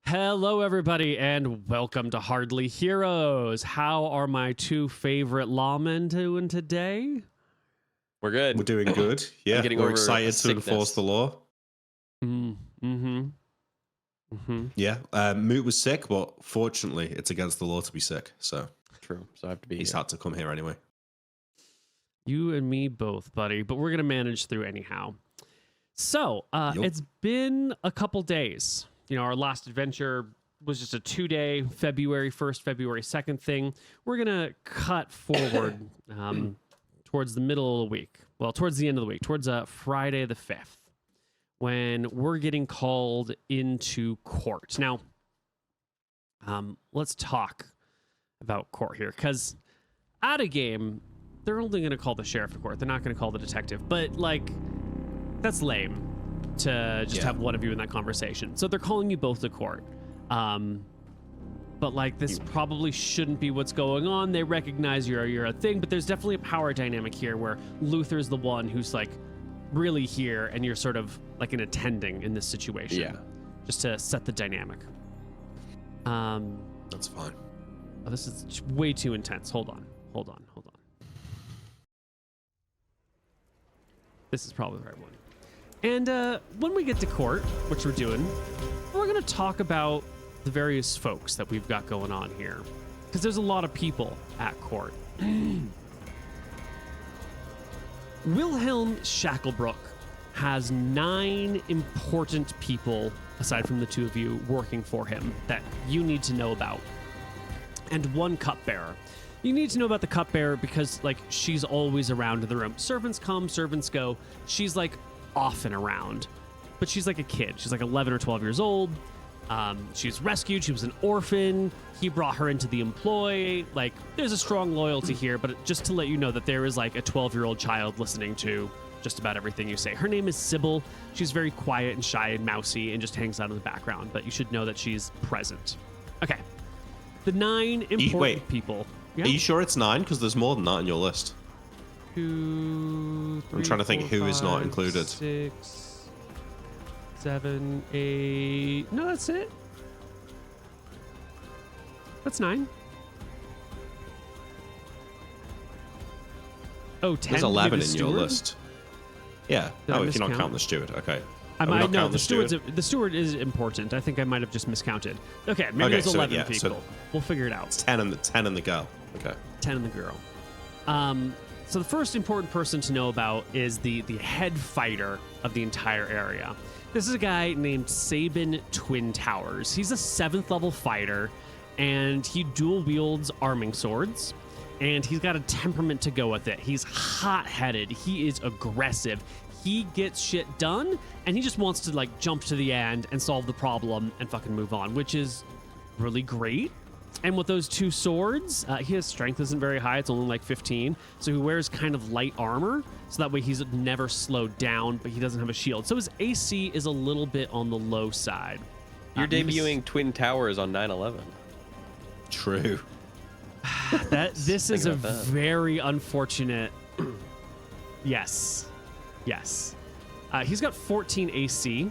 Hello, everybody, and welcome to Hardly Heroes. How are my two favorite lawmen doing today? We're good. We're doing good. Yeah, we're excited to enforce the law. Yeah, Moot was sick, but fortunately, it's against the law to be sick. So true. So I have to be. He's had to come here anyway. You and me both, buddy. But we're gonna manage through anyhow. So It's been a couple days. You know, our last adventure was just a 2-day, February 1st, February 2nd thing. We're going to cut forward towards the middle of the week. Well, towards the end of the week, towards Friday the 5th, when we're getting called into court. Now, let's talk about court here, because at a game, they're only going to call the sheriff to court. They're not going to call the detective. But, like, that's lame to just have one of you in that conversation. So they're calling you both to court. But like, this probably shouldn't be what's going on. They recognize you're a thing, but there's definitely a power dynamic here where Luther's the one who's like really here and you're sort of like an attending in this situation. Yeah. Just to set the dynamic. That's fine. Oh, this is way too intense. Hold on. This is probably the right one. And when we get to court, which we're doing, we're going to talk about the various folks that we've got going on here. Because there's a lot of people at court. Wilhelm Shacklebrook has 9 important people, aside from the two of you, working for him that you need to know about. And 1 cupbearer. You need to know about the cupbearer because, like, she's always around in the room. Servants come, servants go. She's, like, often around, but she's like a kid. She's like 11 or 12 years old. She's rescued. She was an orphan. He brought her into the employ. Like, there's a strong loyalty here, but just to let you know that there is like a 12-year-old child listening to just about everything you say. Her name is Sybil. She's very quiet and shy and mousy and just hangs out in the background, but you should know that she's present. Okay. The 9 important people. Yeah? Are you sure it's 9? Because there's more than that on your list. 2, 3, I'm trying to think 4, who 5, is not included. 6, 7, 8. No, that's it. That's 9. Oh, 10. There's 11 in your list. Yeah. Did if you're not counting the steward. Okay. I might know the steward is important. I think I might have just miscounted. Okay, maybe there's 11 people. So we'll figure it out. It's 10 and the girl. Okay. 10 and the girl. So the first important person to know about is the head fighter of the entire area. This is a guy named Sabin Twin Towers. He's a 7th level fighter, and he dual wields arming swords, and he's got a temperament to go with it. He's hot-headed. He is aggressive. He gets shit done, and he just wants to like jump to the end and solve the problem and fucking move on, which is really great. And with those 2 swords, his strength isn't very high. It's only like 15. So he wears kind of light armor. So that way he's never slowed down, but he doesn't have a shield. So his AC is a little bit on the low side. You're debuting Twin Towers on 9/11. True. This is a very unfortunate... Yes. He's got 14 AC,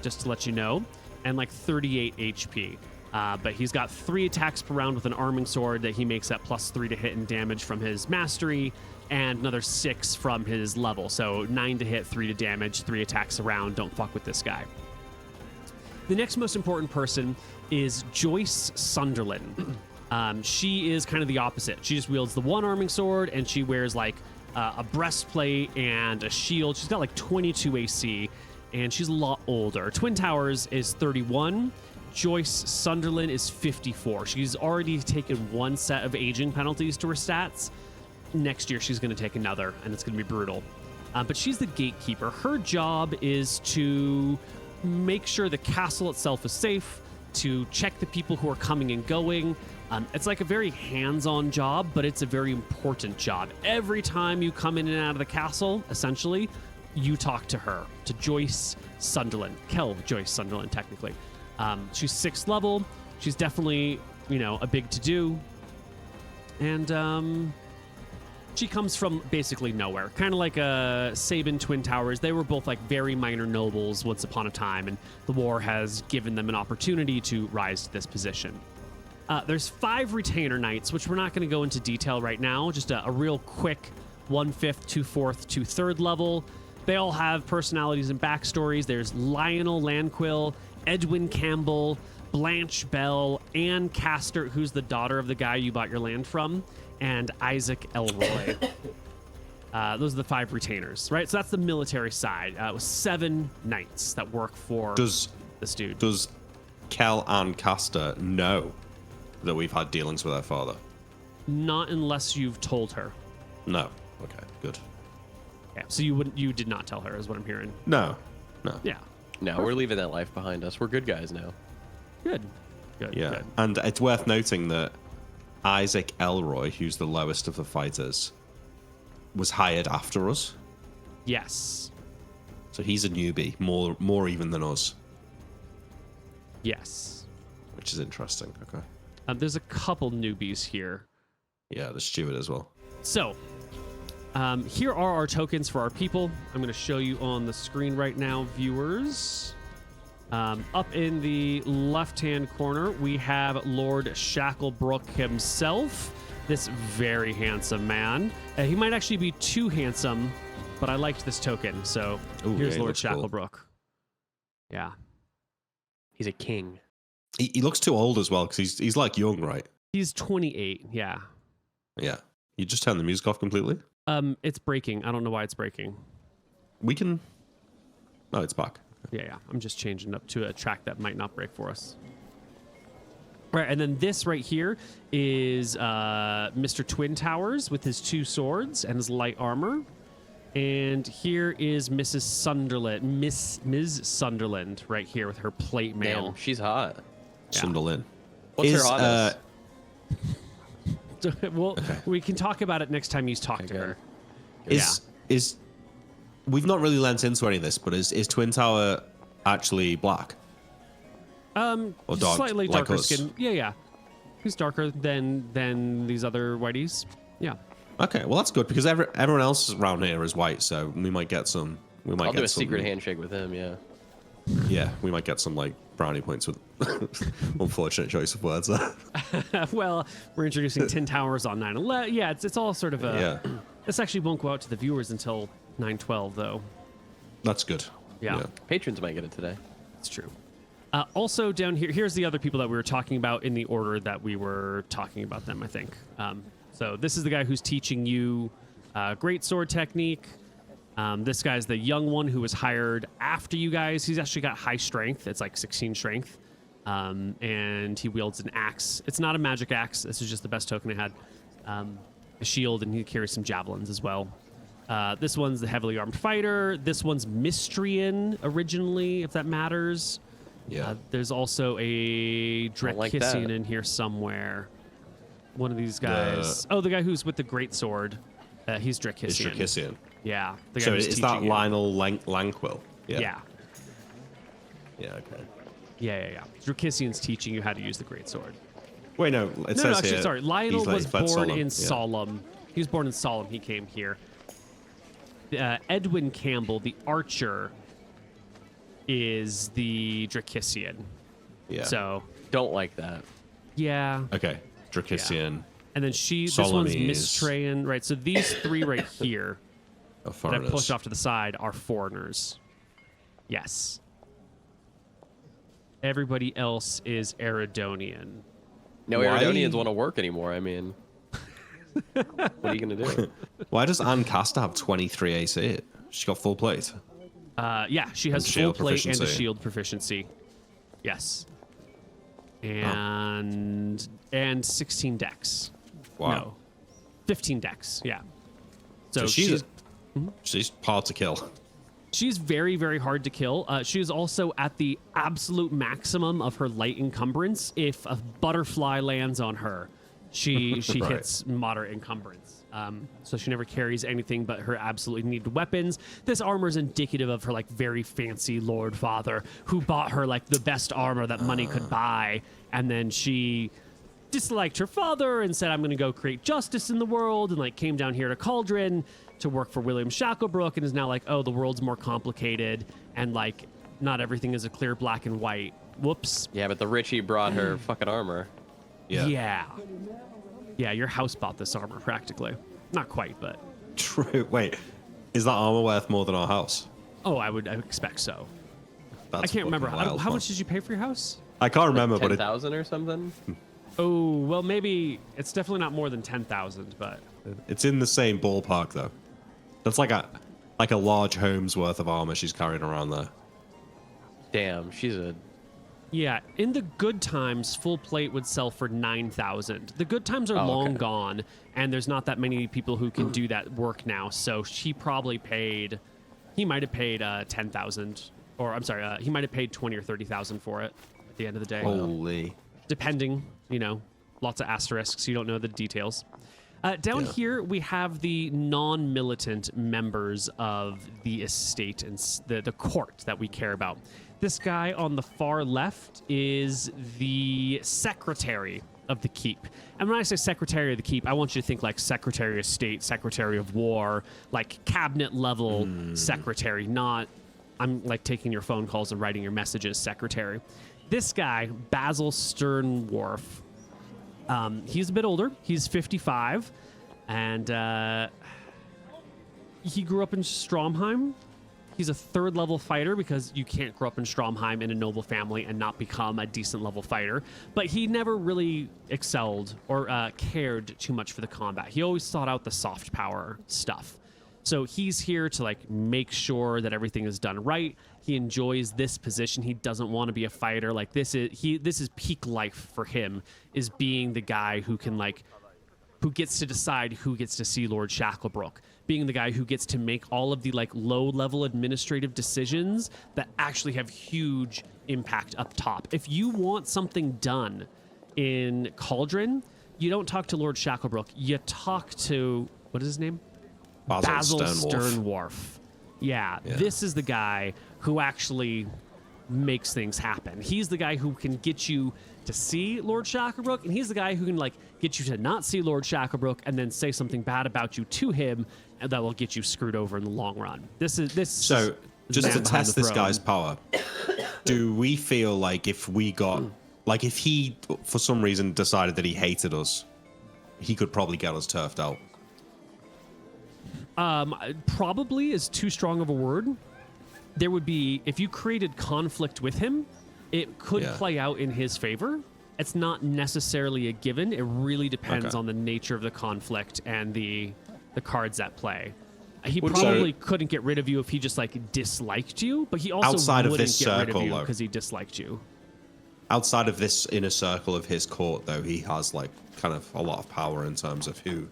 just to let you know, and like 38 HP. But he's got 3 attacks per round with an arming sword that he makes at +3 to hit and damage from his mastery, and another 6 from his level. So 9 to hit, 3 to damage, 3 attacks a round. Don't fuck with this guy. The next most important person is Joyce Sunderland. She is kind of the opposite. She just wields the 1 arming sword, and she wears like a breastplate and a shield. She's got like 22 AC, and she's a lot older. Twin Towers is 31. Joyce Sunderland is 54. She's already taken 1 set of aging penalties to her stats. Next year, she's going to take another, and it's going to be brutal. But she's the gatekeeper. Her job is to make sure the castle itself is safe, to check the people who are coming and going. It's like a very hands-on job, but it's a very important job. Every time you come in and out of the castle, essentially, you talk to her, to Joyce Sunderland. Kill Joyce Sunderland, technically. She's 6th level. She's definitely, a big to-do. And She comes from basically nowhere, kind of like Sabin Twin Towers. They were both like very minor nobles once upon a time, and the war has given them an opportunity to rise to this position. There's 5 retainer knights, which we're not going to go into detail right now. Just a real quick 1/5, 2/4, 2/3 level. They all have personalities and backstories. There's Lionel Lanquill, Edwin Campbell, Blanche Bell, Anne Castor, who's the daughter of the guy you bought your land from, and Isaac Elroy. Those are the 5 retainers, right? So that's the military side. With 7 knights that work for this dude. Does Kel and Castor know that we've had dealings with her father? Not unless you've told her. No. Okay, good. Yeah, so you did not tell her, is what I'm hearing. No. Yeah. No, we're leaving that life behind us. We're good guys now. Good. Yeah, Good. and it's worth noting that Isaac Elroy, who's the lowest of the fighters, was hired after us. Yes. So he's a newbie, more even than us, Yes. which is interesting. Okay. There's a couple newbies here. Yeah, the steward as well. So, here are our tokens for our people. I'm going to show you on the screen right now, viewers. Up in the left-hand corner, we have Lord Shacklebrook himself. This very handsome man. He might actually be too handsome, but I liked this token. So here's Lord Shacklebrook. Cool. Yeah. He's a king. He looks too old as well because he's like young, right? He's 28. Yeah. Yeah. You just turn the music off completely? It's breaking. I don't know why it's breaking. We can... No, it's back. Yeah. I'm just changing up to a track that might not break for us. Right, and then this right here is Mr. Twin Towers with his 2 swords and his light armor. And here is Mrs. Sunderland, Ms. Sunderland right here with her plate mail. Damn, she's hot. Yeah. Sunderland. What's her hotness? Well, we can talk about it next time you talk to her. Is we've not really lent into any of this, but is Twin Tower actually black? Or dark, slightly like darker us? skin. Yeah. He's darker than these other whiteys. Yeah. Okay, well that's good because everyone else around here is white, so we might get some. I'll do a secret handshake with him. Yeah. Yeah, we might get some like brownie points with unfortunate choice of words there. Well, we're introducing Tin Towers on 9/11. Yeah, it's all sort of a. Yeah. This actually won't go out to the viewers until 9/12, though. That's good. Yeah. Patrons might get it today. It's true. Also down here, here's the other people that we were talking about in the order that we were talking about them, I think. So this is the guy who's teaching you great sword technique. This guy's the young one who was hired after you guys. He's actually got high strength. It's like 16 strength. And he wields an axe. It's not a magic axe. This is just the best token it had. A shield, and he carries some javelins as well. This one's the heavily armed fighter. This one's Mystrian originally, if that matters. Yeah. There's also a Drakissian in here somewhere. One of these guys. The guy who's with the great sword. He's Drakissian. It's Drakissian. Yeah. The guy So who's is that teaching Lionel Lanquill? Yeah. Yeah, okay. Yeah. Drakissian's teaching you how to use the great sword. Wait, no. It says actually, here, sorry. Lionel was born Solemn. in Solemn. He was born in Solemn. He came here. Edwin Campbell, the archer, is the Drakissian. Yeah. So Don't like that. yeah. Okay. Drakissian. And then this Solemn one's is- Mystrian, right? So these 3 right here Of that I foreigners. pushed off to the side are foreigners. Yes. Everybody else is Eridonian. No Why? Eridonians want to work anymore. I mean, what are you going to do? Why does Anne Castor have 23 AC? She's got full plate. Yeah, she has And full shield plate and a proficiency. shield proficiency. Yes. And 16 dex. Wow. No. 15 dex. Yeah. So, she's hard to kill. she's very, very hard to kill. She is also at the absolute maximum of her light encumbrance. If a butterfly lands on her, she Right. hits moderate encumbrance. So she never carries anything but her absolutely needed weapons. This armor is indicative of her like very fancy lord father who bought her like the best armor that money could buy, and then she disliked her father and said, I'm going to go create justice in the world, and like came down here to Cauldron to work for William Shacklebrook, and is now like, oh, the world's more complicated and like not everything is a clear black and white. Whoops. Yeah, but the Richie brought her fucking armor. Yeah. Yeah, your house bought this armor practically. Not quite, but. True. Wait, is that armor worth more than our house? Oh, I would expect so. That's I can't remember. fucking wild, How man. much did you pay for your house? I can't remember, but 10,000 or something? Oh, well, maybe it's definitely not more than 10,000, but it's in the same ballpark though. That's like a large home's worth of armor she's carrying around there. Damn, she's a... yeah, in the good times, full plate would sell for 9,000. The good times are long gone, and there's not that many people who can do that work now. So he might have paid 10,000, or I'm sorry, he might have paid 20 or 30,000 for it at the end of the day. Holy. Depending, lots of asterisks. You don't know the details. Down here, we have the non-militant members of the estate and the court that we care about. This guy on the far left is the secretary of the keep. And when I say secretary of the keep, I want you to think like secretary of state, secretary of war, like cabinet level secretary, not I'm like taking your phone calls and writing your messages secretary. This guy, Basil Sternwarf, he's a bit older. He's 55, and he grew up in Stromheim. He's a third level fighter because you can't grow up in Stromheim in a noble family and not become a decent level fighter. But he never really excelled or cared too much for the combat. He always sought out the soft power stuff. So he's here to like make sure that everything is done right. He enjoys this position. He doesn't want to be a fighter. Like this is peak life for him, is being the guy who can who gets to decide who gets to see Lord Shacklebrook, being the guy who gets to make all of the like low-level administrative decisions that actually have huge impact up top. If you want something done in Cauldron, you don't talk to Lord Shacklebrook. You talk to, what is his name? Basil Sternwarf. Yeah, this is the guy who actually makes things happen. He's the guy who can get you to see Lord Shacklebrook, and he's the guy who can like get you to not see Lord Shacklebrook and then say something bad about you to him, and that will get you screwed over in the long run. So just to test this guy's power, do we feel like if we got like if he for some reason decided that he hated us, he could probably get us turfed out? Probably is too strong of a word. There would be, if you created conflict with him, it could play out in his favor. It's not necessarily a given. It really depends on the nature of the conflict and the cards at play. He probably couldn't get rid of you if he just like disliked you, but he also wouldn't get rid of you because he disliked you. Outside of this inner circle of his court, though, he has like kind of a lot of power in terms of who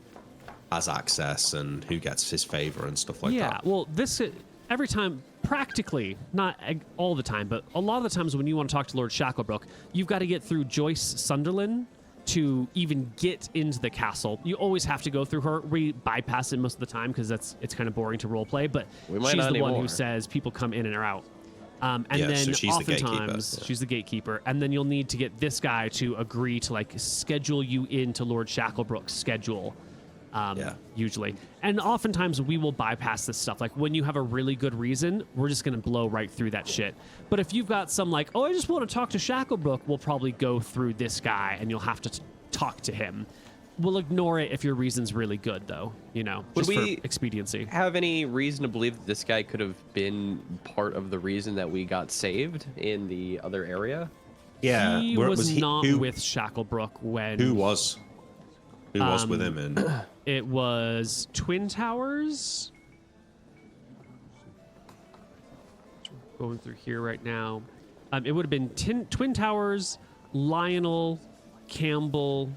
has access and who gets his favor and stuff like that. Yeah, well, this every time, practically, not all the time, but a lot of the times when you want to talk to Lord Shacklebrook, you've got to get through Joyce Sunderland to even get into the castle. You always have to go through her. We bypass it most of the time because it's kind of boring to roleplay, but she's the one who says people come in and are out. And then so she's oftentimes she's the gatekeeper, and then you'll need to get this guy to agree to like schedule you into Lord Shacklebrook's schedule. Usually. And oftentimes we will bypass this stuff. Like when you have a really good reason, we're just going to blow right through that shit. But if you've got some like, oh, I just want to talk to Shacklebrook, we'll probably go through this guy and you'll have to talk to him. We'll ignore it if your reason's really good, though, just for expediency. Have any reason to believe that this guy could have been part of the reason that we got saved in the other area? Yeah. He was not with Shacklebrook when... Who was? Who was with him in... It was Twin Towers. Going through here right now. It would have been Twin Towers, Lionel, Campbell,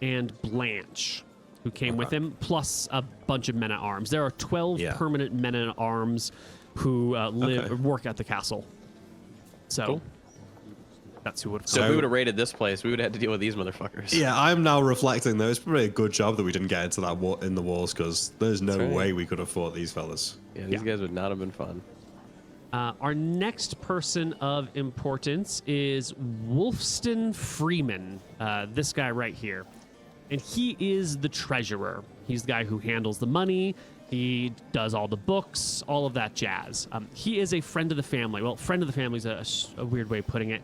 and Blanche, who came with him, plus a bunch of men-at-arms. There are 12 permanent men-at-arms who work at the castle. So... Cool. That's who would have So if we would have raided this place, we would have had to deal with these motherfuckers. Yeah, I'm now reflecting, though. It's probably a good job that we didn't get into that in the walls, because there's no way we could have fought these fellas. Yeah, these guys would not have been fun. Our next person of importance is Wolfston Freeman, this guy right here. And he is the treasurer. He's the guy who handles the money. He does all the books, all of that jazz. He is a friend of the family. Well, friend of the family is a weird way of putting it.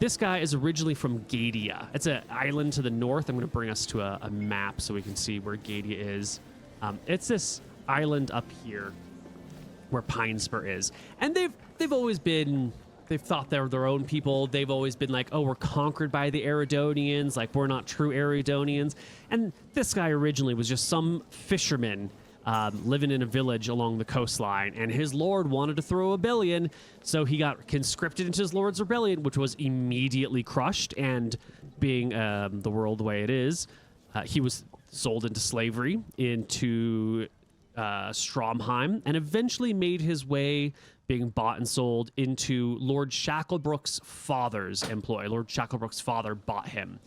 This guy is originally from Gadia. It's an island to the north. I'm going to bring us to a map so we can see where Gadia is. It's this island up here where Pinespur is. And they've always been, they've thought they're their own people. They've always been like, oh, we're conquered by the Eridonians. Like, we're not true Eridonians. And this guy originally was just some fisherman living in a village along the coastline. And his lord wanted to throw a rebellion. So he got conscripted into his lord's rebellion, which was immediately crushed. And being the world the way it is, he was sold into slavery into Stromheim, and eventually made his way, being bought and sold, into Lord Shacklebrook's father's employ. Lord Shacklebrook's father bought him,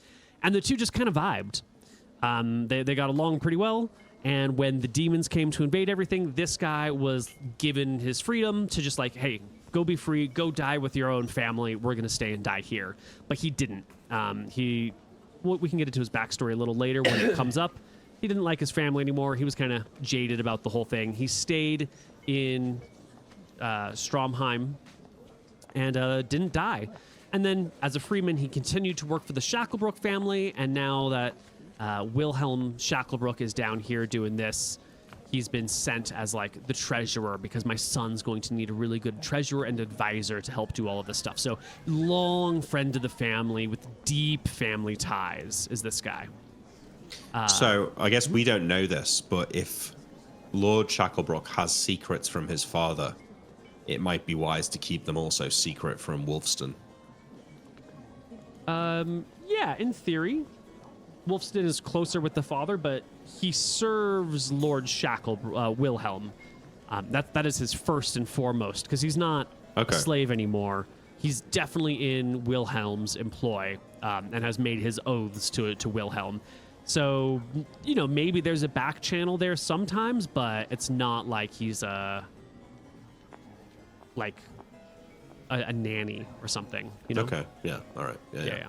and the two just kind of vibed. They got along pretty well, and when the demons came to invade everything, this guy was given his freedom to just like, hey, go be free, go die with your own family. We're gonna stay and die here. But he didn't. We can get into his backstory a little later when it comes up. He didn't like his family anymore. He was kind of jaded about the whole thing. He stayed in Stromheim and didn't die. And then as a freeman, he continued to work for the Shacklebrook family. And now that Wilhelm Shacklebrook is down here doing this, he's been sent as like the treasurer, because my son's going to need a really good treasurer and advisor to help do all of this stuff. So long friend of the family with deep family ties is this guy. So I guess we don't know this, but if Lord Shacklebrook has secrets from his father, it might be wise to keep them also secret from Wolfston. Yeah, in theory. Wolfston is closer with the father, but he serves Lord Wilhelm. That is his first and foremost, because he's not a slave anymore. He's definitely in Wilhelm's employ, and has made his oaths to Wilhelm. So, you know, maybe there's a back channel there sometimes, but it's not like he's a nanny or something, you know? Okay, yeah, all right. Yeah.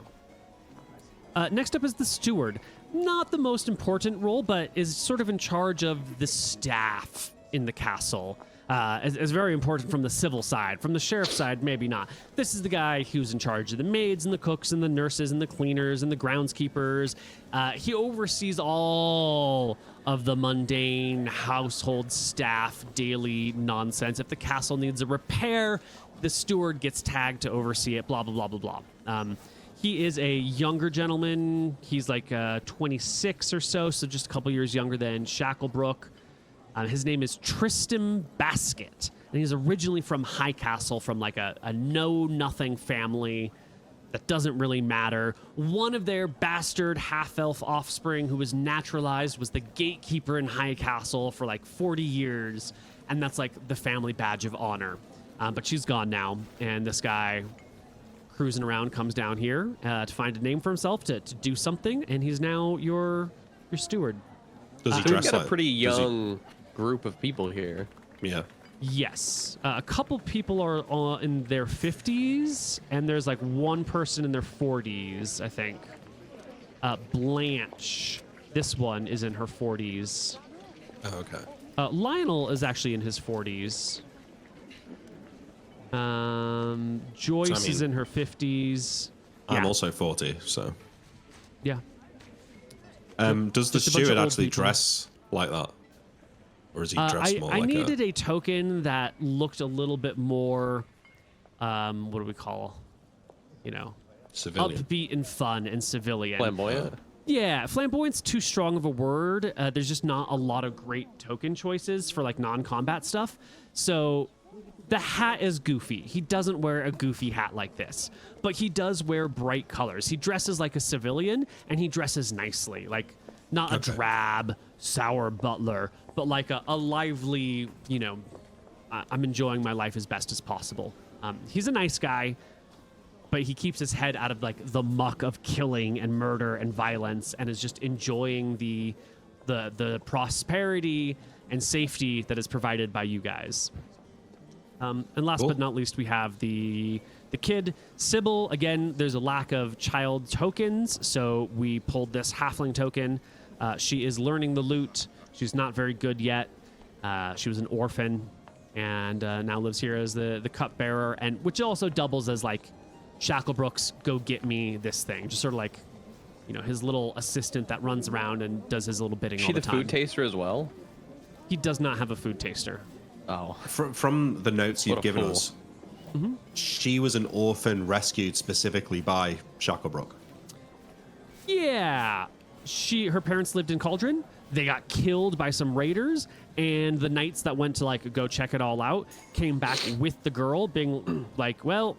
Next up is the steward. Not the most important role, but is sort of in charge of the staff in the castle. Is very important from the civil side. From the sheriff's side, maybe not. This is the guy who's in charge of the maids and the cooks and the nurses and the cleaners and the groundskeepers. He oversees all of the mundane household staff, daily nonsense. If the castle needs a repair, the steward gets tagged to oversee it, blah, blah, blah, blah, blah. He is a younger gentleman. He's like 26 or so just a couple years younger than Shacklebrook. His name is Tristram Basket, and he's originally from High Castle, from like a know-nothing family that doesn't really matter. One of their bastard half-elf offspring who was naturalized was the gatekeeper in High Castle for like 40 years, and that's like the family badge of honor. But she's gone now, and this guy cruising around comes down here to find a name for himself, to do something, and he's now your steward. Does he dress we've got like a pretty young group of people here. Yeah. Yes. A couple people are in their 50s, and there's like one person in their 40s, I think. Blanche. This one is in her 40s. Oh, okay. Lionel is actually in his 40s. Joyce is in her 50s. I'm also 40, so. Yeah. Does the Just a bunch of steward old actually people. dress like that? Or is he dressed more I like needed a token that looked a little bit more, what do we call, civilian? upbeat and fun and civilian. Flamboyant? Yeah, flamboyant's too strong of a word. There's just not a lot of great token choices for like non-combat stuff. So the hat is goofy. He doesn't wear a goofy hat like this, but he does wear bright colors. He dresses like a civilian, and he dresses nicely, like not a drab, sour butler, but like a lively, I'm enjoying my life as best as possible. He's a nice guy, but he keeps his head out of like the muck of killing and murder and violence, and is just enjoying the prosperity and safety that is provided by you guys. And last but not least, we have the kid, Sybil. Again, there's a lack of child tokens, so we pulled this halfling token. She is learning the lute. She's not very good yet. She was an orphan, and now lives here as the cupbearer, and which also doubles as like Shacklebrook's go get me this thing, just sort of like, you know, his little assistant that runs around and does his little bidding all the time. She the food taster as well? He does not have a food taster. Oh. From the notes you've given us, she was an orphan rescued specifically by Shacklebrook. Yeah. Her parents lived in Cauldron. They got killed by some raiders, and the knights that went to like go check it all out came back with the girl being like, well,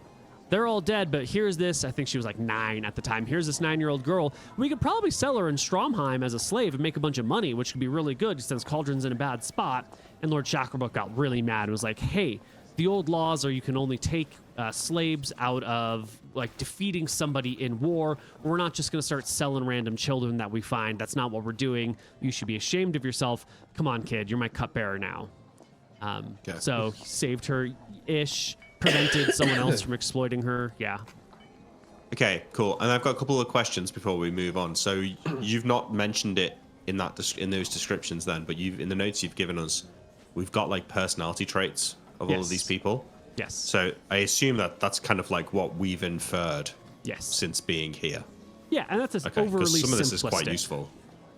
they're all dead, but here's this. I think she was like 9 at the time. Here's this 9-year-old girl. We could probably sell her in Stromheim as a slave and make a bunch of money, which could be really good since Cauldron's in a bad spot. And Lord Shacklebrook got really mad and was like, hey, the old laws are you can only take slaves out of like defeating somebody in war. We're not just going to start selling random children that we find. That's not what we're doing. You should be ashamed of yourself. Come on, kid. You're my cupbearer now. Okay. So he saved her-ish. Prevented someone else from exploiting her. Yeah. Okay, cool. And I've got a couple of questions before we move on. So you've not mentioned it in those descriptions then, but in the notes you've given us, we've got like personality traits of all of these people. Yes. So I assume that's kind of like what we've inferred. Yes. Since being here. Yeah, and that's Okay, overly because some of this is simplistic. quite useful.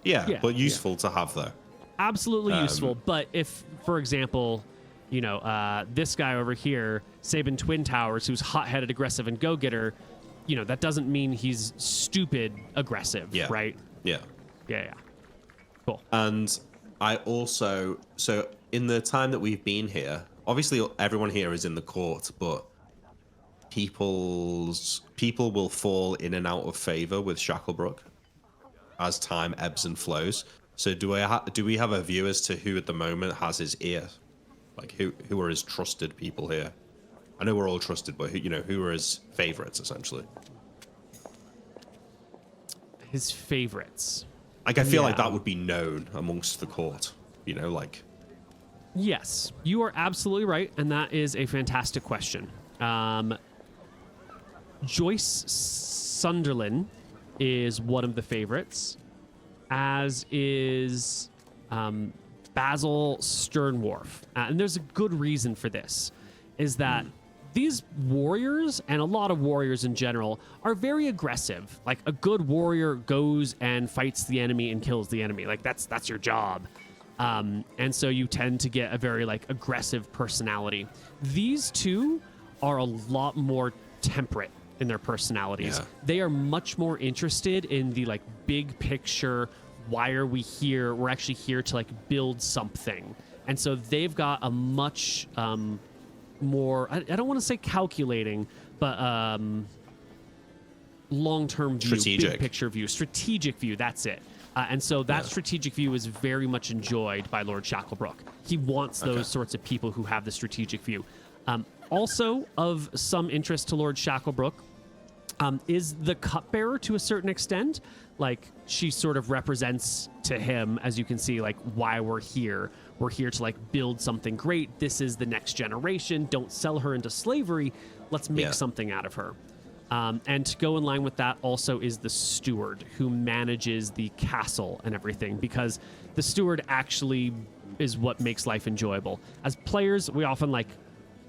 Yeah, but useful to have though. Absolutely useful. But if, for example, you know, this guy over here, Sabin Twin Towers, who's hot-headed, aggressive, and go-getter, you know, that doesn't mean he's stupid aggressive, right? Yeah. Yeah. Cool. And I also, so in the time that we've been here, obviously everyone here is in the court, but people will fall in and out of favor with Shacklebrook as time ebbs and flows. So do we have a view as to who at the moment has his ear? Like who are his trusted people here? I know we're all trusted, but who are his favorites essentially? His favorites. Like I feel like that would be known amongst the court. You know, like. Yes, you are absolutely right, and that is a fantastic question. Joyce Sunderland is one of the favorites, as is Basil Sternwharf. And there's a good reason for this, is that these warriors, and a lot of warriors in general, are very aggressive. Like, a good warrior goes and fights the enemy and kills the enemy. Like, that's your job. And so you tend to get a very, like, aggressive personality. These two are a lot more temperate in their personalities. Yeah. They are much more interested in the, like, big picture. Why are we here? We're actually here to like build something. And so they've got a much more, I don't want to say calculating, but long-term view, big picture view, strategic view. That's it. And so that strategic view is very much enjoyed by Lord Shacklebrook. He wants those sorts of people who have the strategic view. Also of some interest to Lord Shacklebrook is the cupbearer to a certain extent. Like, she sort of represents to him, as you can see, like, why we're here. We're here to, like, build something great. This is the next generation. Don't sell her into slavery. Let's make something out of her. And to go in line with that also is the steward, who manages the castle and everything, because the steward actually is what makes life enjoyable. As players, we often like,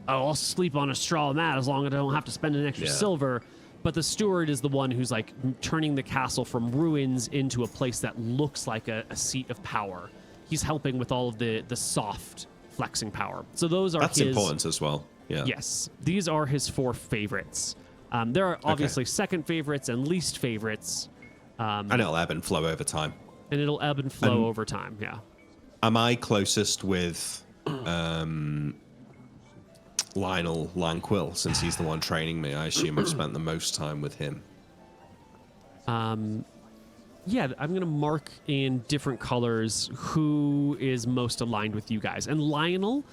oh, I'll sleep on a straw mat as long as I don't have to spend an extra silver. But the steward is the one who's like turning the castle from ruins into a place that looks like a seat of power. He's helping with all of the soft flexing power. So those are That's important as well. Yeah. Yes. These are his 4 favorites. There are obviously second favorites and least favorites. And it'll ebb and flow over time. And it'll ebb and flow over time, yeah. Am I closest with Lionel Lanquill, since he's the one training me? I assume I've spent the most time with him. Yeah, I'm going to mark in different colors who is most aligned with you guys. And Lionel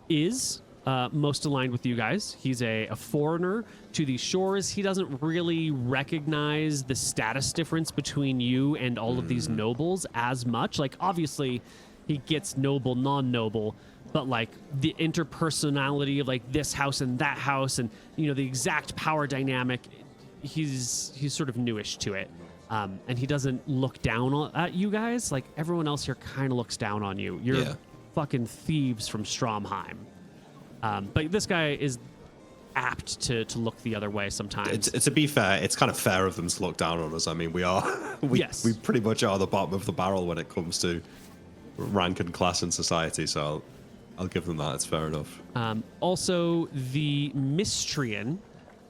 is most aligned with you guys. He's a foreigner to these shores. He doesn't really recognize the status difference between you and all of these nobles as much. Like, obviously, he gets noble, non-noble, but like the interpersonality of like this house and that house, and you know the exact power dynamic, he's sort of newish to it. And he doesn't look down at you guys. Like everyone else here kind of looks down on you. You're fucking thieves from Stromheim. But this guy is apt to look the other way sometimes. To be fair, it's kind of fair of them to look down on us. I mean, we pretty much are the bottom of the barrel when it comes to rank and class in society. So I'll give them that. It's fair enough. Also, the Mistrian,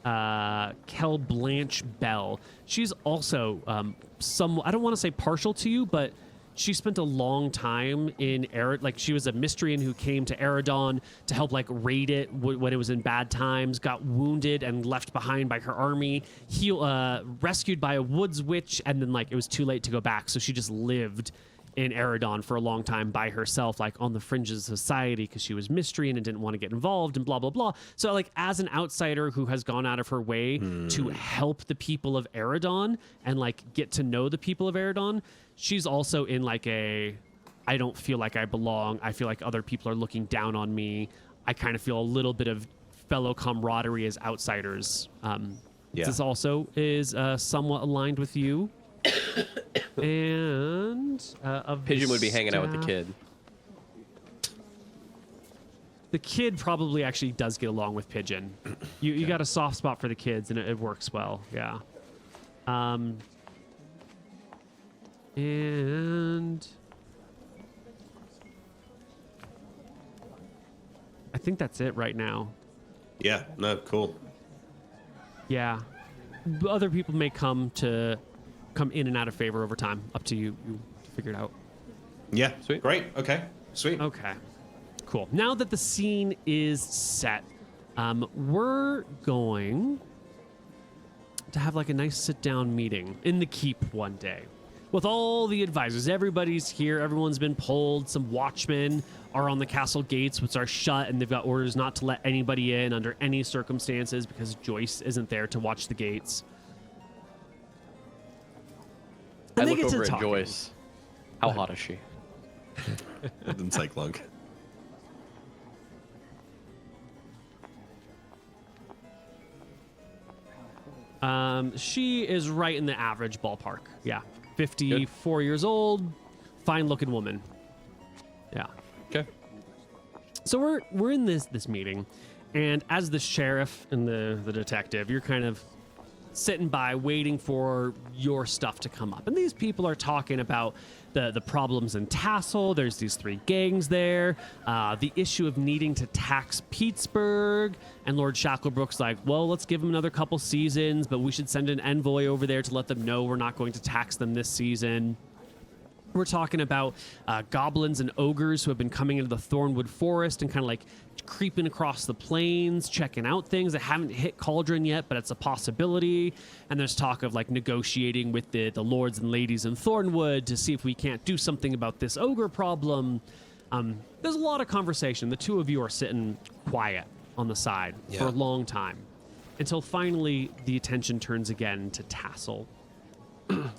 Kel Blanche Bell. She's also I don't want to say partial to you, but she spent a long time in like she was a Mistrian who came to Eridon to help like raid it when it was in bad times, got wounded and left behind by her army, rescued by a woods witch, and then like it was too late to go back, so she just lived in Eridon for a long time by herself, like on the fringes of society, because she was Mistrian and didn't want to get involved and blah, blah, blah. So like as an outsider who has gone out of her way to help the people of Eridon and like get to know the people of Eridon, she's also in like I don't feel like I belong. I feel like other people are looking down on me. I kind of feel a little bit of fellow camaraderie as outsiders. This also is somewhat aligned with you. And Pigeon would be hanging out with the kid. The kid probably actually does get along with Pigeon. You got a soft spot for the kids, and it works well. Yeah. And I think that's it right now. Yeah. No. Cool. Yeah. Other people may come in and out of favor over time. Up to you. You figure it out. Yeah. Sweet. Great. Okay. Sweet. Okay. Cool. Now that the scene is set, we're going to have like a nice sit-down meeting in the keep one day with all the advisors. Everybody's here. Everyone's been polled. Some watchmen are on the castle gates, which are shut, and they've got orders not to let anybody in under any circumstances because Joyce isn't there to watch the gates. I look over at Joyce. How hot is she? It didn't take long. She is right in the average ballpark. Yeah. 54 years old, fine looking woman. Yeah. Okay. So we're in this meeting, and as the sheriff and the detective, you're kind of sitting by waiting for your stuff to come up. And these people are talking about the problems in Tassel. There's these 3 gangs there. The issue of needing to tax Pittsburgh. And Lord Shacklebrook's like, well, let's give them another couple seasons, but we should send an envoy over there to let them know we're not going to tax them this season. We're talking about goblins and ogres who have been coming into the Thornwood Forest and kind of like creeping across the plains, checking out things that haven't hit Cauldron yet, but it's a possibility. And there's talk of like negotiating with the lords and ladies in Thornwood to see if we can't do something about this ogre problem. There's a lot of conversation. The two of you are sitting quiet on the side for a long time until finally the attention turns again to Tassel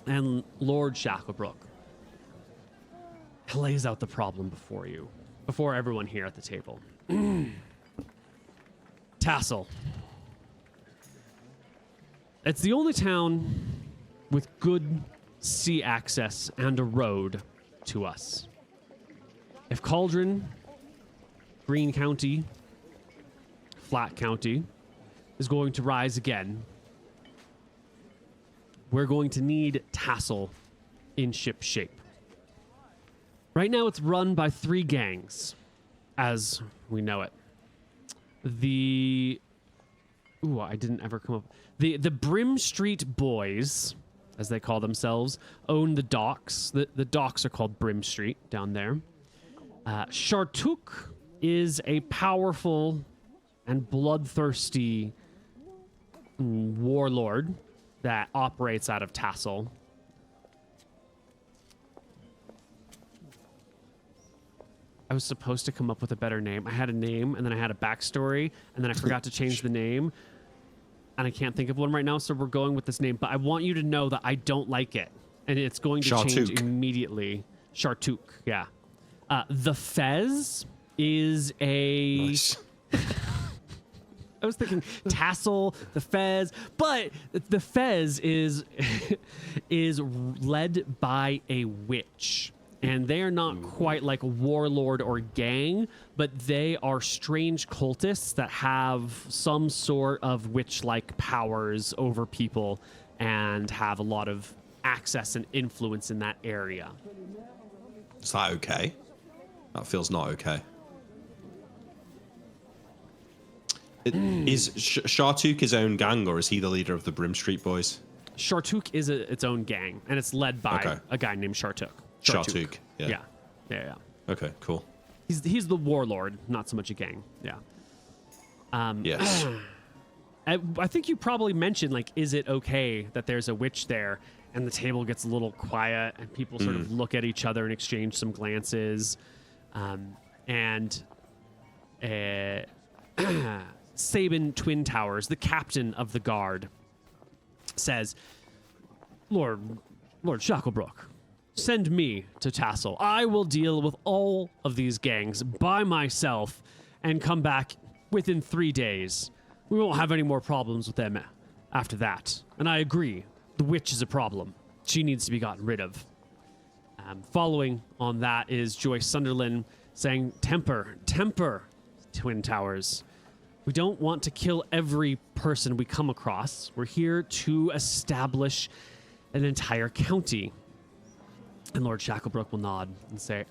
and Lord Shacklebrook lays out the problem before you, before everyone here at the table. Tassel. It's the only town with good sea access and a road to us. If Cauldron, Green County, Flat County is going to rise again, we're going to need Tassel in ship shape. Right now, it's run by 3 gangs, as we know it. I didn't ever come up. The Brim Street Boys, as they call themselves, own the docks. The docks are called Brim Street down there. Shartuk is a powerful and bloodthirsty warlord that operates out of Tassel. I was supposed to come up with a better name. I had a name, and then I had a backstory, and then I forgot to change the name, and I can't think of one right now, so we're going with this name. But I want you to know that I don't like it, and it's going to change immediately. Shartuk, yeah. The Fez is a... Nice. I was thinking Tassel, the Fez, but the Fez is is led by a witch. And they are not quite like a warlord or gang, but they are strange cultists that have some sort of witch-like powers over people and have a lot of access and influence in that area. Is that okay? That feels not okay. Is Shartuk his own gang, or is he the leader of the Brim Street Boys? Shartuk is its own gang, and it's led by a guy named Shartuk. Shartuk, yeah. Yeah. Okay, cool. He's the warlord, not so much a gang. Yeah. Yes. I think you probably mentioned, like, is it okay that there's a witch there? And the table gets a little quiet, and people sort of look at each other and exchange some glances. Sabin Twin Towers, the captain of the guard, says, Lord Shacklebrook, send me to Tassel. I will deal with all of these gangs by myself and come back within 3 days. We won't have any more problems with them after that. And I agree, the witch is a problem. She needs to be gotten rid of. Following on that is Joyce Sunderland saying, Temper, Twin Towers. We don't want to kill every person we come across. We're here to establish an entire county. And Lord Shacklebrook will nod and say,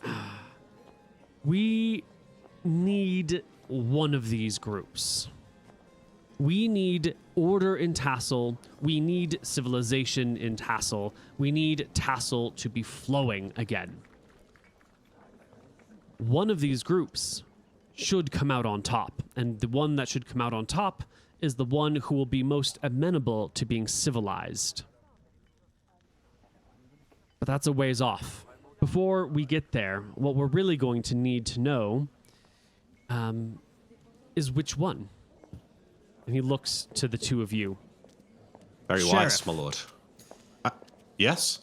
we need one of these groups. We need order in Tassel. We need civilization in Tassel. We need Tassel to be flowing again. One of these groups should come out on top, and the one that should come out on top is the one who will be most amenable to being civilized. But that's a ways off. Before we get there, what we're really going to need to know is which one. And he looks to the two of you. Very wise, my lord. Yes?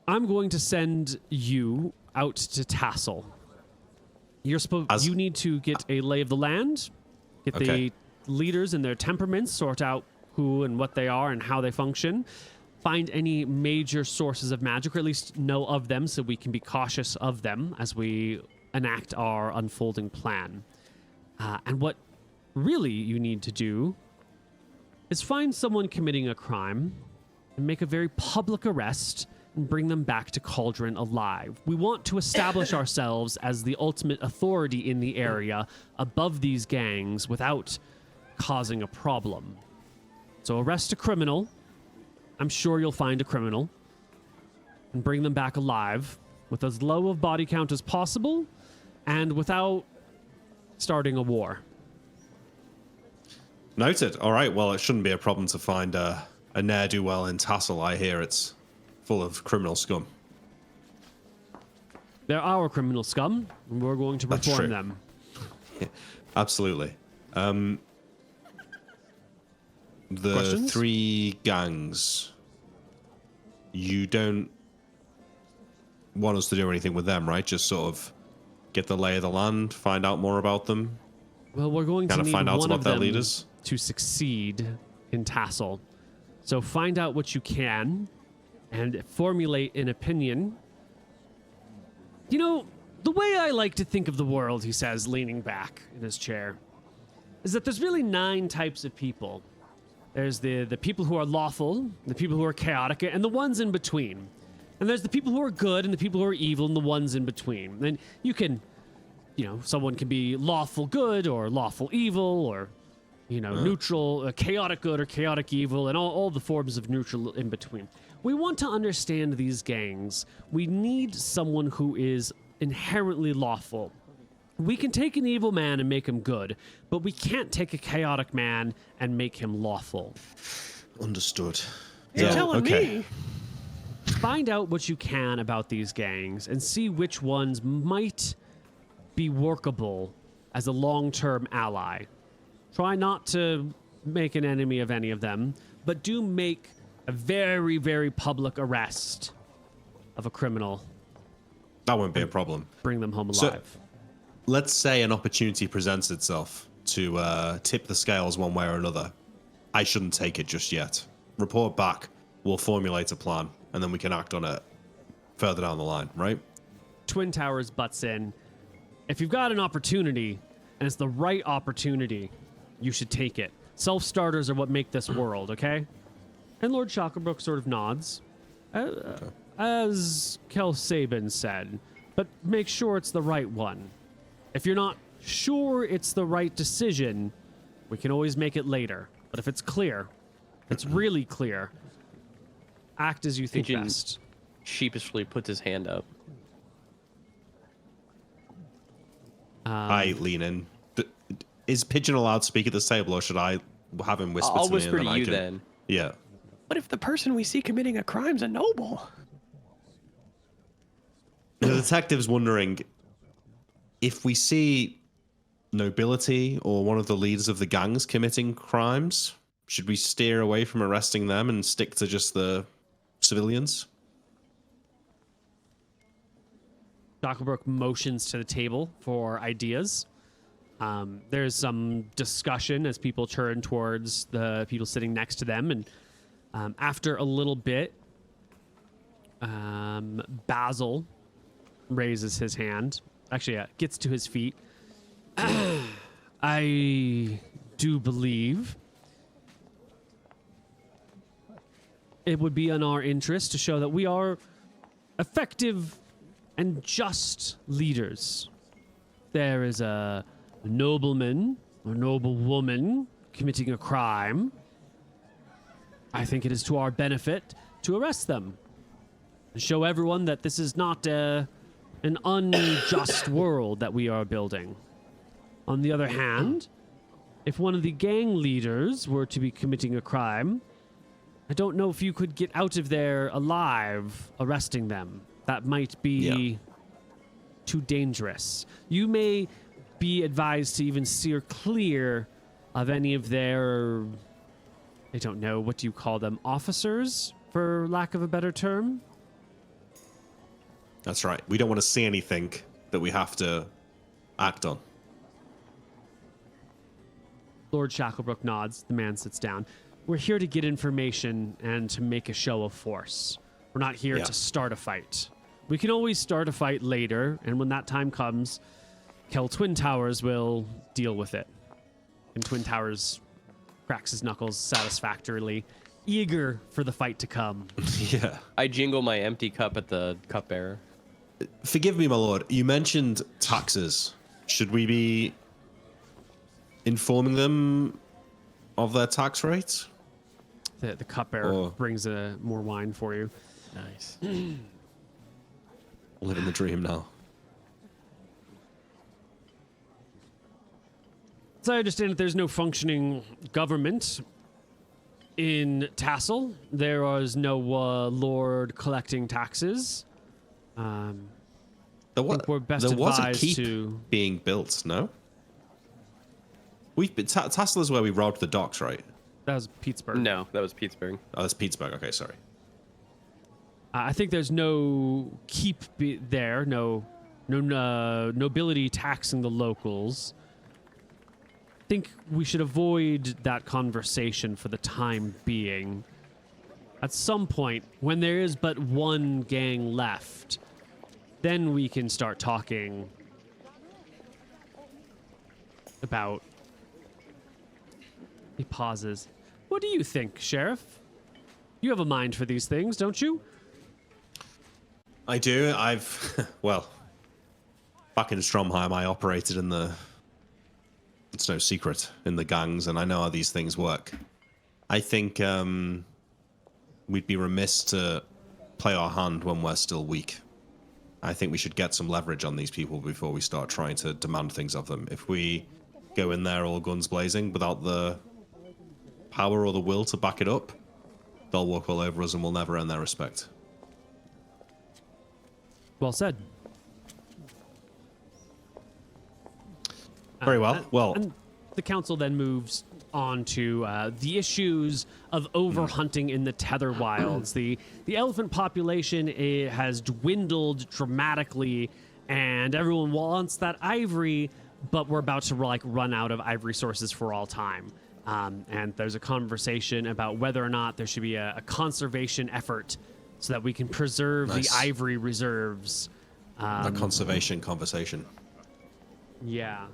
I'm going to send you out to Tassel. You need to get a lay of the land, get the leaders and their temperaments, sort out who and what they are and how they function, find any major sources of magic, or at least know of them so we can be cautious of them as we enact our unfolding plan. And what really you need to do is find someone committing a crime and make a very public arrest and bring them back to Cauldron alive. We want to establish ourselves as the ultimate authority in the area above these gangs without causing a problem. So arrest a criminal. I'm sure you'll find a criminal. And bring them back alive with as low of body count as possible and without starting a war. Noted. All right. Well, it shouldn't be a problem to find a ne'er-do-well in Tassel. I hear it's full of criminal scum. They're our criminal scum, and we're going to reform them. Yeah, absolutely. The Questions? 3 gangs, you don't want us to do anything with them, right? Just sort of get the lay of the land, find out more about them. Well, we're going to need find out one about of their them leaders to succeed in Tassel. So find out what you can and formulate an opinion. You know, the way I like to think of the world, he says, leaning back in his chair, is that there's really 9 types of people. There's the people who are lawful, the people who are chaotic, and the ones in between. And there's the people who are good and the people who are evil and the ones in between. And you can, someone can be lawful good or lawful evil or, neutral, chaotic good or chaotic evil, and all the forms of neutral in between. We want to understand these gangs. We need someone who is inherently lawful. We can take an evil man and make him good, but we can't take a chaotic man and make him lawful. Understood. You're telling me. Find out what you can about these gangs and see which ones might be workable as a long-term ally. Try not to make an enemy of any of them, but do make a very, very public arrest of a criminal. That won't be a problem. Bring them home alive. let's say an opportunity presents itself to tip the scales one way or another. I shouldn't take it just yet. Report back. We'll formulate a plan, and then we can act on it further down the line, right? Twin Towers butts in. If you've got an opportunity, and it's the right opportunity, you should take it. Self-starters are what make this world, okay? And Lord Shacklebrook sort of nods. As Kel Sabin said, but make sure it's the right one. If you're not sure it's the right decision, we can always make it later. But if it's clear, it's really clear, act as you think Pigeon best. sheepishly puts his hand up. I lean in. Is Pigeon allowed to speak at this table, or should I have him whisper I'll to whisper me? to And you then I can... then. Yeah. What if the person we see committing a crime's a noble? The detective's wondering if we see nobility or one of the leaders of the gangs committing crimes, should we steer away from arresting them and stick to just the civilians? Shacklebrook motions to the table for ideas. There's some discussion as people turn towards the people sitting next to them, and after a little bit, Basil raises his hand. Actually, gets to his feet. I do believe it would be in our interest to show that we are effective and just leaders. There is a nobleman or noblewoman committing a crime. I think it is to our benefit to arrest them and show everyone that this is not an unjust world that we are building. On the other hand, if one of the gang leaders were to be committing a crime, I don't know if you could get out of there alive arresting them. That might be too dangerous. You may be advised to even steer clear of any of their, I don't know, what do you call them? Officers, for lack of a better term? That's right. We don't want to see anything that we have to act on. Lord Shacklebrook nods. The man sits down. We're here to get information and to make a show of force. We're not here to start a fight. We can always start a fight later, and when that time comes, Kel Twin Towers will deal with it. And Twin Towers cracks his knuckles satisfactorily, eager for the fight to come. Yeah. I jingle my empty cup at the cupbearer. Forgive me, my lord. You mentioned taxes. Should we be informing them of their tax rates? The cupbearer brings more wine for you. Nice. Living the dream now. So I understand that there's no functioning government in Tassel. There was no lord collecting taxes. There think we're best was a advised keep to- being built, no? We've been Tassel is where we robbed the docks, right? That was Pittsburgh. No, that was Pittsburgh. Oh, that's Pittsburgh. Okay, sorry. I think there's no keep there, no nobility taxing the locals. I think we should avoid that conversation for the time being. At some point, when there is but one gang left, then we can start talking about... He pauses. What do you think, Sheriff? You have a mind for these things, don't you? I do. Well, back in Stromheim, I operated in it's no secret, in the gangs, and I know how these things work. I think we'd be remiss to play our hand when we're still weak. I think we should get some leverage on these people before we start trying to demand things of them. If we go in there all guns blazing without the power or the will to back it up, they'll walk all over us and we'll never earn their respect. Well said. Very well. And the council then moves on to the issues of overhunting in the tether wilds. The elephant population has dwindled dramatically and everyone wants that ivory, but we're about to like run out of ivory sources for all time. And there's a conversation about whether or not there should be a conservation effort so that we can preserve the ivory reserves. A conservation conversation. Yeah.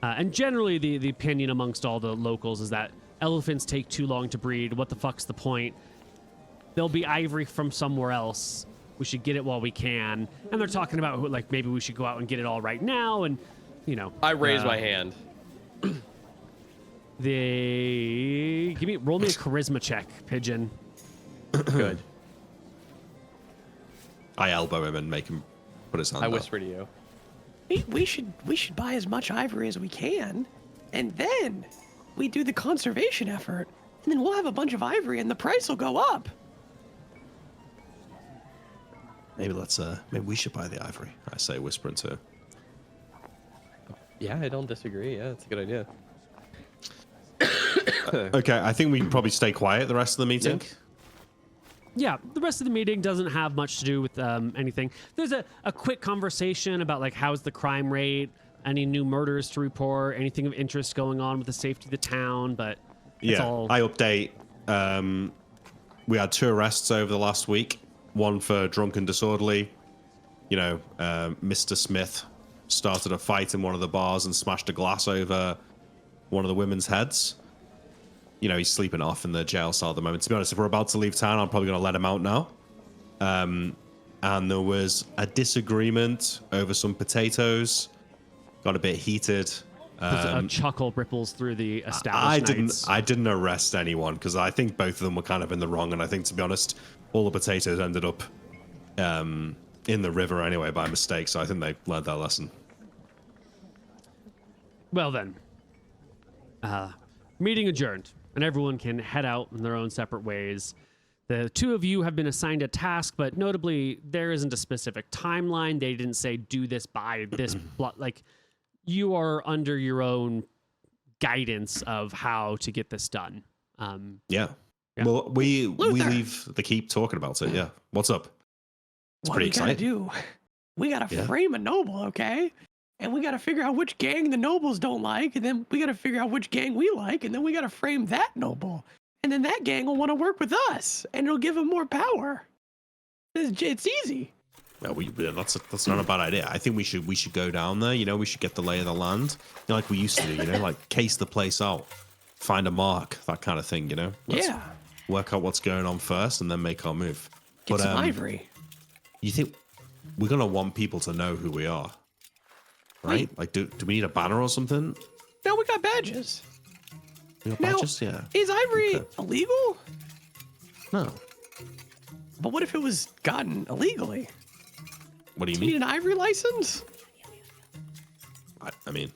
And generally, the opinion amongst all the locals is that elephants take too long to breed. What the fuck's the point? There'll be ivory from somewhere else. We should get it while we can. And they're talking about like maybe we should go out and get it all right now. And you know, I raise my hand. Roll me a charisma check, Pigeon. Good. I elbow him and make him put his hand I up. whisper to you. We should buy as much ivory as we can, and then we do the conservation effort, and then we'll have a bunch of ivory, and the price will go up. Maybe we should buy the ivory. I say, whispering to. Yeah, I don't disagree. Yeah, that's a good idea. Okay, I think we can probably stay quiet the rest of the meeting. Yeah, the rest of the meeting doesn't have much to do with anything. There's a quick conversation about like how's the crime rate, any new murders to report, anything of interest going on with the safety of the town, but it's all... I update. We had 2 arrests over the last week. One for drunk and disorderly. You know, Mr. Smith started a fight in one of the bars and smashed a glass over one of the women's heads. You know, he's sleeping off in the jail cell at the moment. To be honest, if we're about to leave town, I'm probably going to let him out now. And there was a disagreement over some potatoes. Got a bit heated. a chuckle ripples through the establishment. I didn't arrest anyone because I think both of them were kind of in the wrong. And I think, to be honest, all the potatoes ended up in the river anyway by mistake. So I think they learned their lesson. Well then, meeting adjourned, and everyone can head out in their own separate ways. The 2 of you have been assigned a task, but notably, there isn't a specific timeline. They didn't say do this by this. Like, you are under your own guidance of how to get this done. Yeah. Well, we leave the keep talking about it. Yeah. What's up? It's pretty exciting. We gotta frame a noble, okay? And we gotta figure out which gang the nobles don't like, and then we gotta figure out which gang we like, and then we gotta frame that noble. And then that gang will want to work with us, and it'll give them more power. It's easy. Well, that's not a bad idea. I think we should go down there. You know, we should get the lay of the land, like we used to do. You know, like case the place out, find a mark, that kind of thing. You know, Let's work out what's going on first, and then make our move. Get some ivory. You think we're gonna want people to know who we are, right? Like, do we need a banner or something? No, we got badges. We got badges? Yeah. Is ivory illegal? No. But what if it was gotten illegally? What do you Do mean? you need an ivory license? I mean,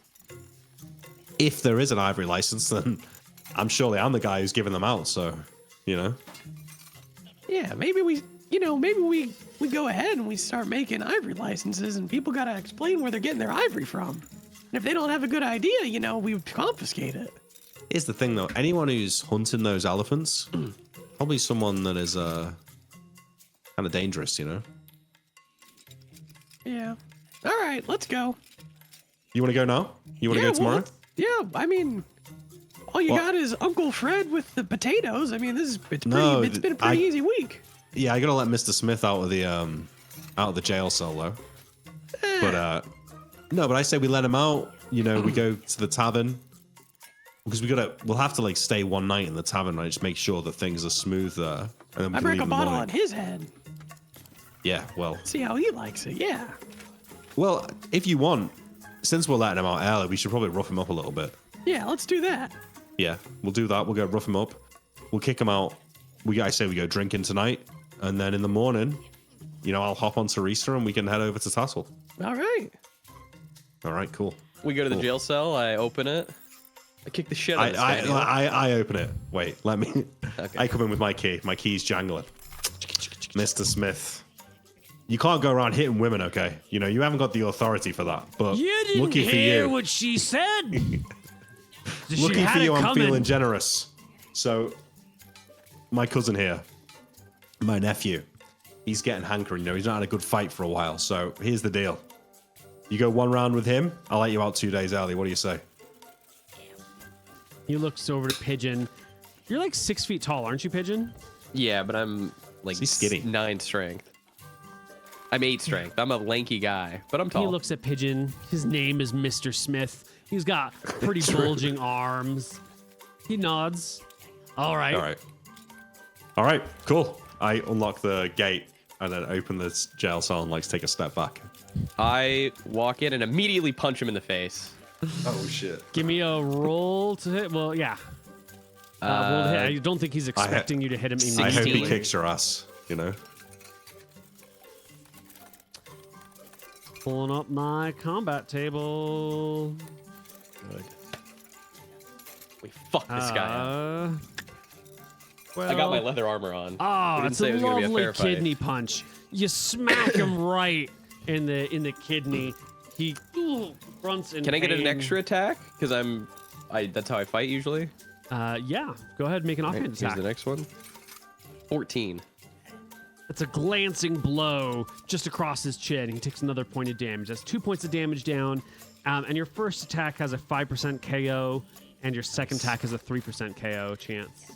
if there is an ivory license, then I'm the guy who's giving them out. So, you know. Yeah, maybe we go ahead and we start making ivory licenses, and people gotta explain where they're getting their ivory from. And if they don't have a good idea, we confiscate it. Here's the thing, though. Anyone who's hunting those elephants, probably someone that is kind of dangerous, you know? Yeah. All right, let's go. You want to go now? You want to go tomorrow? I mean, all you got is Uncle Fred with the potatoes. I mean, it's been a pretty easy week. Yeah, I gotta let Mr. Smith out of the jail cell though. But but I say we let him out. You know, we go to the tavern because we'll have to like stay one night in the tavern, right? Just make sure that things are smooth there. And then we I can break leave a in the bottle morning. on his head. Yeah, well. See how he likes it. Yeah. Well, if you want, since we're letting him out early, we should probably rough him up a little bit. Yeah, let's do that. Yeah, we'll do that. We'll go rough him up. We'll kick him out. I say we go drinking tonight, and then in the morning, I'll hop on Teresa and we can head over to Tassel. All right. All right, cool. We go to the jail cell. I open it. I kick the shit out of this guy. I open it. Wait, let me. Okay. I come in with my key. My key's jangling. Mr. Smith, you can't go around hitting women, okay? You haven't got the authority for that. But You didn't lucky hear for you, what she said. lucky for you, I'm feeling generous. So, my cousin here, my nephew, he's getting hankering. He's not had a good fight for a while. So here's the deal: You go 1 round with him. I'll let you out 2 days early. What do you say? He looks over to Pigeon. You're like 6 feet tall, aren't you, Pigeon? Yeah, but I'm like He's skinny. 9 strength. I'm 8 strength. I'm a lanky guy, but I'm tall. He looks at Pigeon. His name is Mr. Smith. He's got pretty bulging arms. He nods. All right. All right, cool. I unlock the gate and then open this jail cell and like take a step back. I walk in and immediately punch him in the face. Oh shit. Give me a roll to hit. Well, yeah. Roll to hit. I don't think he's expecting you to hit him I hope immediately. he kicks your ass, you know? Pulling up my combat table. Good. We fucked this guy up. Well, I got my leather armor on. Oh, We didn't it's say a it was gonna be a lovely fair fight. kidney punch. You smack him right in the kidney. He grunts in Can I get an pain. extra attack? Because that's how I fight usually. Yeah. Go ahead and make an offhand Here's attack. the next one. 14. It's a glancing blow just across his chin. He takes another point of damage. That's 2 points of damage down. And your first attack has a 5% KO, and your second attack has a 3% KO chance.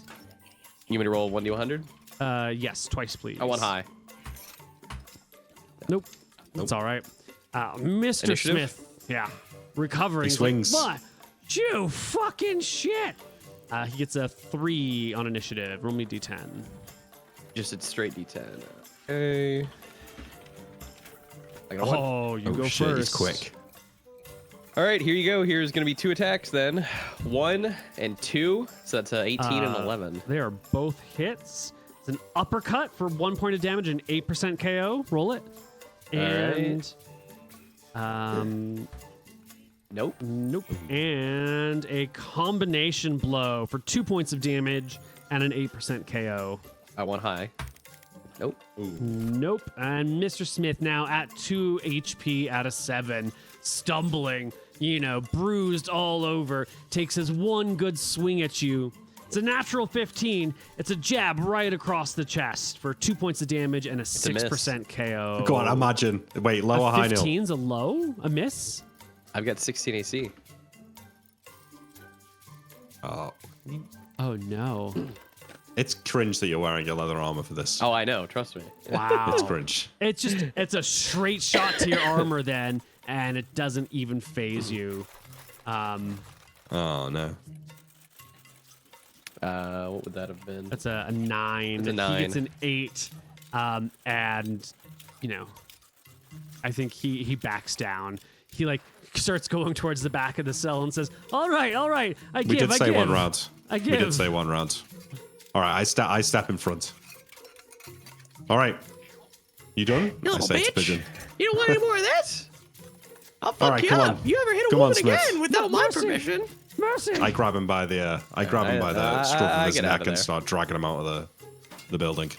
You want me to roll 1d100? Yes, twice, please. I want high. Nope. That's all right. Mr. Initiative? Smith, yeah, recovering. He He's like, swings. what? You fucking shit. He gets a 3 on initiative. Roll me d10. Just a straight d10. Okay. I got a 1. Oh, you go shit, first. he's quick. All right, here you go. Here's going to be 2 attacks then. 1 and 2. So that's 18 and 11. They are both hits. It's an uppercut for 1 point of damage and 8% KO. Roll it. And Nope. nope. And a combination blow for 2 points of damage and an 8% KO. I want high. Nope. Nope. And Mr. Smith now at 2 HP out of 7, stumbling, bruised all over, takes his one good swing at you. It's a natural 15. It's a jab right across the chest for 2 points of damage and a 6% KO. Go on, imagine. Wait, low or high, Neil? 15's a low? A miss? I've got 16 AC. Oh, Oh, no. it's cringe that you're wearing your leather armor for this. Oh, I know. Trust me. Wow. It's cringe. It's a straight shot to your armor then, and it doesn't even phase you. Oh, no. What would that have been? That's a 9. It's a 9. He gets an 8. And, I think he backs down. He starts going towards the back of the cell and says, all right, I give, We did I say give. 1 round. I We did give. say 1 round. All right, I step in front. All right. You done? You I little say to bitch. Pigeon. You don't want any more of this? I'll fuck right, you come up. on. You ever hit a Come on, woman Smith. again without my Mercy. permission? Mercy. I grab him by the scruff of his get out neck of and there. start dragging him out of the building.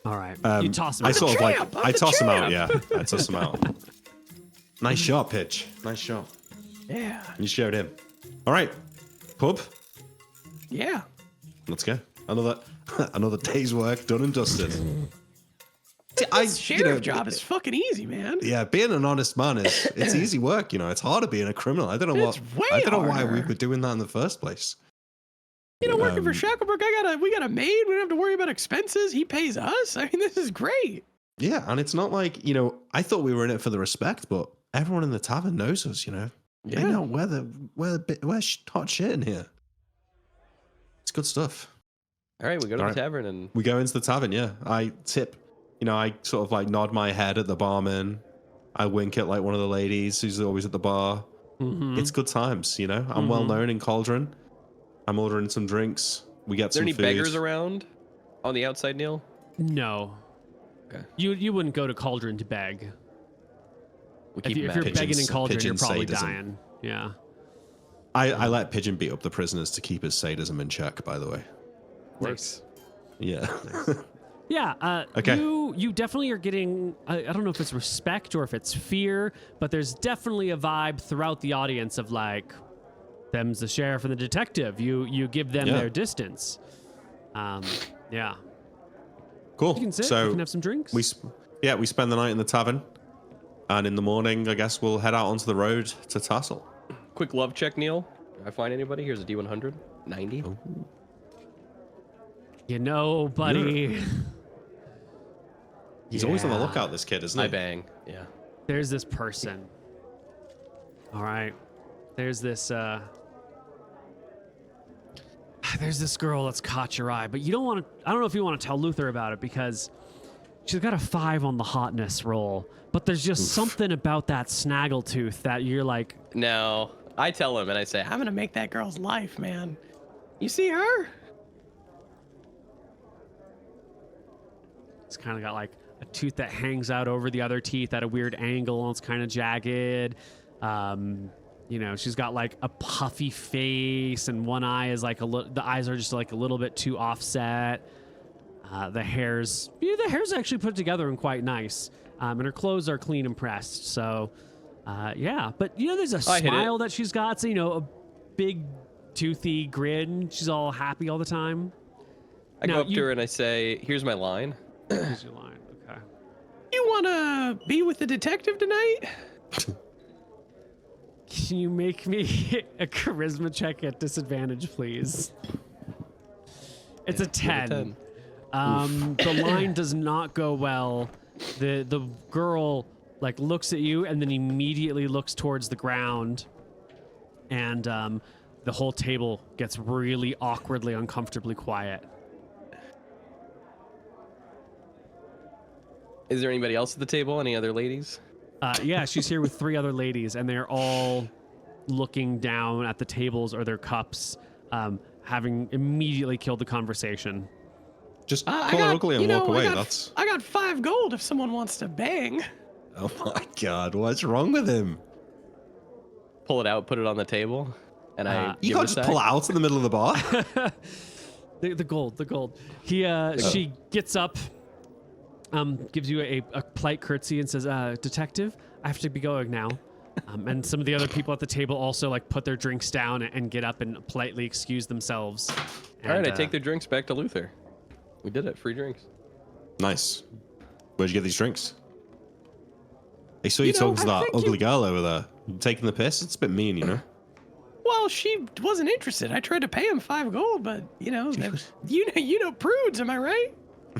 All right. You toss him I out. sort of champ, I'm I the toss him out. champ. Yeah, I toss him out. Nice shot, Pitch. Nice shot. Yeah. You showed him. All right, pub. Yeah. Let's go. Another day's work done and dusted. See, Sheriff job is fucking easy, man. Yeah, being an honest man it's easy work. It's harder being a criminal. I don't know It's way why we harder. were doing that in the first place. Working for Shacklebrook, we got a maid. We don't have to worry about expenses. He pays us. I mean, this is great. Yeah, and it's not like I thought we were in it for the respect, but everyone in the tavern knows us. They know we're hot shit in here. It's good stuff. All right, we go to All the right. tavern and We go into the tavern. Yeah, I tip. I sort of nod my head at the barman. I wink at one of the ladies who's always at the bar. Mhm. It's good times. I'm well known in Cauldron. I'm ordering some drinks. We get Is there some any food. beggars around on the outside, Neil? No. Okay. You wouldn't go to Cauldron to beg. We If, keep you, if you're mad. begging in Cauldron, you're Pigeon probably sadism. dying. Yeah. I let Pigeon beat up the prisoners to keep his sadism in check. By the way. Nice. Yeah. Yeah. Okay. You definitely are getting, I don't know if it's respect or if it's fear, but there's definitely a vibe throughout the audience of them's the sheriff and the detective. You give them Yeah. their distance. Yeah. Cool. You can sit. So you can have some drinks. we spend the night in the tavern. And in the morning, I guess we'll head out onto the road to Tassel. Quick love check, Neil. If I find anybody, here's a D100. 90. Oh. You know, buddy. He's always on the lookout, this kid, isn't he? I bang. Yeah. There's this person. All right. There's this girl that's caught your eye, but you don't want to. I don't know if you want to tell Luther about it because she's got a 5 on the hotness roll. But there's just something about that snaggletooth that you're like. No, I tell him and I say, I'm gonna make that girl's life, man. You see her? It's kind of got like a tooth that hangs out over the other teeth at a weird angle and it's kind of jagged. You know, she's got like a puffy face and one eye is like the eyes are just like a little bit too offset. The hair's actually put together and quite nice. And her clothes are clean and pressed. So, yeah. But, you know, there's a smile that she's got. So, you know, a big toothy grin. She's all happy all the time. I go up to her and I say, here's my line. Here's your line. Okay. You wanna be with the detective tonight? Can you make me a charisma check at disadvantage, please? It's a 10. The line does not go well. The girl like looks at you and then immediately looks towards the ground, and the whole table gets really awkwardly, uncomfortably quiet. Is there anybody else at the table? Any other ladies? Yeah, she's here with 3 other ladies, and they're all looking down at the tables or their cups, having immediately killed the conversation. Just call her ugly and walk away. I got 5 gold if someone wants to bang. Oh my god, what's wrong with him? Pull it out, put it on the table, and I. You can't just pull it out in the middle of the bar. the gold. She gets up, gives you a polite curtsy and says, "Detective, I have to be going now." And some of the other people at the table also like put their drinks down and get up and politely excuse themselves. All right, I take their drinks back to Luther. We did it. Free drinks. Nice. Where'd you get these drinks? I saw you talking to that ugly girl over there. Taking the piss? It's a bit mean, you know? Well, she wasn't interested. I tried to pay him 5 gold, but you know prudes, am I right?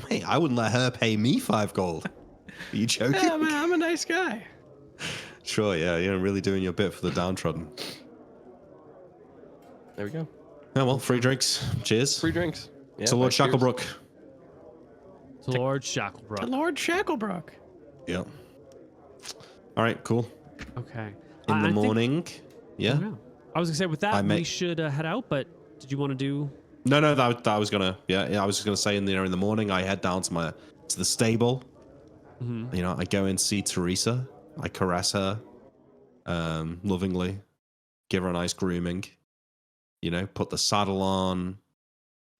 Mate, I wouldn't let her pay me 5 gold. Are you joking? Yeah, I'm a nice guy. Sure, yeah, you're really doing your bit for the downtrodden. There we go. Yeah, well, free drinks. Cheers. Free drinks. Yeah, to Lord cheers. Shacklebrook. To Lord Shacklebrook. To Lord Shacklebrook. Yeah. All right, cool. Okay. In the morning. Yeah. I was gonna say with that we should head out, but did you want to do? No, that I was gonna. Yeah, I was just gonna say in the morning I head down to the stable. Mm-hmm. You know, I go and see Teresa. I caress her, lovingly, give her a nice grooming. You know, put the saddle on,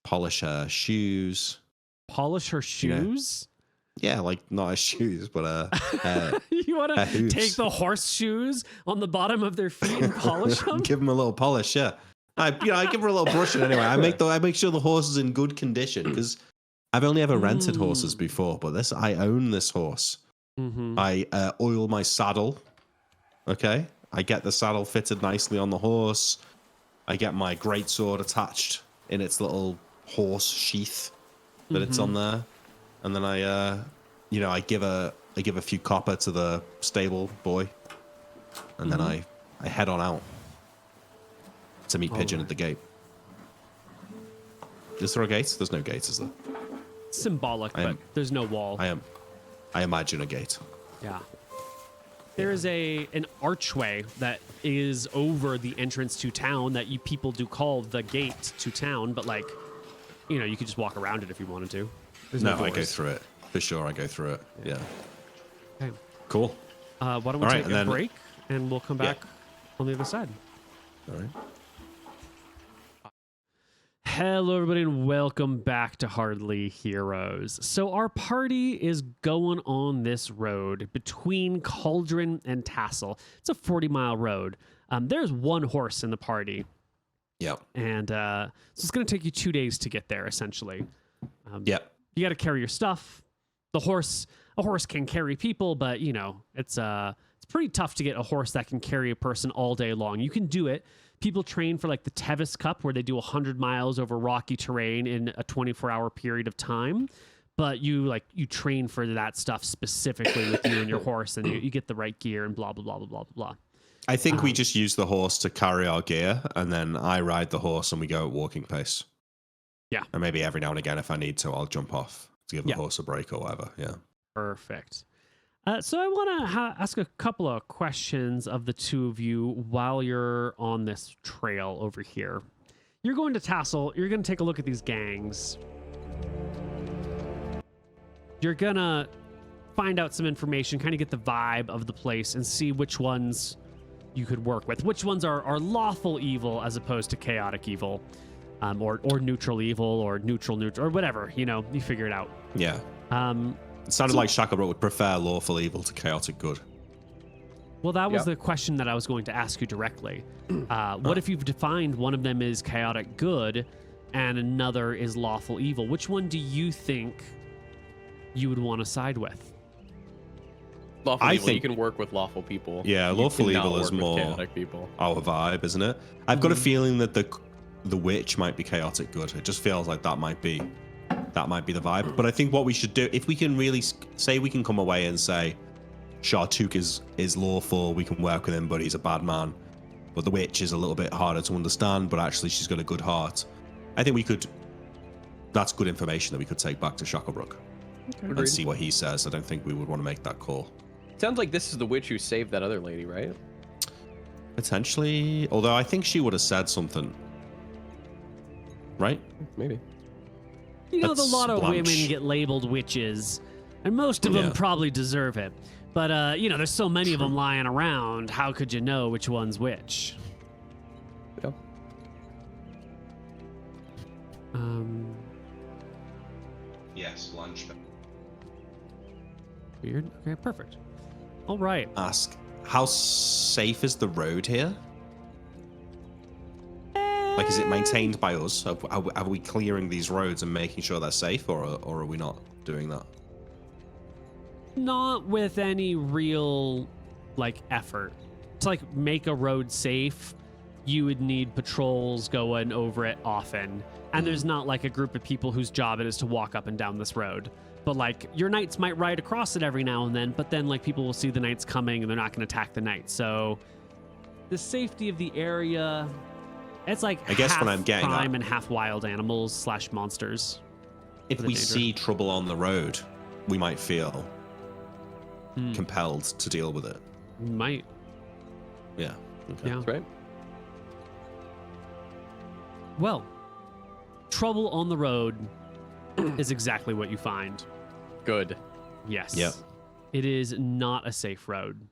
polish her shoes. Polish her shoes? You know? Yeah, like not her shoes, but you want to take the horseshoes on the bottom of their feet and polish them? Give them a little polish, yeah. I give her a little brushing anyway. I make sure the horse is in good condition because I've only ever rented horses before, but I own this horse. Mm-hmm. I oil my saddle. Okay, I get the saddle fitted nicely on the horse. I get my greatsword attached in its little horse sheath that it's on there, and then I give a few copper to the stable boy, and then I head on out to meet Pigeon at the gate. Is there a gate? There's no gate, is there? Symbolic, but there's no wall. I imagine a gate. Yeah. There is an archway that is over the entrance to town that you people do call the gate to town, but like, you know, you could just walk around it if you wanted to. There's no I go through it. For sure, I go through it. Yeah. Okay. Cool. Why don't we take a break and we'll come back on the other side. All right. Hello, everybody, and welcome back to Hardly Heroes. So our party is going on this road between Cauldron and Tassel. It's a 40-mile road. There's one horse in the party. Yep. And so it's going to take you 2 days to get there, essentially. Yep. You got to carry your stuff. a horse can carry people, but you know, it's pretty tough to get a horse that can carry a person all day long. You can do it. People train for like the Tevis Cup, where they do 100 miles over rocky terrain in a 24-hour period of time. But you train for that stuff specifically with you and your horse, and you get the right gear and blah blah blah blah blah blah. I think we just use the horse to carry our gear, and then I ride the horse and we go at walking pace. Yeah. And maybe every now and again, if I need to, I'll jump off to give the horse a break or whatever. Yeah. Perfect. So I want to ask a couple of questions of the two of you while you're on this trail over here. You're going to Tassel. You're going to take a look at these gangs. You're going to find out some information, kind of get the vibe of the place and see which ones you could work with. Which ones are lawful evil as opposed to chaotic evil, or neutral evil, or neutral, or whatever. You know, you figure it out. Yeah. It sounded like Shacklebrook would prefer lawful evil to chaotic good. Well, that was the question that I was going to ask you directly. What if you've defined one of them is chaotic good and another is lawful evil? Which one do you think you would want to side with? Lawful evil, you can work with lawful people. Yeah, You lawful cannot evil is work with more chaotic people. our vibe, isn't it? I've got a feeling that the witch might be chaotic good. It just feels like that might be the vibe. But I think what we should do, if we can really say, we can come away and say Shartuk is lawful, we can work with him, but he's a bad man. But the witch is a little bit harder to understand, but actually she's got a good heart. I think we could. That's good information that we could take back to Shacklebrook and see what he says. I don't think we would want to make that call. Sounds like this is the witch who saved that other lady, right? Potentially, although I think she would have said something, right? Maybe. You know, a lot of Blanche. women get labeled witches, and most of them probably deserve it. But, you know, there's so many of them lying around. How could you know which one's which? Yeah. Yes, Blanche. Weird. Okay, perfect. All right. Ask, how safe is the road here? Like, is it maintained by us? Are we clearing these roads and making sure they're safe, or are we not doing that? Not with any real, like, effort. To, like, make a road safe, you would need patrols going over it often. And there's not, like, a group of people whose job it is to walk up and down this road. But, like, your knights might ride across it every now and then, but then, like, people will see the knights coming and they're not going to attack the knights. So the safety of the area, it's like I guess half what I'm getting crime at, and half wild animals / monsters. if we see trouble on the road, we might feel compelled to deal with it. Might. Yeah. Okay. Yeah. That's right. Well, trouble on the road is exactly what you find. Good. Yes. Yep. It is not a safe road.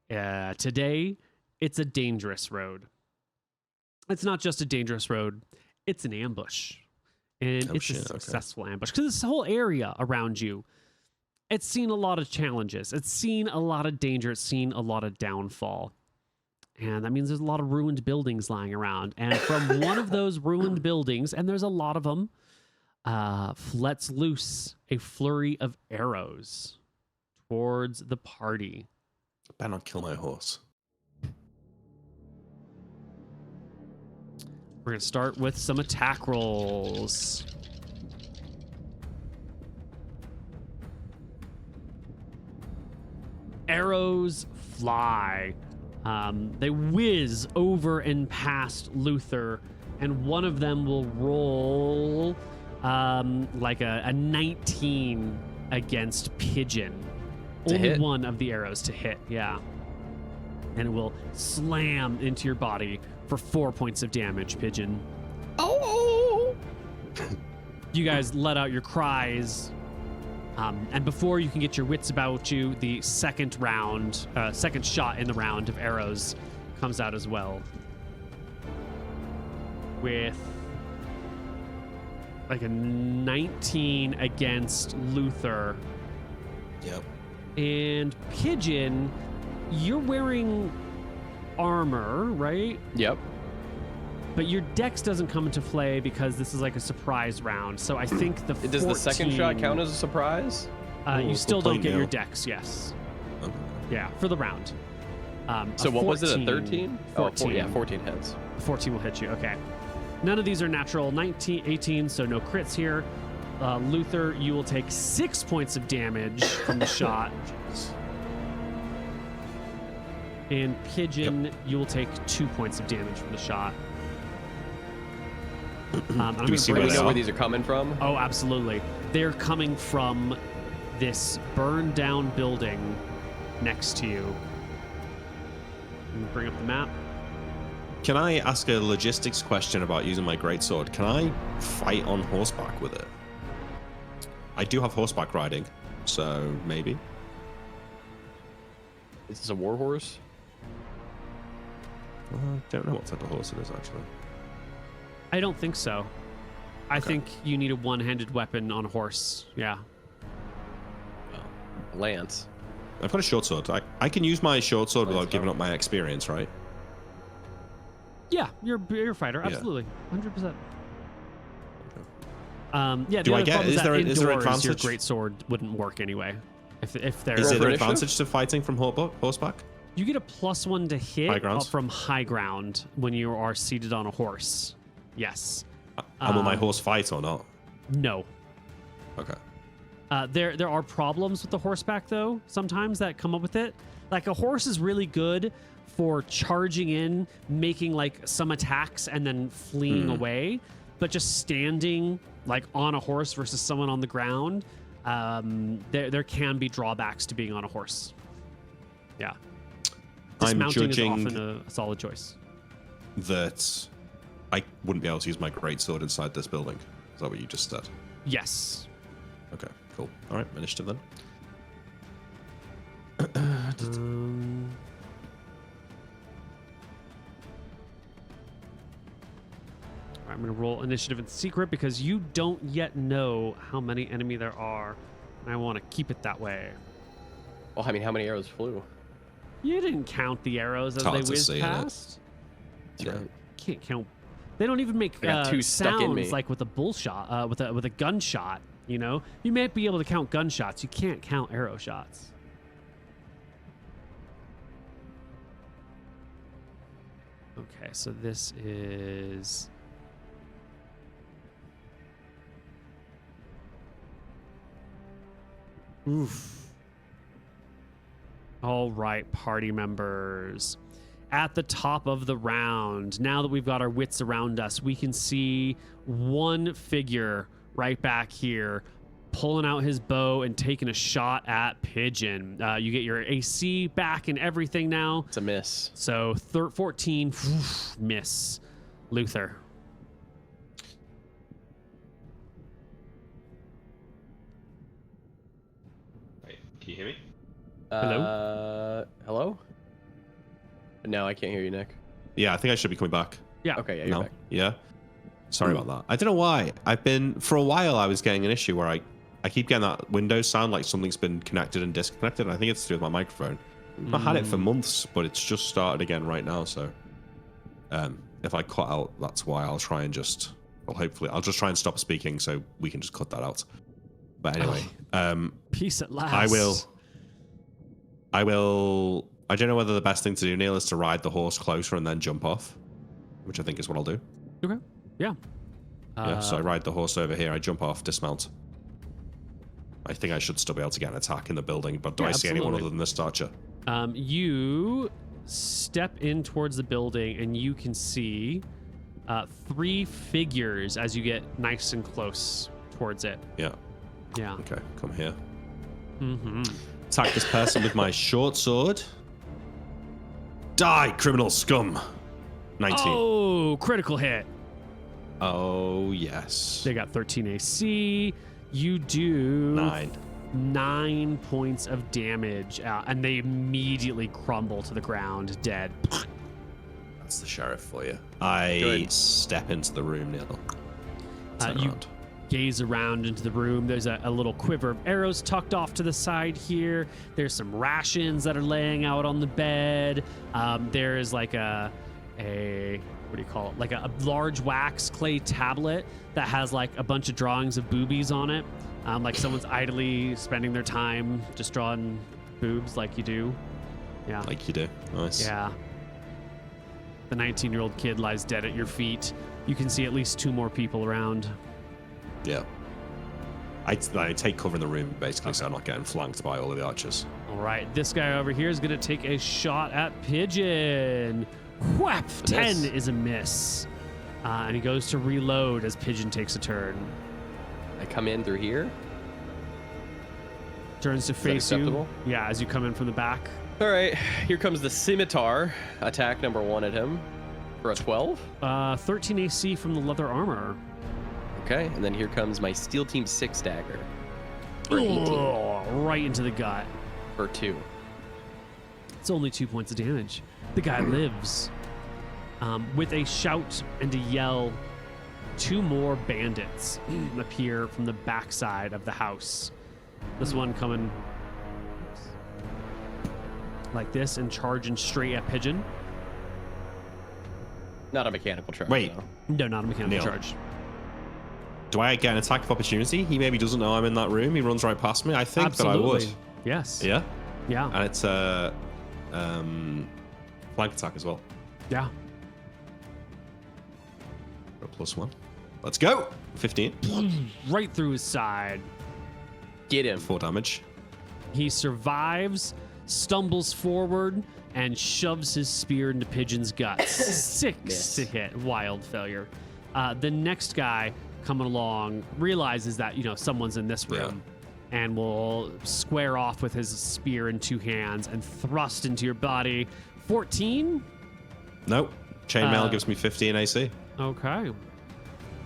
Today, it's a dangerous road. It's not just a dangerous road, it's an ambush. And it's a successful ambush. Because this whole area around you, it's seen a lot of challenges. It's seen a lot of danger. It's seen a lot of downfall. And that means there's a lot of ruined buildings lying around. And from one of those ruined buildings, and there's a lot of them, lets loose a flurry of arrows towards the party. Better not kill my horse. We're going to start with some attack rolls. Arrows fly. They whiz over and past Luther, and one of them will roll like a 19 against Pigeon. Only hit? one of the arrows to hit, yeah. And it will slam into your body for 4 points of damage, Pigeon. Oh! You guys let out your cries. And before you can get your wits about you, the second shot in the round of arrows comes out as well. With like a 19 against Luther. Yep. And Pigeon, you're wearing armor, right? Yep. But your dex doesn't come into play because this is like a surprise round. So I think the 14... Does the second shot count as a surprise? You still don't get your nil. dex, yes. Okay. Yeah, for the round. So what was it, a 13? 14. 14 hits. 14 will hit you, okay. None of these are natural. 19, 18, so no crits here. Luther, you will take 6 points of damage from the shot. And Pigeon, you will take 2 points of damage from the shot. Do we see Do where we they know are? where these are coming from? Oh, absolutely. They're coming from this burned down building next to you. Let me bring up the map. Can I ask a logistics question about using my greatsword? Can I fight on horseback with it? I do have horseback riding, so maybe. Is this a war horse? Don't know what type of horse it is, actually. I don't think so. I think you need a one-handed weapon on a horse. Yeah. Lance. I've got a short sword. I can use my short sword Let's without giving go. up my experience, right? Yeah, you're a fighter. Yeah. Absolutely. 100%. Yeah, Do the I other get- problem is there that is there indoors, your advantage? great sword wouldn't work anyway. If there Is Roll there for an initiative? advantage to fighting from horseback? you get a +1 to hit High grounds? from high ground when you are seated on a horse. Yes. And will my horse fight or not? No. Okay. There are problems with the horseback though. Sometimes that come up with it. Like a horse is really good for charging in, making like some attacks, and then fleeing away. But just standing like on a horse versus someone on the ground, there can be drawbacks to being on a horse. Yeah. I'm Dismounting is judging often a solid choice. that I wouldn't be able to use my greatsword inside this building. Is that what you just said? Yes. Okay, cool. All right, initiative then. All right, I'm going to roll initiative in secret because you don't yet know how many enemy there are. And I want to keep it that way. Well, I mean, how many arrows flew? You didn't count the arrows as It's hard they to whizzed see, isn't it? past. That's right. Can't count. They don't even make I got two stuck in me. sounds like with a bullshot, with a gunshot. You know, you may be able to count gunshots. You can't count arrow shots. Okay, so this is. Oof. All right, party members. At the top of the round, now that we've got our wits around us, we can see one figure right back here pulling out his bow and taking a shot at Pigeon. You get your AC back and everything now. It's a miss. So 14, miss. Luther. Wait, can you hear me? Hello? No, I can't hear you, Nick. Yeah, I think I should be coming back. Yeah. Okay, yeah, you're No? back. Yeah? Sorry about that. I don't know why. For a while, I was getting an issue where I keep getting that Windows sound like something's been connected and disconnected. And I think it's to do with my microphone. I've had it for months, but it's just started again right now. So if I cut out, that's why I'll try and just, well, hopefully, I'll just try and stop speaking so we can just cut that out. But anyway, Peace at last. I don't know whether the best thing to do, Neil, is to ride the horse closer and then jump off, which I think is what I'll do. Okay. Yeah. Yeah, so I ride the horse over here, I jump off, dismount. I think I should still be able to get an attack in the building, but do Yeah, I see anyone absolutely. other than this archer? You step in towards the building and you can see 3 figures as you get nice and close towards it. Yeah, Yeah. okay, come here. Mm-hmm. Attack this person with my short sword. Die, criminal scum! 19. Oh, critical hit. Oh, yes. They got 13 AC. You do 9 points of damage, and they immediately crumble to the ground, dead. That's the sheriff for you. I Good. step into the room, Neil. Turn You around. gaze around into the room. There's a little quiver of arrows tucked off to the side here. There's some rations that are laying out on the bed. There is like a what do you call it? Like a large wax clay tablet that has like a bunch of drawings of boobies on it. Like someone's idly spending their time just drawing boobs like you do. Yeah. Like you do. Nice. Yeah. The 19-year-old kid lies dead at your feet. You can see at least 2 more people around. Yeah. I take cover in the room, basically, so I'm not getting flanked by all of the archers. All right, this guy over here is going to take a shot at Pigeon. Whap! 10 is a miss. And he goes to reload as Pigeon takes a turn. I come in through here. Turns to face you. acceptable? Yeah, as you come in from the back. All right, here comes the scimitar. Attack number 1 at him for a 12. 13 AC from the leather armor. Okay, and then here comes my Steel Team 6 dagger for 18 Oh, right into the gut. for 2. It's only 2 points of damage. The guy lives. With a shout and a yell, 2 more bandits appear from the backside of the house. This one coming like this and charging straight at Pigeon. Not a mechanical charge. Wait. though. No, not a mechanical Neil. charge. Do I get an attack of opportunity? He maybe doesn't know I'm in that room. He runs right past me. I think Absolutely. that I would. Yes. Yeah? Yeah. And it's a flank attack as well. Yeah. A +1. Let's go. 15. Right through his side. Get him. 4 damage. He survives, stumbles forward, and shoves his spear into Pigeon's guts. 6 Miss. to hit. Wild failure. The next guy coming along realizes that, someone's in this room and will square off with his spear in 2 hands and thrust into your body. 14? Nope. Chainmail gives me 15 AC. Okay.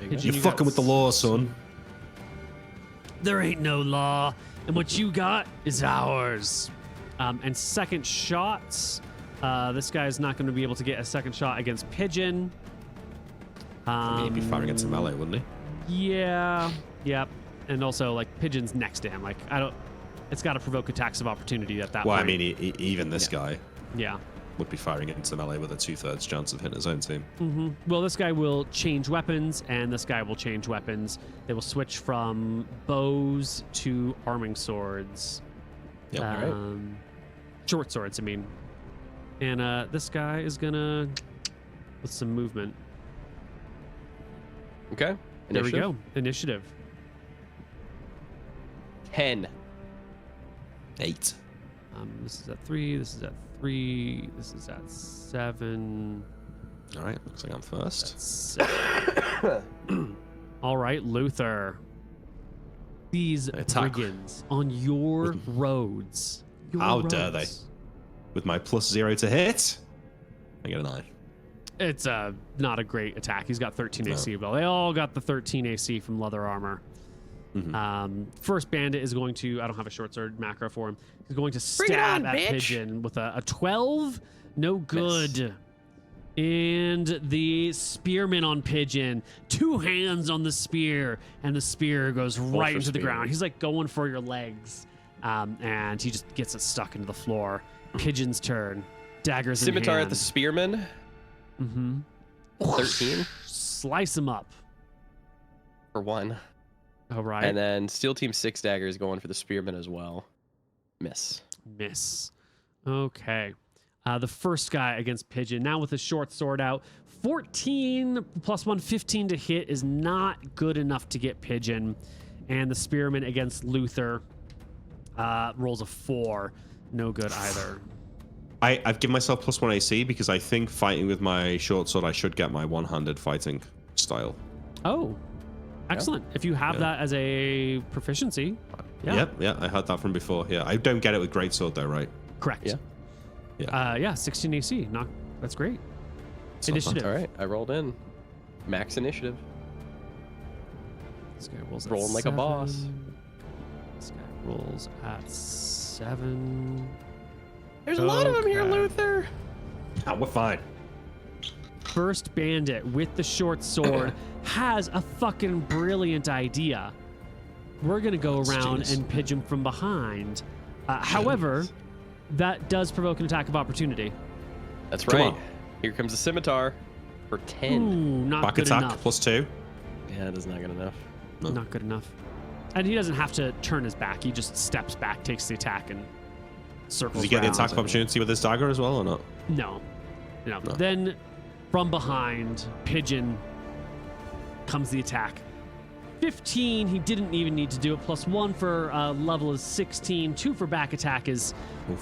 You're You got fucking with the law, son. There ain't no law, and what you got is ours. And second shots. This guy's not going to be able to get a second shot against Pigeon. I mean, he'd be firing into melee, wouldn't he? Yeah. Yep. And also, like, Pigeon's next to him. Like, it's got to provoke attacks of opportunity at that Well, point. I mean, even this guy Yeah. would be firing into melee with a 2/3 chance of hitting his own team. Well, this guy will change weapons, and this guy will change weapons. They will switch from bows to arming swords. Yep. right. Short swords, I mean. And this guy is gonna with some movement. Okay. There we Initiative? go. Initiative. 10. 8. This is at 3. This is at 3. This is at 7. All right. Looks like I'm first. That's 6. All right, Luther. These Attack. brigands on your roads. Your How dare they? roads. With my +0 to hit, I get a 9. It's not a great attack. He's got 13 AC. Well, they all got the 13 AC from leather armor. First bandit is going to, I don't have a short sword macro for him. He's going to Bring it stab on, at bitch. Pigeon with a 12. No good. And the spearman on Pigeon, 2 hands on the spear, and the spear goes right for into the spear. ground. He's like going for your legs. And he just gets it stuck into the floor. Pigeon's turn. Daggers Scimitar in at hand. the spearman. 13 Slice him up. for 1. All right. And then Steel Team 6 dagger is going for the spearman as well. Miss. Miss. Okay. The first guy against Pigeon, now with his short sword out. 14 plus 1, 15 to hit is not good enough to get Pigeon. And the spearman against Luther rolls a 4. No good either. I've given myself +1 AC because I think fighting with my short sword, I should get my one-handed fighting style. Oh, excellent. If you have that as a proficiency. Yeah. Yep, yeah, I had that from before. Yeah, I don't get it with greatsword though, right? Correct. Yeah. Yeah, 16 AC. That's great. It's not Initiative. All right, I rolled in. Max initiative. This guy rolls at Rolling like a boss. 7. This guy rolls at 7. There's a lot of them here, Okay. Luther. Oh, we're fine. First bandit with the short sword has a fucking brilliant idea. We're going to go That's around genius. and pitch him from behind. However, that does provoke an attack of opportunity. That's Come right. on. Here comes the scimitar for 10. Ooh, not Back good attack enough. +2. Yeah, that is not good enough. No. Not good enough. And he doesn't have to turn his back. He just steps back, takes the attack, and circles Does he get the around. attack of opportunity with his dagger as well, or not? No. Then from behind, Pigeon comes the attack. 15, he didn't even need to do it. +1 for level is 16. 2 for back attack is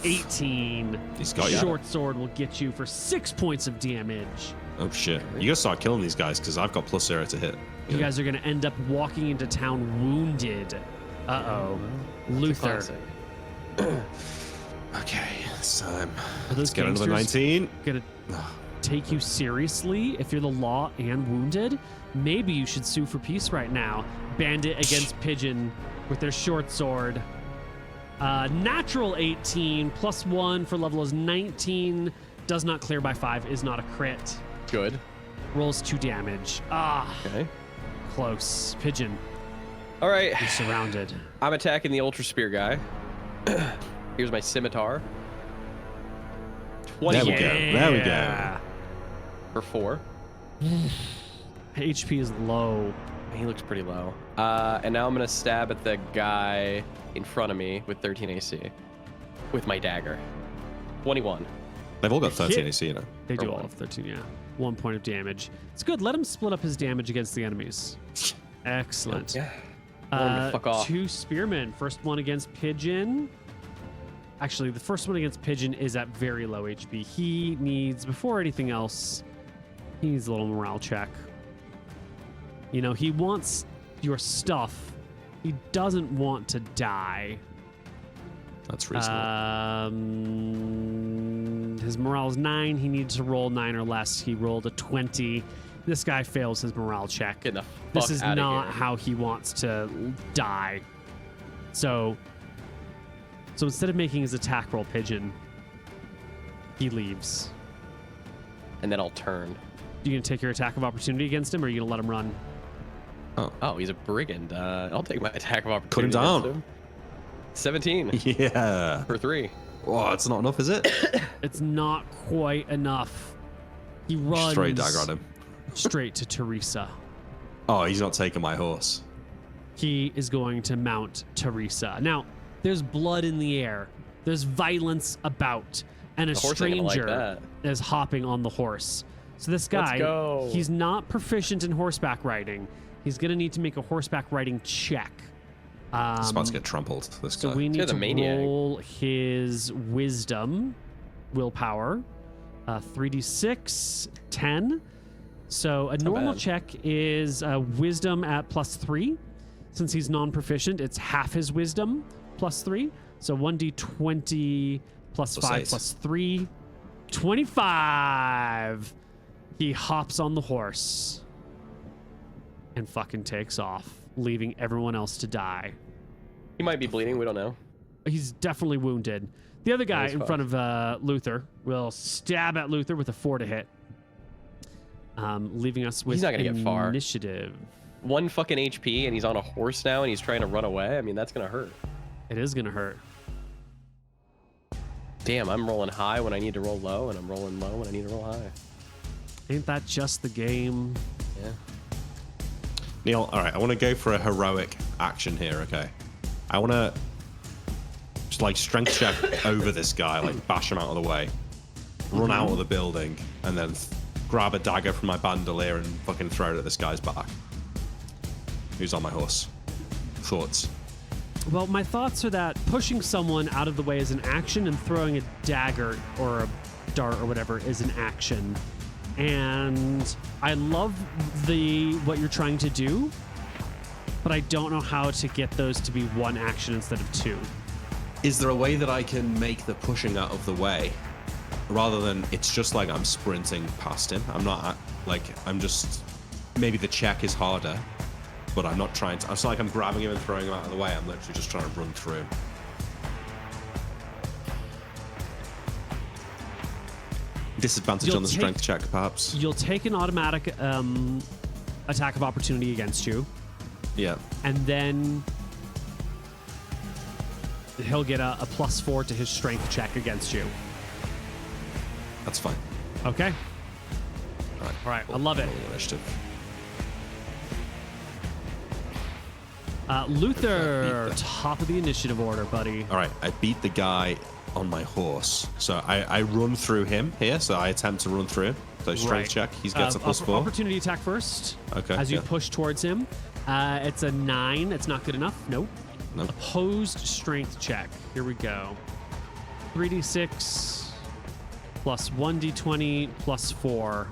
18. He's got you. Short sword will get you for 6 points of damage. Oh shit! You gotta start killing these guys because I've got +0 to hit. You guys are going to end up walking into town wounded. Uh-oh. Luther. Okay, it's time. Those Let's get another gangsters 19. Going to take you seriously if you're the law and wounded. Maybe you should sue for peace right now. Bandit against Pigeon with their short sword. Natural 18 +1 for level is 19. Does not clear by 5. Is not a crit. Good. Rolls 2 damage. Okay. Close. Pigeon, All right. you're surrounded. I'm attacking the Ultra Spear guy. Here's my scimitar. 20 There we go. There we go. for 4. HP is low. He looks pretty low. And now I'm going to stab at the guy in front of me with 13 AC with my dagger. 21. They've all got 13 Hit. AC, you know. They Or do all one. have 13, yeah. 1 point of damage. It's good. Let him split up his damage against the enemies. Excellent. Yeah. Tell him to fuck off. 2 spearmen. First one against Pigeon. Actually, the first one against Pigeon is at very low HP. He needs, before anything else, he needs a little morale check. You know, he wants your stuff. He doesn't want to die. That's reasonable. His morale is 9. He needs to roll 9 or less. He rolled a 20. This guy fails his morale check. Get the This fuck is outta not here. how he wants to die. So instead of making his attack roll, Pigeon, he leaves. And then I'll turn. You gonna take your attack of opportunity against him, or are you gonna let him run? Oh, he's a brigand. I'll take my attack of opportunity. Put him down. against him. 17 Yeah. for 3. Oh, it's not enough, is it? It's not quite enough. He runs Straight dagger on him. straight to Teresa. Oh, he's not taking my horse. He is going to mount Teresa. Now, there's blood in the air. There's violence about, and a The horse ain't gonna like stranger that. is hopping on the horse. So this guy, go. he's not proficient in horseback riding. He's going to need to make a horseback riding check. He's about to get trampled, this So guy. we need You're the to maniac. roll his wisdom, willpower, 3d6, 10. So a normal bad. check is wisdom at +3. Since he's non-proficient, it's half his wisdom +3. So 1d20 +5 8. +3. 25. He hops on the horse and fucking takes off, leaving everyone else to die. He might be bleeding. We don't know. He's definitely wounded. The other guy Nice in fuck. front of Luther will stab at Luther with a 4 to hit, leaving us with He's not gonna get far. initiative. 1 fucking HP and he's on a horse now and he's trying to run away. I mean, that's going to hurt. It is gonna hurt. Damn, I'm rolling high when I need to roll low and I'm rolling low when I need to roll high. Ain't that just the game? Yeah. Neil, all right, I want to go for a heroic action here, okay? I want to just like strength check over this guy, like bash him out of the way, run out of the building, and then grab a dagger from my bandolier and fucking throw it at this guy's back. Who's on my horse? Thoughts? Well, my thoughts are that pushing someone out of the way is an action, and throwing a dagger or a dart or whatever is an action. And I love what you're trying to do, but I don't know how to get those to be one action instead of 2. Is there a way that I can make the pushing out of the way rather than it's just like I'm sprinting past him? I'm not like, I'm just, maybe the check is harder, but I'm not trying to, it's not like I'm grabbing him and throwing him out of the way. I'm literally just trying to run through him. Disadvantage You'll on the take- strength check, perhaps. You'll take an automatic attack of opportunity against you, Yeah. and then he'll get a +4 to his strength check against you. That's fine. Okay? All right, I love it. Roll initiative. Luther, top of the initiative order, buddy. All right, I beat the guy on my horse. So I run through him here. So I attempt to run through him. So strength check. He gets a +4. Opportunity attack first. Okay. As you push towards him. It's a 9. It's not good enough. Nope. Nope. Opposed strength check. Here we go. 3d6 plus 1d20 plus 4.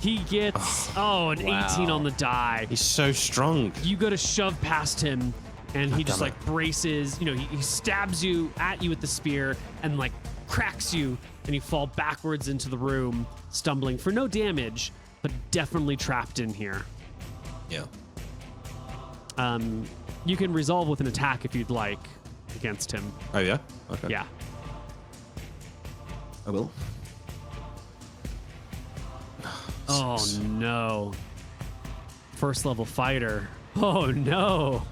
He gets, an 18 on the die. He's so strong. You go to shove past him, and he just like braces, he stabs you with the spear and like cracks you, and you fall backwards into the room, stumbling for no damage, but definitely trapped in here. Yeah. You can resolve with an attack if you'd like against him. Oh, yeah? Okay. Yeah. I will. Oh, no. First level fighter. Oh, no.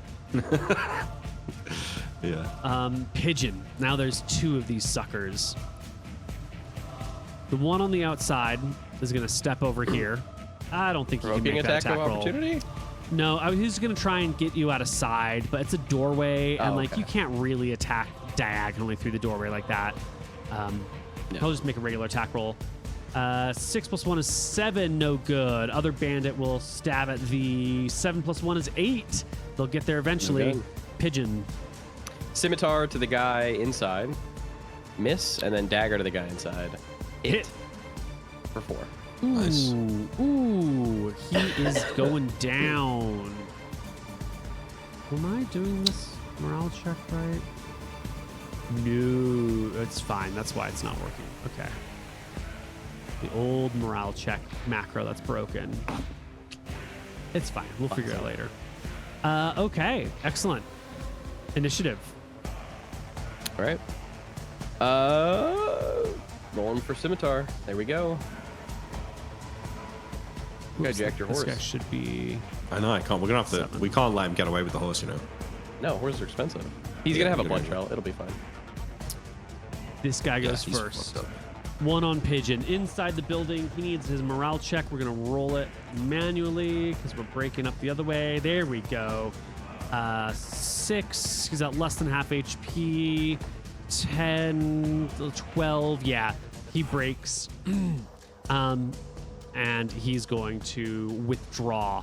Yeah. Pigeon. Now there's 2 of these suckers. The one on the outside is going to step over here. I don't think he can make that attack roll. Opportunity? No, he's going to try and get you out of side, but it's a doorway, and okay. you can't really attack diagonally through the doorway like that. He'll just make a regular attack roll. 6 + 1 is 7, no good. Other bandit will stab at the 7 + 1 is 8. They'll get there eventually. Okay. Pigeon. Scimitar to the guy inside. Miss, and then dagger to the guy inside. Hit. For 4. Nice. Ooh, he is going down. Am I doing this morale check right? No, it's fine. That's why it's not working. Okay. The old morale check macro that's broken. It's fine. We'll figure it out later. Okay. Excellent. Initiative. All right. Rolling for Scimitar. There we go. You gotta jack your horse. This guy should be... I know, I can't. We're going to have to... 7. We can't let him get away with the horse, you know. No, horses are expensive. He's gonna have a blood trail. It'll be fine. This guy goes he's first. fucked up. One on Pigeon. Inside the building, he needs his morale check. We're going to roll it manually because we're breaking up the other way. There we go. 6. He's at less than half HP. 10, 12. Yeah, he breaks. And he's going to withdraw.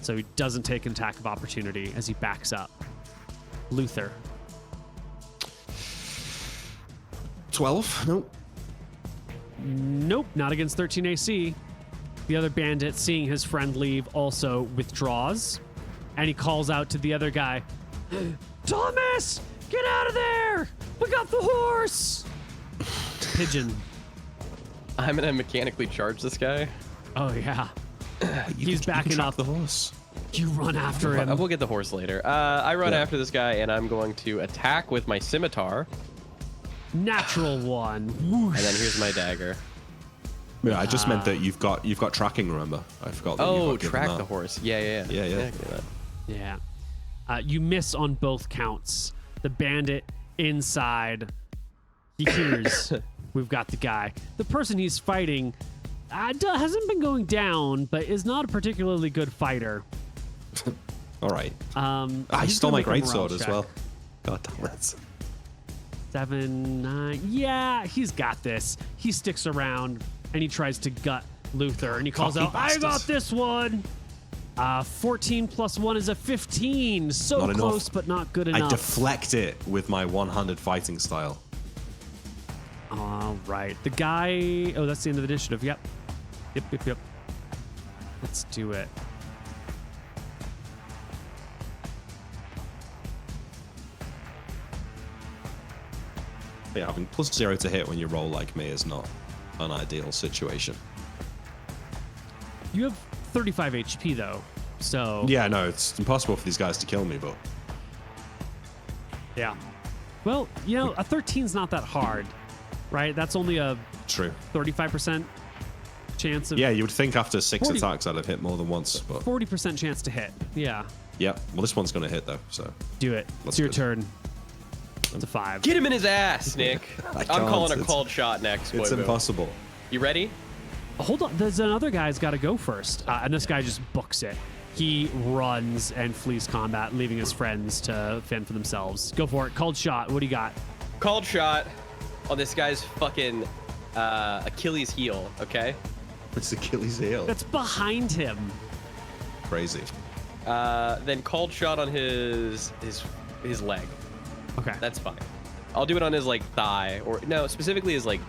So he doesn't take an attack of opportunity as he backs up. Luther. 12? Nope. Nope, not against 13 AC. The other bandit, seeing his friend leave, also withdraws. And he calls out to the other guy, Thomas, get out of there! We got the horse! Pigeon. I'm gonna mechanically charge this guy. Oh, yeah. He's backing up. the horse. You run after him. We'll get the horse later. I run Yeah. after this guy, and I'm going to attack with my scimitar. Natural 1. Whoosh. And then here's my dagger. Yeah, I just meant that you've got tracking, remember? I forgot that Oh, you've got track given the that. horse. Yeah. Yeah. I can do that. Yeah. You miss on both counts. The bandit inside, he hears we've got the guy. The person he's fighting hasn't been going down, but is not a particularly good fighter. All right. He He's stole gonna my make a morale greatsword as check. well. God damn it. 7, 9. Yeah, he's got this. He sticks around and he tries to gut Luther and he calls Cocky out, bastard. I got this one. 14 + 1 is a 15. So Not close, enough. but not good enough. I deflect it with my one-handed fighting style. All right. The guy... Oh, that's the end of the initiative. Yep. Yep. Let's do it. Yeah, having +0 to hit when you roll like me is not an ideal situation. You have 35 HP, though. So... Yeah, no, it's impossible for these guys to kill me, but... Yeah. Well, a 13's not that hard, right? That's only a True. 35% chance of... Yeah, you would think after 6 40 attacks I'd have hit more than once, but... 40% chance to hit. Yeah. Yeah, well, this one's going to hit, though, so... Do it. That's It's your good. turn. It's a 5. Get him in his ass, Nick. I I'm can't, calling a it's- called shot next. It's Koibu. impossible. You ready? Hold on. There's another guy's got to go first. And this guy just books it. he runs and flees combat, leaving his friends to fend for themselves. Go for it. Called shot. What do you got? Called shot on this guy's fucking Achilles heel. Okay. It's Achilles heel. That's behind him. Crazy. Then called shot on his leg. Okay. That's fine. I'll do it on his like thigh, or no, specifically his like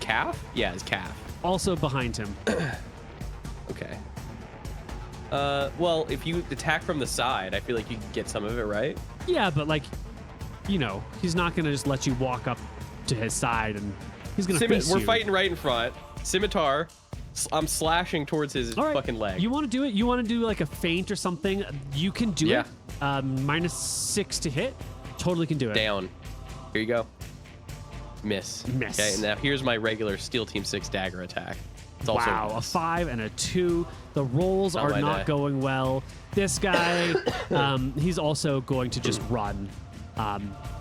calf. Yeah, his calf. Also behind him. Okay. Well, if you attack from the side, I feel like you can get some of it, right? Yeah, but like, you know, he's not gonna just let you walk up to his side and he's gonna face We're you. fighting right in front. Scimitar. I'm slashing towards his All right. fucking leg. You want to do it? You want to do like a feint or something? You can do it. -6 to hit. Totally can do it. Down. Here you go. Miss. Miss. Okay, and now here's my regular Steel Team 6 dagger attack. It's also Wow, a miss. 5 and a 2. The rolls Not are my not day. going well. This guy, he's also going to just run.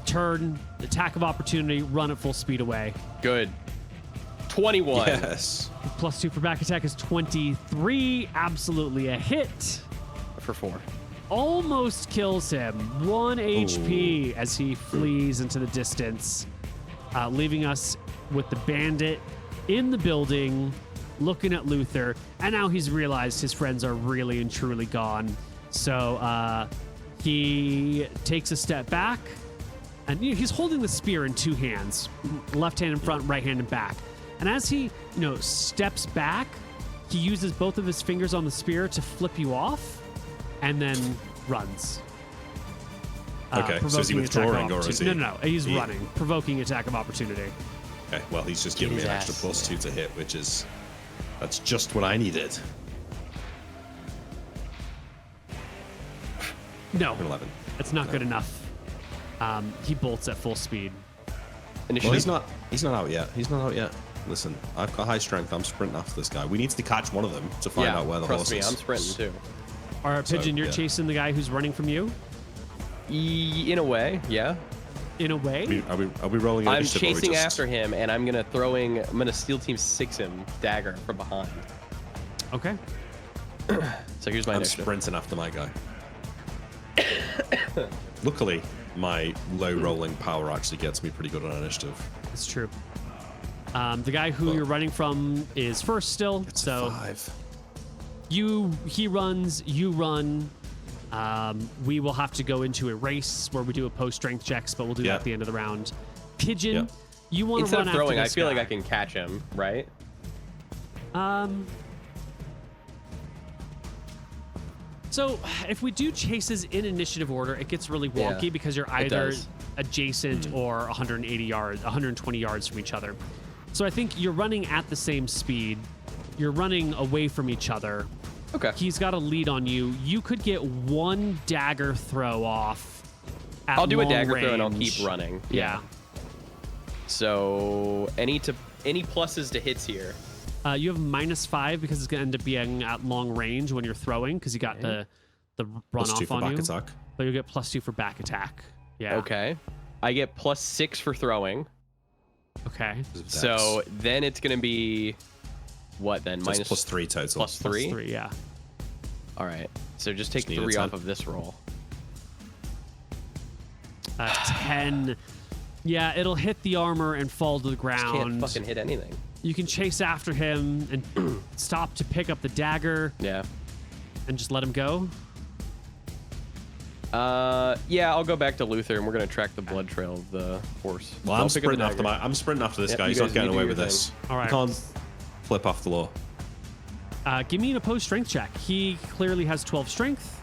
Turn, attack of opportunity, run at full speed away. Good. 21. Yes. +2 for back attack is 23. Absolutely a hit. For 4. Almost kills him. 1 HP as he flees into the distance, leaving us with the bandit in the building, looking at Luther. And now he's realized his friends are really and truly gone. So he takes a step back, and he's holding the spear in 2 hands, left hand in front, right hand in back. And as he, steps back, he uses both of his fingers on the spear to flip you off, and then runs. Okay, so is he provoking attack of withdrawing or is opportunity. he? No, he's running, provoking attack of opportunity. Okay, well, he's just giving me his an extra ass. +2 to hit, that's just what I needed. No, 11. it's not good enough. He bolts at full speed. Initially, Well, he's not out yet. He's not out yet. Listen, I've got high strength. I'm sprinting after this guy. We need to catch one of them to find out where the trust horse me, is. I'm sprinting too. All right, So, Pigeon, you're yeah. chasing the guy who's running from you, In a way, yeah. in a way. Are we rolling I'm initiative or we chasing just- after him, and I'm gonna Steel Team 6 him dagger from behind. Okay. So here's my I'm initiative. sprinting after my guy. Luckily, my low rolling power actually gets me pretty good on initiative. It's true. The guy who you're running from is first still. It's so a 5. he runs, you run. We will have to go into a race where we do opposed strength checks, but we'll do that Yeah. at the end of the round. Pigeon, Yeah. you want to Instead run of throwing, after I this feel like guy. I can catch him, right? So if we do chases in initiative order, it gets really wonky Yeah, because you're it either does. adjacent or 120 yards from each other. So I think you're running at the same speed. You're running away from each other. Okay. He's got a lead on you. You could get 1 dagger throw off. At I'll do a long dagger throw and I'll range. keep running. Yeah. So any pluses to hits here. You have -5 because it's going to end up being at long range when you're throwing because you got the run +2 off for on back you. attack. But you'll get +2 for back attack. Yeah. Okay. I get +6 for throwing. Okay. So then it's gonna be what then? So it's Minus +3 total. +3? +3, yeah. All right. So just take need a 3 10. off of this roll. 10. Yeah, it'll hit the armor and fall to the Can't ground. fucking hit anything. You can chase after him and stop to pick up the dagger Yeah. and just let him go. Yeah, I'll go back to Luther and we're gonna track the blood trail of the horse. Well, I'll I'm pick up the sprinting after dagger. I'm sprinting after this Yep, guy. you He's guys not getting do away your with thing. this. All right. You can't flip off the law. Give me an opposed strength check. He clearly has 12 strength.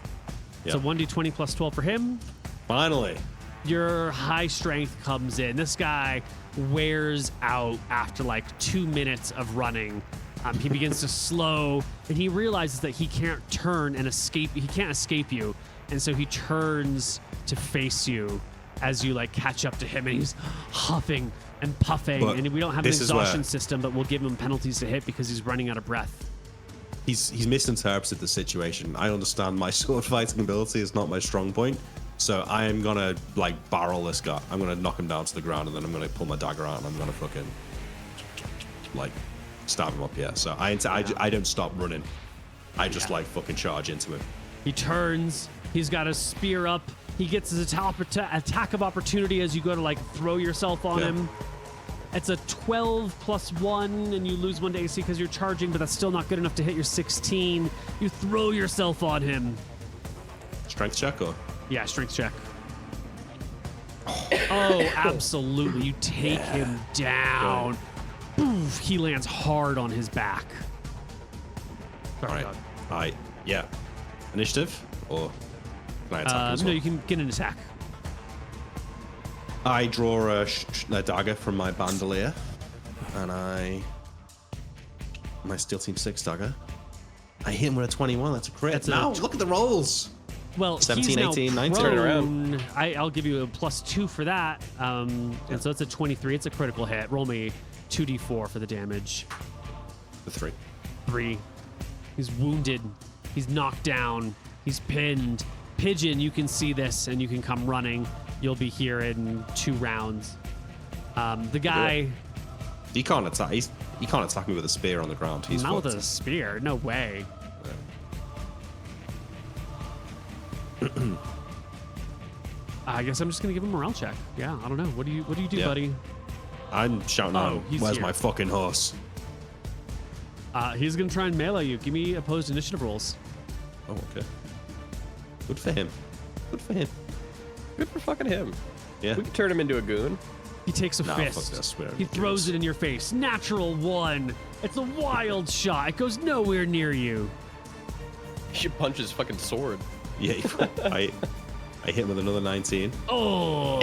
Yeah. So 1d20 plus 12 for him. Finally. Your high strength comes in. This guy wears out after like 2 minutes of running. He begins to slow, and he realizes that he can't turn and escape. He can't escape you, and so he turns to face you as you like catch up to him, and he's huffing and puffing. But And we don't have an this is exhaustion where- system, but we'll give him penalties to hit because he's running out of breath. He's misinterpreted the situation. I understand my sword fighting ability is not my strong point, so I am gonna like barrel this guy. I'm gonna knock him down to the ground, and then I'm gonna pull my dagger out, and I'm gonna fucking like stab him up. Yeah. So I don't stop running. I just like fucking charge into him. He turns. He's got a spear up. He gets his attack of opportunity as you go to like throw yourself on him. It's a 12 plus 1, and you lose 1 to AC because you're charging, but that's still not good enough to hit your 16. You throw yourself on him. Strength check or? Yeah, strength check. Oh, absolutely. You take him down. Boof, he lands hard on his back. Sorry, All right. Yeah. Initiative? Or can I attack as No, well? you can get an attack. I draw a dagger from my bandolier, and my Steel Team 6 dagger. I hit him with a 21. That's a crit. That's Now, look at the rolls. Well, 17, he's now 18, 19. prone. Turn it around. I'll give you a +2 for that. And so it's a 23. It's a critical hit. Roll me 2d4 for the damage. The 3. 3. He's wounded. He's knocked down. He's pinned. Pigeon, you can see this, and you can come running. You'll be here in 2 rounds. The guy... He can't attack. He can't attack me with a spear on the ground. He's not with fucked. a spear. No way. I guess I'm just gonna give him a morale check. Yeah, I don't know. What do you do, Yeah. buddy? I'm shouting Oh, out, he's where's here. my fucking horse? He's gonna try and melee you. Give me opposed initiative rolls. Oh, okay. Good for him. Good for him. Good for fucking him. Yeah. We could turn him into a goon. He takes a Nah, fuck fist. this. We don't He need throws goons. it in your face. Natural 1. It's a wild shot. It goes nowhere near you. You should punch his fucking sword. Yeah, I hit him with another 19. Oh.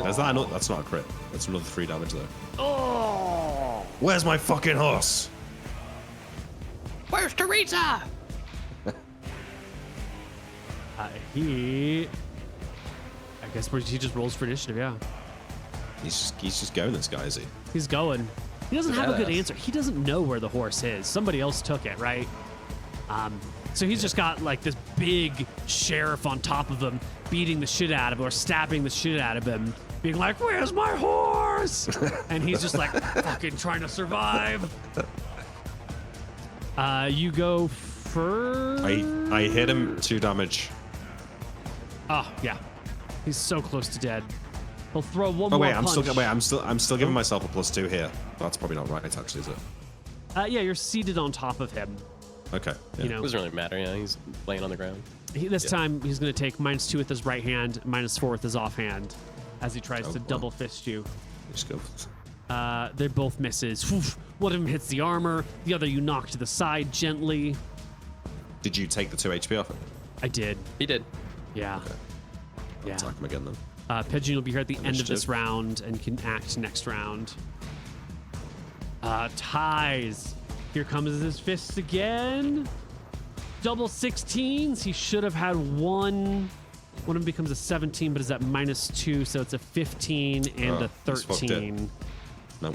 That's not a crit. That's another 3 damage though. Oh. Where's my fucking horse? Where's Teresa? I guess he just rolls for initiative. Yeah. He's just going, this guy, is he? He's going. He doesn't have a good Badass. answer. He doesn't know where the horse is. Somebody else took it, right? So he's just got like this big sheriff on top of him, beating the shit out of him or stabbing the shit out of him, being like, "Where's my horse?" And he's just like fucking trying to survive. You go first. I hit him 2 damage. Oh yeah, he's so close to dead. He'll throw one Oh more wait, punch. I'm still giving myself a +2 here. That's probably not right, actually, is it? Yeah, you're seated on top of him. Okay. Yeah. You know, Doesn't really matter. Yeah, he's laying on the ground. this time he's going to take -2 with his right hand, -4 with his offhand, as he tries to wow. double fist you. Just go. They both misses. Oof. One of them hits the armor. The other you knock to the side gently. Did you take the 2 HP off him? I did. He did. Yeah. I'll Yeah. attack him again then. Pigeon will be here at the end of this Initiative. round and can act next round. Ties. Here comes his fists again. Double 16s. He should have had one. One of them becomes a 17, but is at -2, so it's a 15 and Oh, a he's fucked it. 13. No.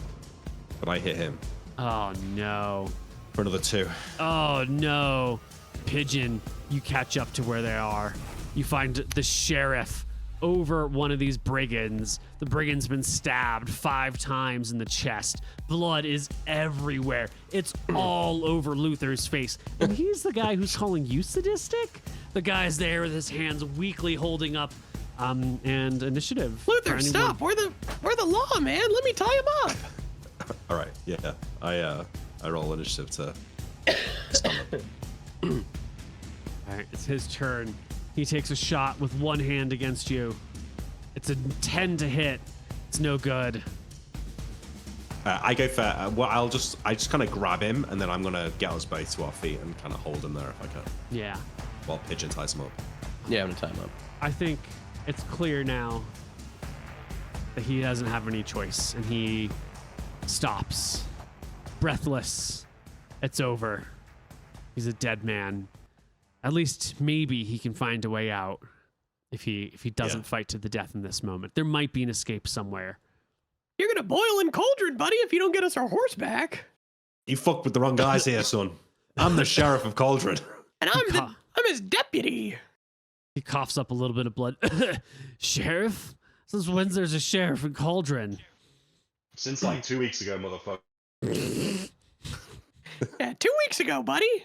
But I hit him Oh no. for another 2. Oh no. Pigeon, you catch up to where they are. You find the sheriff over one of these brigands. The brigand's been stabbed 5 times in the chest. Blood is everywhere. It's all over Luther's face. And he's the guy who's calling you sadistic? The guy's there with his hands weakly holding up and initiative. for Luther, anyone- stop. We're the law, man. Let me tie him up. All right. Yeah. I roll initiative to stun him. All right, it's his turn. He takes a shot with one hand against you. It's a 10 to hit. It's no good. I go for well. I just kind of grab him, and then I'm gonna get us both to our feet and kind of hold him there if I can, Yeah. while Pigeon ties him up. Yeah, I'm gonna tie him up. I think it's clear now that he doesn't have any choice, and he stops, breathless. It's over. He's a dead man. At least maybe he can find a way out if he doesn't fight to the death in this moment. There might be an escape somewhere. You're gonna boil in cauldron, buddy, if you don't get us our horse back. You fucked with the wrong guys here, son. I'm the sheriff of Cauldron. And I'm his deputy. He coughs up a little bit of blood. Sheriff? Since when's there's a sheriff in Cauldron? Since like 2 weeks ago, motherfucker. Yeah, 2 weeks ago, buddy.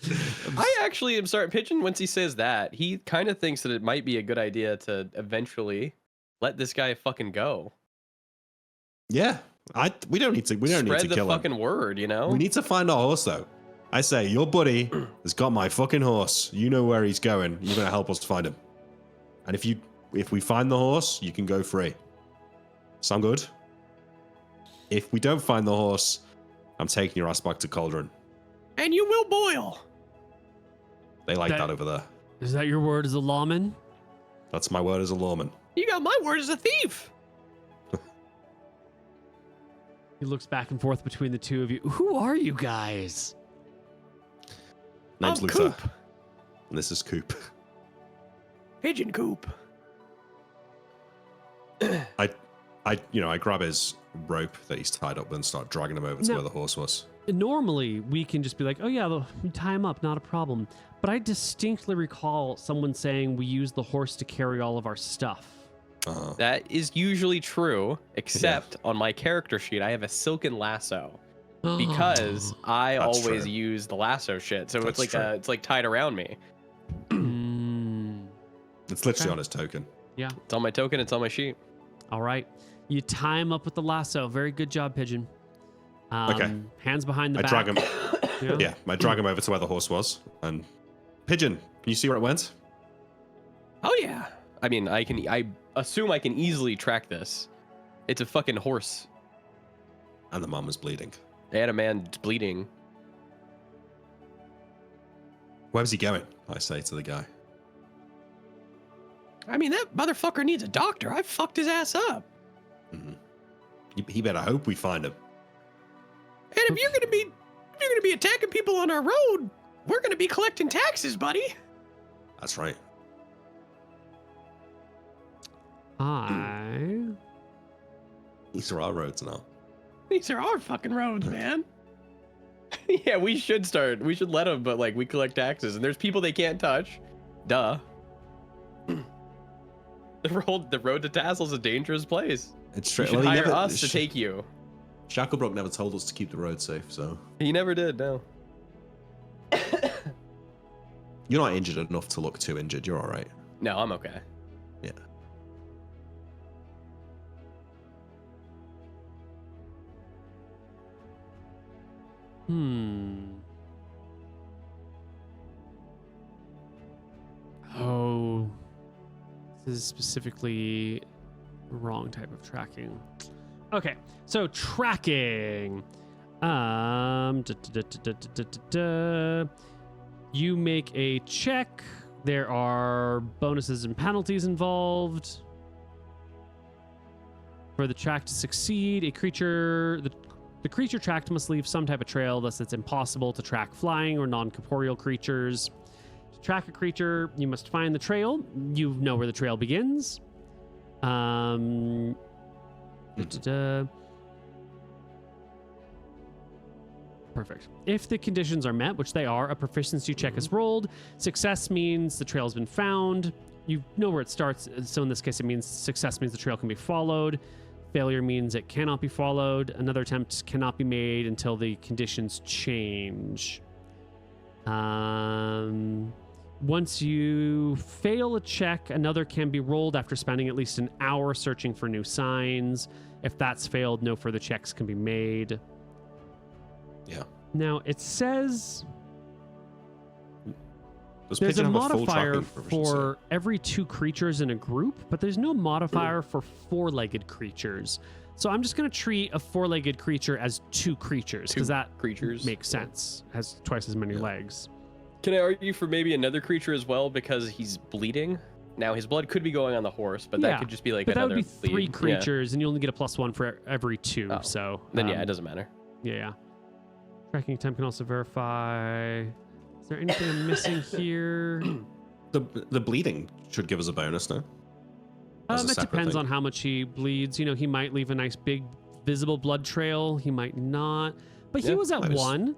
I actually am starting Pigeon once he says that. He kind of thinks that it might be a good idea to eventually let this guy fucking go. Yeah, we don't need to kill him. Spread the fucking word, you know? We need to find our horse though. I say your buddy has got my fucking horse. You know where he's going. You're gonna help us to find him. And if we find the horse, you can go free. Sound good? If we don't find the horse, I'm taking your ass back to Cauldron. And you will boil. They like that over there. Is that your word as a lawman? That's my word as a lawman. You got my word as a thief. He looks back and forth between the two of you. Who are you guys? Name's I'm Luther. Coop. And this is Coop. Pigeon Coop. I grab his rope that he's tied up and start dragging him over to where the horse was. Normally, we can just be like, oh yeah, we tie him up, not a problem. But I distinctly recall someone saying we use the horse to carry all of our stuff. That is usually true, except on my character sheet, I have a silken lasso. Because I That's always true. use the lasso shit. So That's it's like true. it's like tied around me. It's literally Okay. on his token. Yeah. It's on my token, it's on my sheet. All right. You tie him up with the lasso. Very good job, Pigeon. Okay. Hands behind the I back. drag him. Yeah, I drag him over to where the horse was. And Pigeon, can you see where it went? Oh yeah. I mean, I assume I can easily track this. It's a fucking horse. And the mom was bleeding. They had a man bleeding. Where's he going? I say to the guy. I mean, that motherfucker needs a doctor. I fucked his ass up. He better hope we find him. And if you're gonna be attacking people on our road, we're gonna be collecting taxes, buddy. That's right. These are our roads now. These are our fucking roads, man. Yeah, we should let them, but like we collect taxes and there's people they can't touch. Duh. The road to Tassel's a dangerous place. It's You true. should hire us to take you. Shacklebrook never told us to keep the road safe, so He never did, no. you're not injured enough to look too injured. You're all right. No, I'm okay. Yeah. Oh. This is specifically the wrong type of tracking. Okay, so tracking. You make a check. There are bonuses and penalties involved. For the track to succeed, the creature tracked must leave some type of trail, thus it's impossible to track flying or non-corporeal creatures. To track a creature, you must find the trail. You know where the trail begins. Perfect. If the conditions are met, which they are, a proficiency check is rolled. Success means the trail's been found. You know where it starts. So in this case, it means success means the trail can be followed. Failure means it cannot be followed. Another attempt cannot be made until the conditions change. Once you fail a check, another can be rolled after spending at least an hour searching for new signs. If that's failed, no further checks can be made. Yeah. Now, it says Does there's a Pigeon have full modifier tracking proficiency? for every 2 creatures in a group, but there's no modifier for 4-legged creatures. So I'm just going to treat a 4-legged creature as 2 creatures, because that creatures makes sense. Has twice as many legs. Can I argue for maybe another creature as well because he's bleeding? Now his blood could be going on the horse, but that could just be like but another that would be 3 bleed. creatures, and you only get a +1 for every 2. Oh. So Then yeah, it doesn't matter. Yeah. Tracking attempt can also verify. Is there anything I'm missing here? The bleeding should give us a bonus, no? As a It separate depends thing. on how much he bleeds. You know, he might leave a nice big visible blood trail. He might not. But he Yeah, was at I was- 1.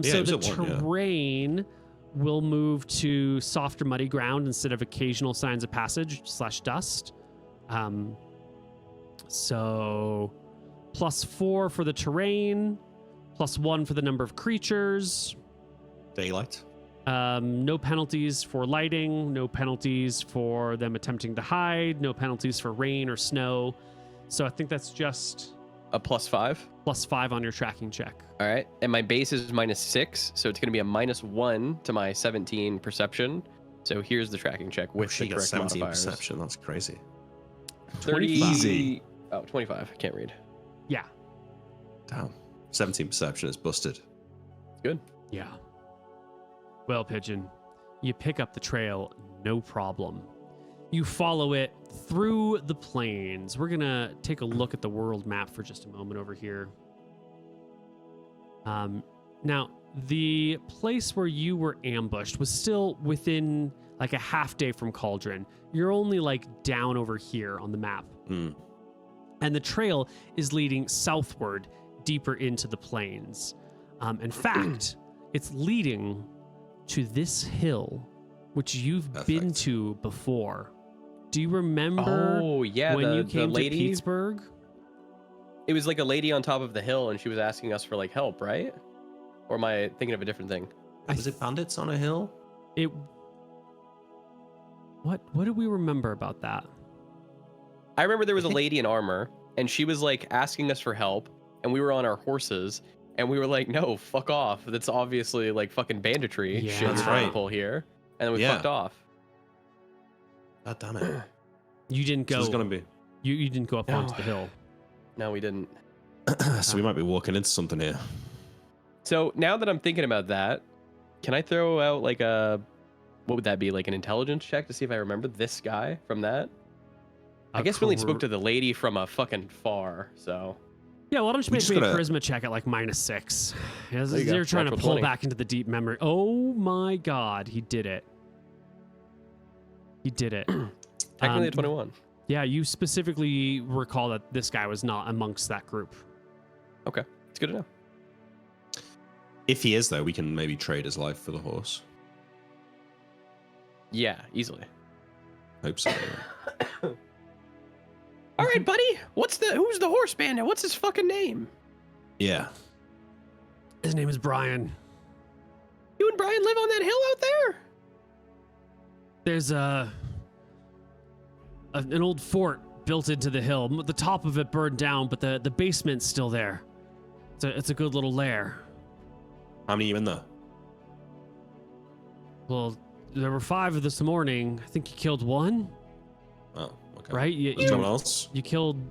he So was the at 1, yeah. terrain will move to softer muddy ground instead of occasional signs of passage / dust. So +4 for the terrain, +1 for the number of creatures. Daylight. No penalties for lighting, no penalties for them attempting to hide, no penalties for rain or snow. So I think that's just A +5. +5 on your tracking check. All right. And my base is -6, so it's going to be a -1 to my 17 perception. So here's the tracking check with She the got correct 17 modifiers. perception. That's crazy. 30. Easy. Oh, 25. I can't read. Yeah. Damn. 17 perception is busted. Good. Yeah. Well, Pigeon, you pick up the trail, no problem. You follow it through the plains. We're going to take a look at the world map for just a moment over here. Now, the place where you were ambushed was still within like a half day from Cauldron. You're only like down over here on the map. Mm. And the trail is leading southward deeper into the plains. In fact, it's leading to this hill, which you've been Perfect. to before. Do you remember Oh, yeah. when the, you came the lady, to Pittsburgh? It was like a lady on top of the hill, and she was asking us for like help, right? Or am I thinking of a different thing? Was it bandits on a hill? It. What do we remember about that? I remember there was a lady in armor, and she was like asking us for help, and we were on our horses, and we were like, "No, fuck off! That's obviously like fucking banditry Yeah. shit That's you're trying to right. pull here." And then we Yeah. fucked off. God damn it. You didn't So go. there's gonna be. You didn't go up No. onto the hill. No, we didn't. So we might be walking into something here. So now that I'm thinking about that, can I throw out like a, what would that be, like an intelligence check to see if I remember this guy from that? I guess we only spoke to the lady from a fucking far, so. Yeah, why don't you We make just me a gotta- charisma check at like -6? Yeah, There you go. you're trying to Natural pull 20. back into the deep memory. Oh my God, he did it. He did it. Technically a 21. Yeah, you specifically recall that this guy was not amongst that group. Okay, it's good to know. If he is, though, we can maybe trade his life for the horse. Yeah, easily. Hope so. All right, buddy. Who's the horse bandit? What's his fucking name? Yeah. His name is Brian. You and Brian live on that hill out there? There's an old fort built into the hill. The top of it burned down, but the basement's still there. It's a good little lair. How many are you in there? Well, there were 5 this morning. I think you killed one, Oh, okay. right? There's no one else? You killed.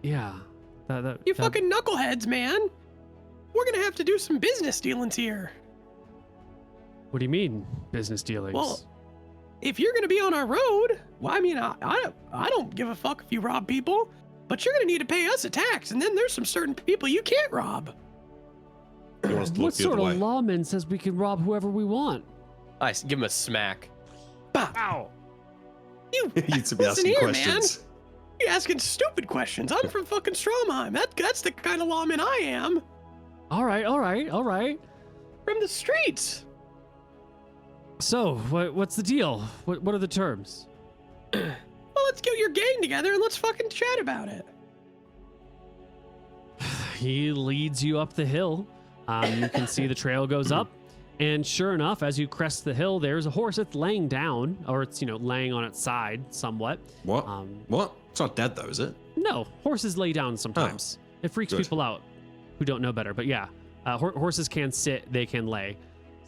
Yeah. You fucking knuckleheads, man. We're gonna have to do some business dealings here. What do you mean, business dealings? Well, if you're gonna be on our road, well, I mean, I don't give a fuck if you rob people, but you're gonna need to pay us a tax, and then there's some certain people you can't rob. He wants to what look the sort other of way. lawman says we can rob whoever we want? I give him a smack. Bah, Ow! you You need to be listen asking here, questions. man. You're asking stupid questions. I'm from fucking Stromheim. That's the kind of lawman I am. All right. From the streets. So, what's the deal? What are the terms? Well, let's get your gang together and let's fucking chat about it. He leads you up the hill. You can see the trail goes up, and sure enough, as you crest the hill, there's a horse that's laying down, or it's laying on its side somewhat. What? Um, What? It's not dead, though, is it? No, horses lay down sometimes. It freaks good. people out who don't know better. But yeah, horses can sit, they can lay.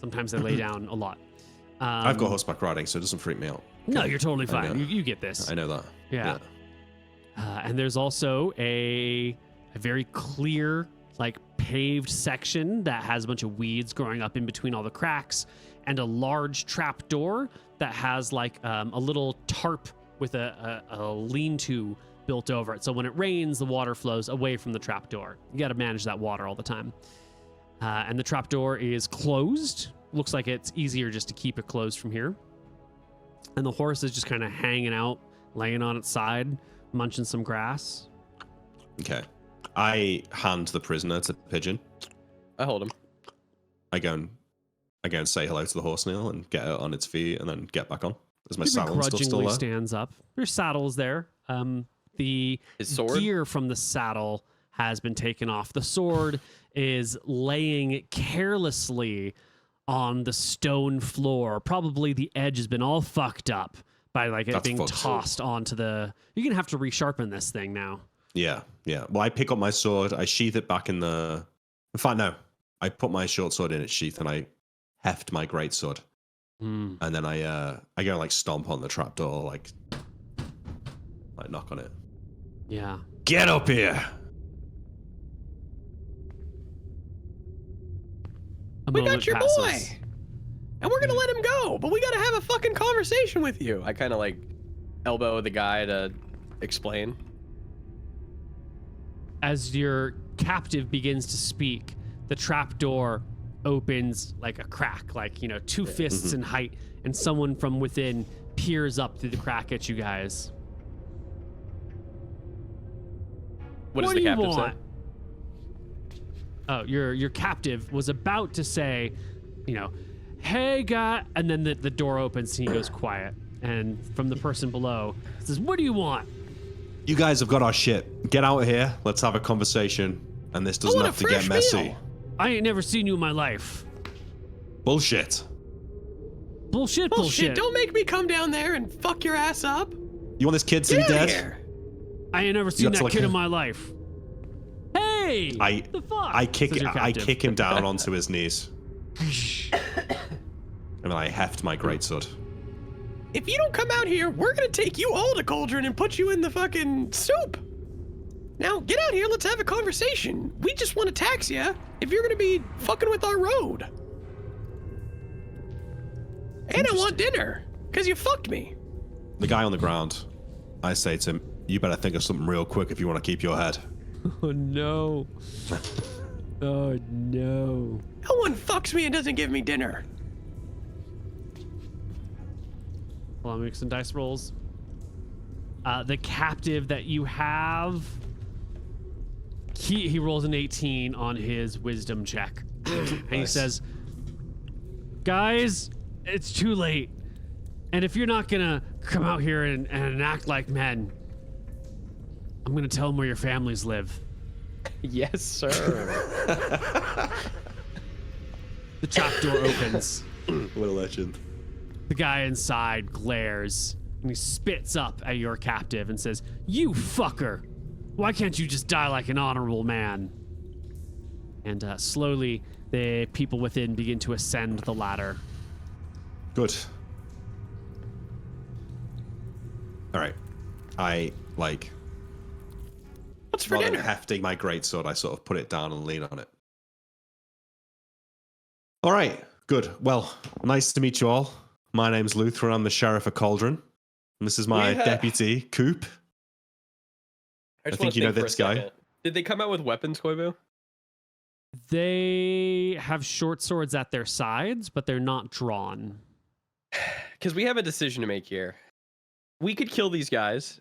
Sometimes they lay down a lot. I've got horseback riding, so it doesn't freak me out. No, you're totally I fine. know. You get this. I know that. Yeah. And there's also a very clear, like paved section that has a bunch of weeds growing up in between all the cracks, and a large trap door that has like a little tarp with a lean-to built over it. So when it rains, the water flows away from the trap door. You got to manage that water all the time. And the trap door is closed. Looks like it's easier just to keep it closed from here. And the horse is just kind of hanging out, laying on its side, munching some grass. Okay. I hand the prisoner to Pigeon. I hold him. I go and say hello to the horse, Neil, and get it on its feet, and then get back on. Is my He saddle and stuff still begrudgingly there? stands up. Your saddle's there. The His sword? gear from the saddle has been taken off. The sword is laying carelessly on the stone floor. Probably the edge has been all fucked up by like it That's being fucked. tossed onto the. You're gonna have to resharpen this thing now. Yeah. Well, I pick up my sword, I sheath it back in the. In fact, no. I put my short sword in its sheath and I heft my great sword. And then I go and like stomp on the trapdoor, like knock on it. Yeah. Get up here! We got your boy, passes. and we're gonna let him go, but we gotta have a fucking conversation with you. I kind of like elbow the guy to explain. As your captive begins to speak, the trapdoor opens like a crack, like, 2 fists in height, and someone from within peers up through the crack at you guys. What does What the do you captain want? say? Oh, your captive was about to say, hey, guy, and then the door opens and he goes quiet. And from the person below, it says, what do you want? You guys have got our shit. Get out of here. Let's have a conversation. And this doesn't want a have to get fresh messy. meal. I ain't never seen you in my life. Bullshit. Bullshit. Don't make me come down there and fuck your ass up. You want this kid to Get be out of dead? here. I ain't never seen got to, that like, kid in my life. Hey! The fuck? I says your kick captive. him down onto his knees. And I heft my greatsword. If you don't come out here, we're gonna take you all to Cauldron and put you in the fucking soup. Now, get out here, let's have a conversation. We just want to tax you if you're gonna be fucking with our road. And I want dinner, because you fucked me. The guy on the ground, I say to him, you better think of something real quick if you want to keep your head. Oh, no. Oh, no. No one fucks me and doesn't give me dinner. Well, I'll make some dice rolls. The captive that you have, he rolls an 18 on his wisdom check. And he says, guys, it's too late. And if you're not gonna come out here and act like men, I'm gonna tell them where your families live. Yes, sir. The trapdoor opens. What a legend. The guy inside glares and he spits up at your captive and says, you fucker! Why can't you just die like an honorable man? And slowly, the people within begin to ascend the ladder. Good. All right. What's for Rather than dinner? hefting my greatsword, I sort of put it down and lean on it. All right, good. Well, nice to meet you all. My name's Luther, and I'm the sheriff of Cauldron. And this is my deputy, Coop. I just think wanna you know for a this guy. second. Did they come out with weapons, Koibu? They have short swords at their sides, but they're not drawn. Because we have a decision to make here. We could kill these guys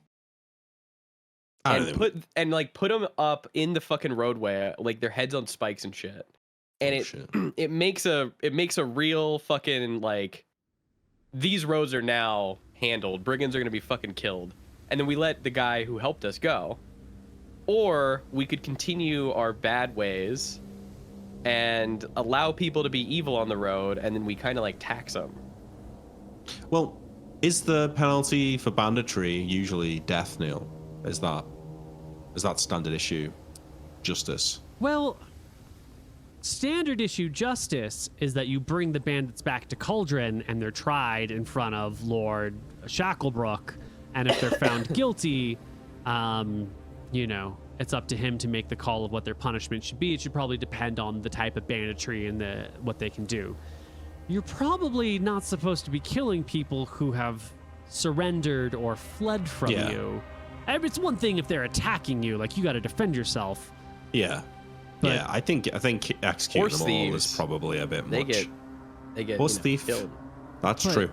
I and don't think- put them up in the fucking roadway, like their heads on spikes and shit. And shit. it makes a real fucking like, these roads are now handled. Brigands are gonna be fucking killed, and then we let the guy who helped us go. Or we could continue our bad ways and allow people to be evil on the road, and then we kind of like tax them. Well, is the penalty for banditry usually death, Neil? Is that standard issue justice? Well, standard issue justice is that you bring the bandits back to Cauldron and they're tried in front of Lord Shacklebrook, and if they're found guilty, it's up to him to make the call of what their punishment should be. It should probably depend on the type of banditry and what they can do. You're probably not supposed to be killing people who have surrendered or fled from you. It's one thing if they're attacking you, like you got to defend yourself. Yeah. But- yeah, I think executing Horse them all is thieves, probably a bit They much. get Horse thief. killed. That's But true.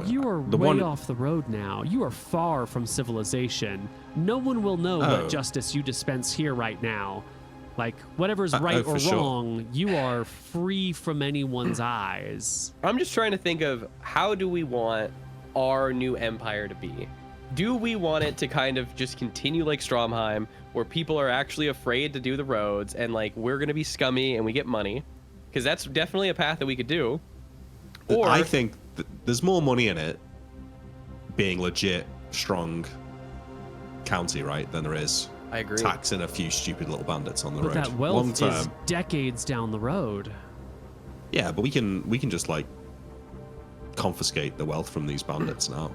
You are way off the road now. You are far from civilization. No one will know what justice you dispense here right now. Like, whatever's right or for wrong, you are free from anyone's eyes. I'm just trying to think of, how do we want our new empire to be? Do we want it to kind of just continue like Stromheim, where people are actually afraid to do the roads and like we're going to be scummy and we get money? Because that's definitely a path that we could do. Or I think there's more money in it being legit strong county, right, than there is I agree. taxing a few stupid little bandits on the But road. that wealth Long is term, decades down the road. yeah, but we can just like confiscate the wealth from these bandits now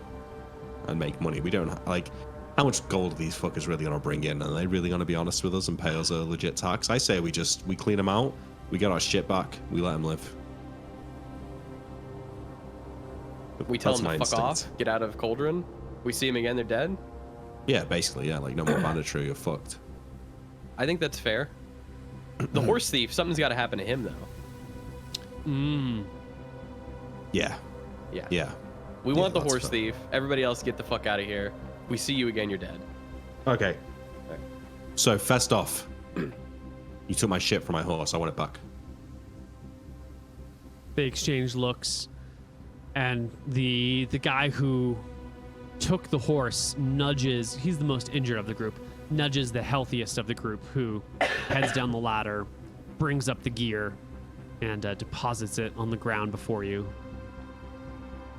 and make money. We don't like how much gold are these fuckers really gonna bring in? Are they really gonna be honest with us and pay us a legit tax? I say we clean them out, we get our shit back, we let them live. We tell That's them to my fuck instinct. off, get out of Cauldron. We see them again, they're dead. Yeah, basically, yeah, like no more banditry, you're fucked. I think that's fair. The horse thief, something's got to happen to him though. Yeah. Yeah. Yeah. We Yeah, want the that's horse fair. thief. Everybody else, get the fuck out of here. We see you again, you're dead. Okay. So, first off, you took my shit from my horse. I want it back. They exchange looks, and the guy who took the horse nudges. He's the most injured of the group. Nudges the healthiest of the group, who heads down the ladder, brings up the gear, and deposits it on the ground before you.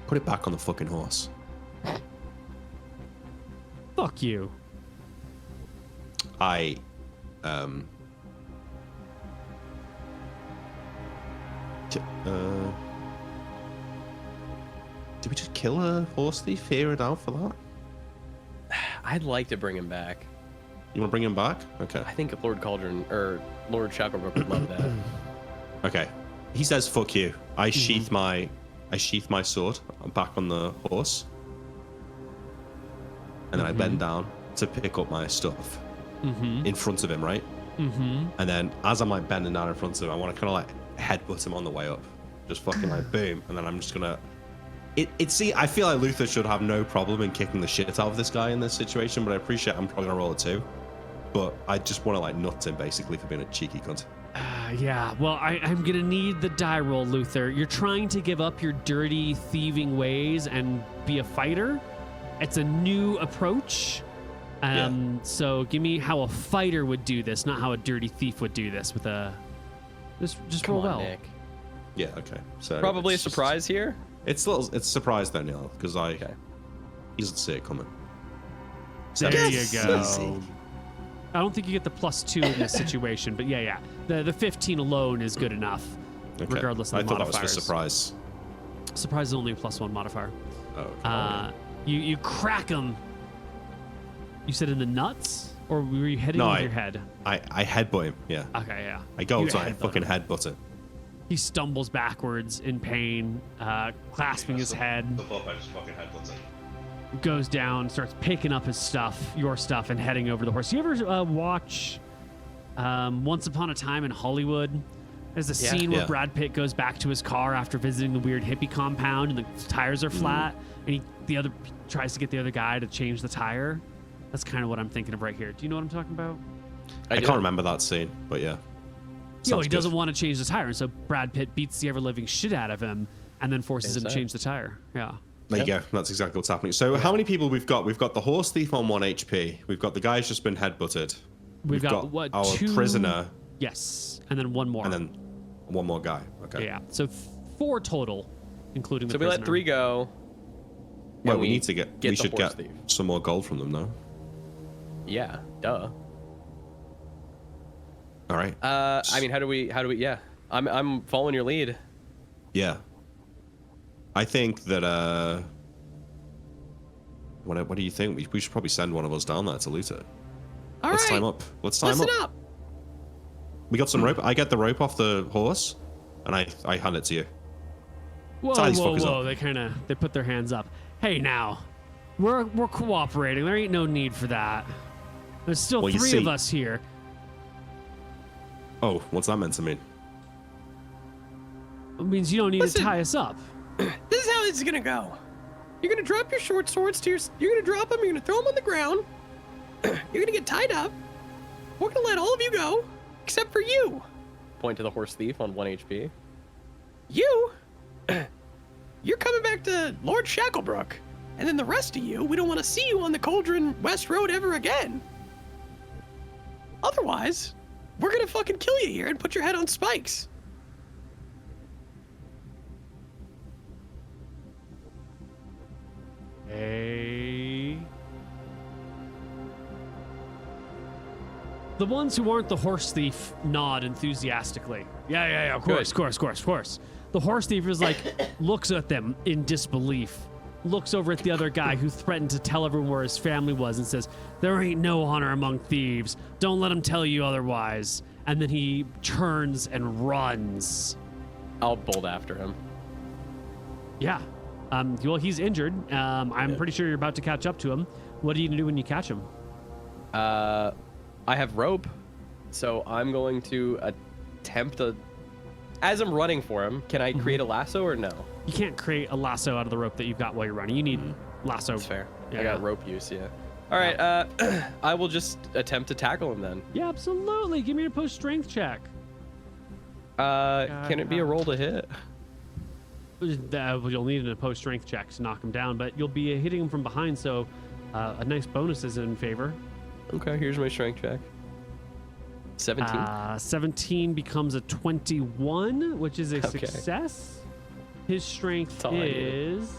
Put it back on the fucking horse. Fuck you. I, did we just kill a horse thief here and out for that? I'd like to bring him back. You want to bring him back? Okay. I think Lord Cauldron or Lord Shacklebrook would love that. Okay. He says, "Fuck you." I sheath my sword. I'm back on the horse, and then I bend down to pick up my stuff in front of him, right? And then as I'm like bending down in front of him, I want to kind of like headbutt him on the way up, just fucking like boom, and then I'm just gonna. See, I feel like Luther should have no problem in kicking the shit out of this guy in this situation, but I appreciate I'm probably gonna roll it too. But I just want to like nut him basically for being a cheeky cunt. Yeah, well, I'm gonna need the die roll, Luther. You're trying to give up your dirty, thieving ways and be a fighter. It's a new approach. So give me how a fighter would do this, not how a dirty thief would do this. With a just Come roll on, well. Nick. Yeah, okay. So Probably a it's just- surprise here. It's a surprise then, Neil, because he doesn't see it coming. There you Yes. go. Easy. I don't think you get the +2 in this situation, but yeah. The 15 alone is good enough, Okay. regardless of I the thought that modifiers. was for surprise. Surprise is only a +1 modifier. Oh, okay. You crack him. You said in the nuts, or were you hitting No, with your head? I headbutt him. Yeah. Okay, yeah. I go You to I headbutt fucking him. headbutt it. He stumbles backwards in pain, clasping his head, I just fucking headbutt it. goes down, starts picking up his stuff, your stuff, and heading over the horse. You ever watch Once Upon a Time in Hollywood? There's a scene where Yeah. Brad Pitt goes back to his car after visiting the weird hippie compound, and the tires are flat, and the other tries to get the other guy to change the tire. That's kind of what I'm thinking of right here. Do you know what I'm talking about? I can't remember that scene, but yeah. Yeah, Sounds he good. doesn't want to change the tire, and so Brad Pitt beats the ever-living shit out of him, and then forces him to Insane. change the tire. Yeah. There you go. That's exactly what's happening. So how many people we've got? We've got the horse thief on 1 HP. We've got the guy who's just been headbutted. We've got what, our 2 prisoner, Yes, and then one more. and then one more guy. Okay. Yeah, so 4 total, including the So we prisoner. let 3 go. Well, and we need to get. We the should horse get thief. some more gold from them, no? Yeah, duh. All right. I mean, how do we? Yeah, I'm following your lead. Yeah. I think that. What do you think? We should probably send one of us down there to loot it. All Let's right. time up. Let's time Listen up. up. We got some rope. I get the rope off the horse, and I hand it to you. Whoa, Tie these whoa, fuckers whoa! up. They put their hands up. Hey, now, we're cooperating. There ain't no need for that. There's still Well, you 3 of see- us here. Oh, what's that meant to mean? It means you don't need Listen. to tie us up. This is how this is gonna go. You're gonna drop your short swords to your. You're gonna drop them. You're gonna throw them on the ground. You're gonna get tied up. We're gonna let all of you go, except for you. Point to the horse thief on 1 HP. You. You're coming back to Lord Shacklebrook, and then the rest of you, we don't want to see you on the Cauldron West Road ever again. Otherwise, we're gonna fucking kill you here and put your head on spikes. The ones who aren't the horse thief nod enthusiastically. Yeah, of course, of course. The horse thief is like, looks at them in disbelief, looks over at the other guy who threatened to tell everyone where his family was and says, there ain't no honor among thieves. Don't let him tell you otherwise. And then he turns and runs. I'll bolt after him. Yeah. Well, he's injured. I'm pretty sure you're about to catch up to him. What are you going to do when you catch him? I have rope, so I'm going to attempt to... As I'm running for him, can I create a lasso or no? You can't create a lasso out of the rope that you've got while you're running. You need lasso. That's fair. Yeah. I got rope use, yeah. All right, I will just attempt to tackle him then. Yeah, absolutely. Give me a post strength check. Can it be a roll to hit? You'll need a post strength check to knock him down, but you'll be hitting him from behind, so a nice bonus is in favor. Okay, here's my strength check. 17. 17 becomes a 21, which is a success. His strength is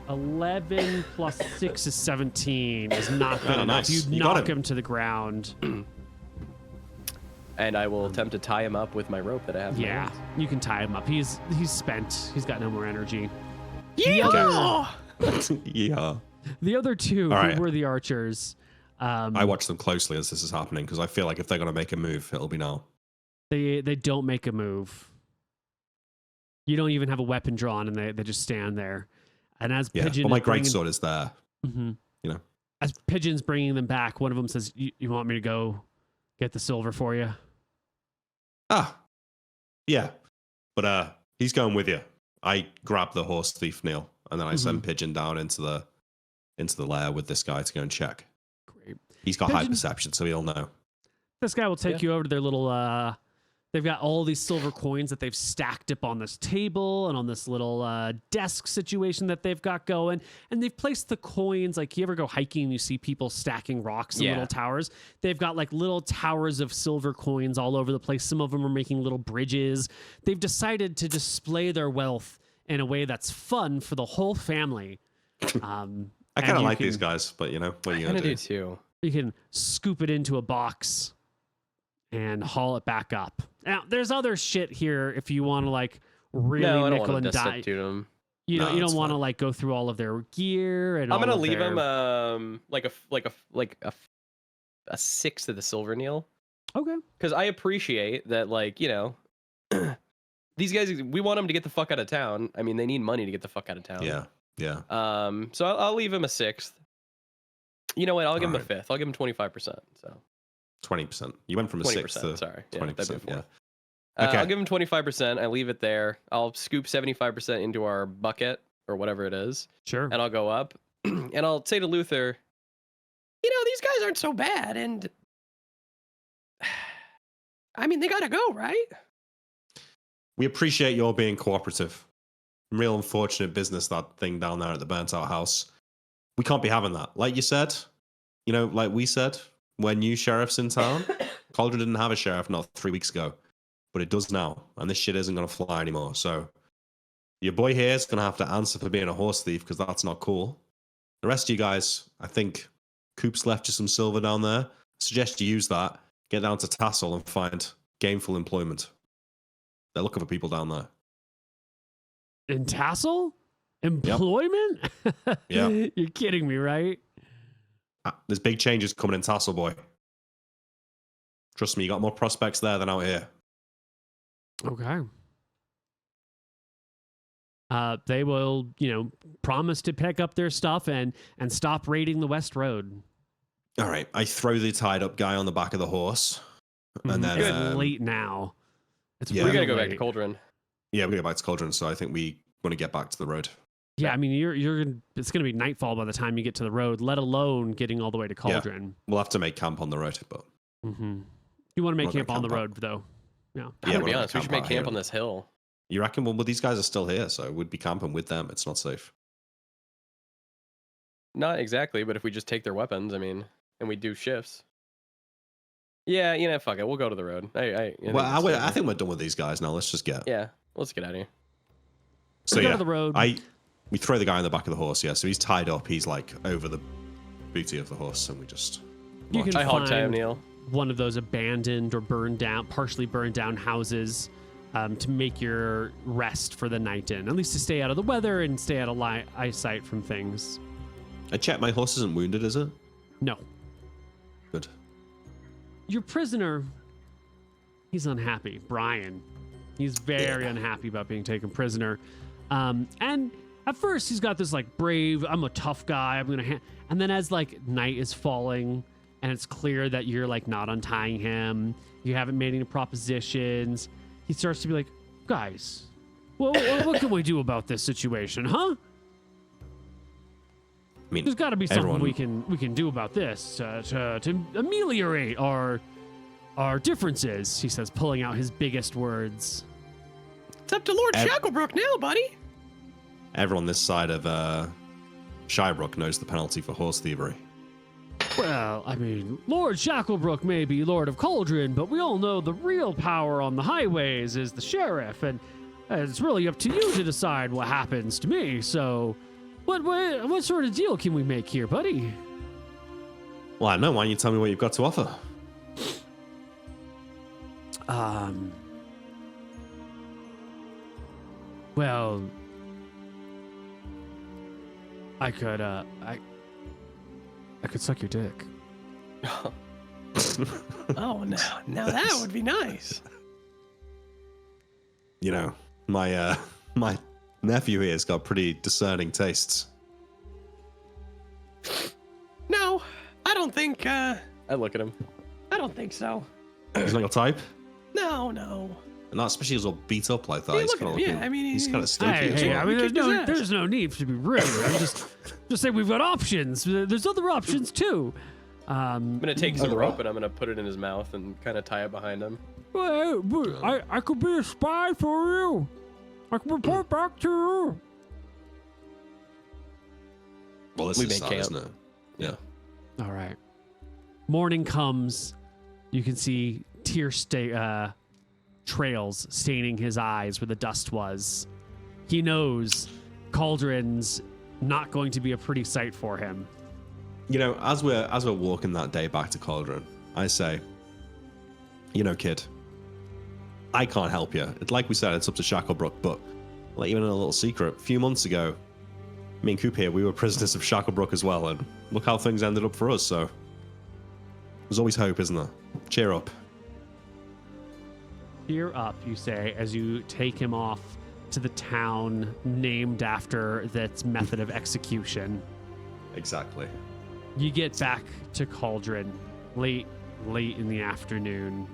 11 plus 6 is 17. Is not good enough. Nice. You knock him to the ground. And I will attempt to tie him up with my rope that I have. in my Yeah, hands. you can tie him up. He's spent. He's got no more energy. Yeah. Yeah. The other two All right. who were the archers. I watch them closely as this is happening because I feel like if they're going to make a move, it'll be now. They don't make a move. You don't even have a weapon drawn, and they just stand there. And as Yeah. Pigeon, But my is bringing- greatsword is there. Mhm. You know. As Pigeon's bringing them back, one of them says, "You want me to go get the silver for you?" Ah. Yeah. But he's going with you. I grab the horse thief, Neil, and then I send Pigeon down into the lair with this guy to go and check. Great. He's got high Pigeon- perception, so he'll know. This guy will take you over to their little. They've got all these silver coins that they've stacked up on this table and on this little desk situation that they've got going. And they've placed the coins, like you ever go hiking and you see people stacking rocks in little towers. They've got like little towers of silver coins all over the place. Some of them are making little bridges. They've decided to display their wealth in a way that's fun for the whole family. I kind of like these guys, but you know, what are you I going kind to of do? do too. You can scoop it into a box and haul it back up. Now, there's other shit here if you want to like really No, I don't nickel want to and dime. destitute him. You know, No, you that's don't want to fine. like go through all of their gear and. I'm all gonna of leave their... him like a sixth of the silver, Neil. Okay. Because I appreciate that, like, you know, these guys, we want them to get the fuck out of town. I mean, they need money to get the fuck out of town. Yeah. Yeah. So I'll leave him a sixth. You know what? I'll give him a Alright. fifth. I'll give him 25%. So 20%. You went from a 6 to 20%. Sorry, yeah, that'd be 20%. a Yeah. fourth. Okay. I'll give him 25%. I leave it there. I'll scoop 75% into our bucket or whatever it is, Sure. and I'll go up, and I'll say to Luther, You know, these guys aren't so bad, and I mean, they gotta go, right? We appreciate your being cooperative. Real unfortunate business, that thing down there at the burnt out house. We can't be having that. Like you said, you know, like we said, we're new sheriffs in town. Cauldron didn't have a sheriff not 3 weeks ago, but it does now. And this shit isn't going to fly anymore. So your boy here is going to have to answer for being a horse thief because that's not cool. The rest of you guys, I think Coop's left you some silver down there. Suggest you use that, get down to Tassel and find gainful employment. They're looking for people down there. In Tassel? Employment? Yeah. You're kidding me, right? There's big changes coming in Tassel, boy. Trust me, you got more prospects there than out here. Okay. They will, you know, promise to pick up their stuff and stop raiding the West Road. All right, I throw the tied up guy on the back of the horse, and then It's late now. It's yeah. we really gotta go back to late. Cauldron. yeah, we go back to Cauldron. So I think we want to get back to the road. Yeah, I mean, it's going to be nightfall by the time you get to the road, let alone getting all the way to Cauldron. We'll have to make camp on the road, but Mm-hmm. You want to make We're camp gonna on the camp road, though. Yeah. I'm Yeah, gonna we're be gonna honest. We should camp make out camp here. on this hill. you reckon? Well, these guys are still here, so we'd be camping with them. It's not safe. Not exactly, but if we just take their weapons, I mean, and we do shifts. Yeah, you know, fuck it. We'll go to the road. I think we're done with these guys now. Let's just get. Yeah, let's get out of here. So Go yeah, to the road. we throw the guy on the back of the horse. Yeah, so he's tied up. He's like over the booty of the horse, and we just. You march. can I hog tie him, find- Neil. one of those abandoned or burned down, partially burned down houses to make your rest for the night in, at least to stay out of the weather and stay out of eyesight from things. I checked my horse isn't wounded, is it? No. Good. Your prisoner, he's unhappy. Brian, he's very unhappy about being taken prisoner. And at first he's got this like brave, I'm a tough guy, I'm gonna and then as like night is falling and it's clear that you're like not untying him, you haven't made any propositions, he starts to be like, guys, well, what can we do about this situation, huh? I mean, there's got to be something we can do about this to ameliorate our differences, he says, pulling out his biggest words. It's up to Lord Shacklebrook now, buddy. Everyone this side of Shybrook knows the penalty for horse thievery. Well, I mean, Lord Shacklebrook may be Lord of Cauldron, but we all know the real power on the highways is the sheriff, and it's really up to you to decide what happens to me. So, what sort of deal can we make here, buddy? Well, I know. Why don't you tell me what you've got to offer? Well, I could suck your dick. Oh, now that would be nice. You know, my nephew here's got pretty discerning tastes. No, I don't think. I look at him. I don't think so. He's not your type? No. And not especially as all beat up like that. Hey, He's look kind at of him. looking, Yeah, I mean, he's kind of stinky as Hey, well. I mean, Kicked his ass. there's no need to be rude. I'm just saying we've got options. There's other options too. I'm gonna take some rope and I'm gonna put it in his mouth and kind of tie it behind him. I could be a spy for you. I can report back to you. Well, this We is make sad, camp. isn't it? Yeah. All right. Morning comes. You can see trails staining his eyes where the dust was. He knows Cauldron's not going to be a pretty sight for him. You know, as we're walking that day back to Cauldron, I say, you know, kid, I can't help you. Like we said, it's up to Shacklebrook, but like even in a little secret, a few months ago, me and Coop here, we were prisoners of Shacklebrook as well, and look how things ended up for us, so there's always hope, isn't there? Cheer up. Cheer up, you say, as you take him off to the town named after that method of execution. Exactly. You get back to Cauldron late in the afternoon.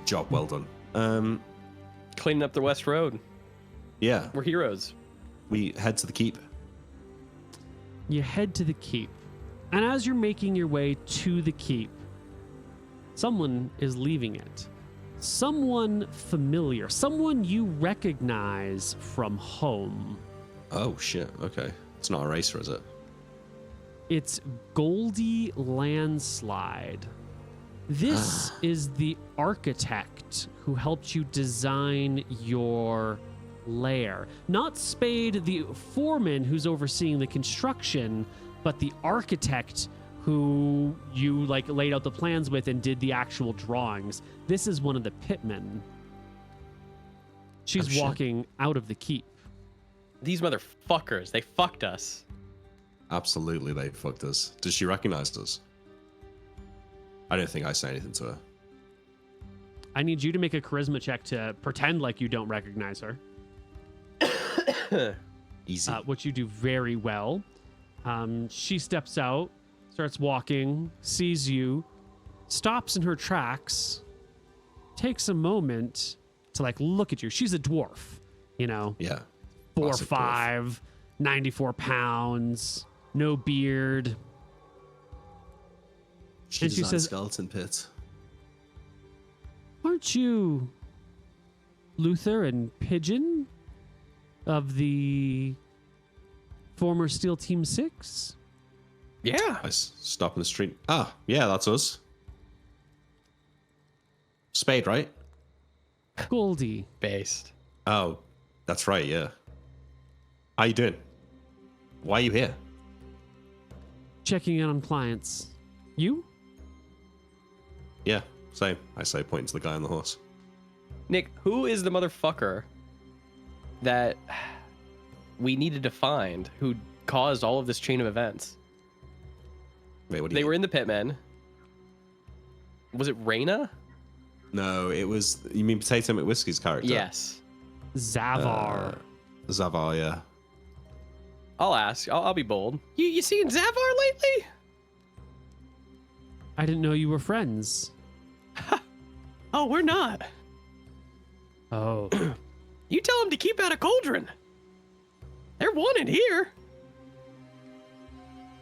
Job well done. Cleaning up the West Road. Yeah, We're heroes. we head to the keep. You head to the keep. And as you're making your way to the keep, someone is leaving it. Someone familiar. Someone you recognize from home. Oh shit. Okay, it's not a racer, is it? It's Goldie Landslide. This is the architect who helped you design your lair. Not Spade, the foreman who's overseeing the construction, but the architect who you like laid out the plans with and did the actual drawings. This is one of the pitmen. She's Oh, shit. walking out of the keep. These motherfuckers, they fucked us. Absolutely, they fucked us. Does she recognize us? I don't think I say anything to her. I need you to make a charisma check to pretend like you don't recognize her. Easy. Which you do very well. She steps out, starts walking, sees you, stops in her tracks, takes a moment to like look at you. She's a dwarf, you know, Yeah. 4'5", 94 pounds, no beard. She And she designed says- skeleton pit. Aren't you Luther and Pigeon of the former SEAL Team 6? Yeah. I stop in the street. Ah, yeah, that's us. Spade, right? Goldie. Based. Oh, that's right, yeah. How you doing? Why are you here? Checking in on clients. You? Yeah, same. I say, pointing to the guy on the horse. Nick, who is the motherfucker that we needed to find who caused all of this chain of events? Wait, what do They you were in the pitmen. Was it Reyna? No, it was. You mean PotatoMcWhiskey's character? Yes. Zavar. Zavar, yeah. I'll ask. I'll be bold. You seen Zavar lately? I didn't know you were friends. Oh, we're not. Oh. You tell him to keep out of Cauldron. They're wanted here.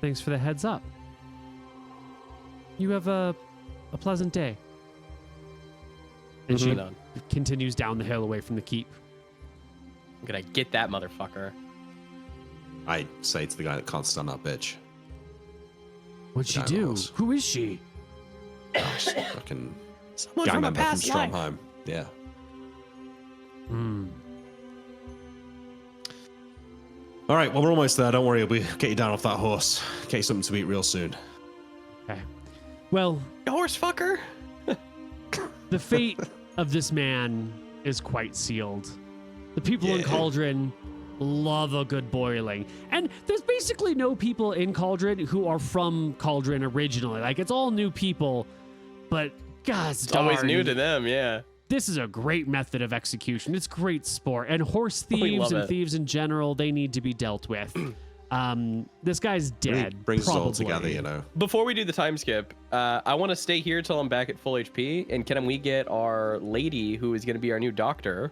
Thanks for the heads up. You have a pleasant day. And she Hold on. continues down the hill away from the keep. I'm gonna get that motherfucker. I say to the guy that can't stand that bitch. What'd she Guy on the do? horse. Who is she? Gosh, fucking Someone gang from a member from past life. Stromheim. Yeah. Hmm. All right, well, we're almost there. Don't worry. We'll get you down off that horse. Get you something to eat real soon. Okay. Well, You horse fucker. the fate of this man is quite sealed. The people in Yeah. Cauldron love a good boiling. And there's basically no people in Cauldron who are from Cauldron originally. Like, it's all new people, but gosh It's always darn, new to them, yeah. this is a great method of execution. It's great sport. And horse We thieves love and it. thieves in general, they need to be dealt with. This guy's Really dead. brings us all probably. together, you know. Before we do the time skip, I want to stay here till I'm back at full HP. And can we get our lady, who is going to be our new doctor,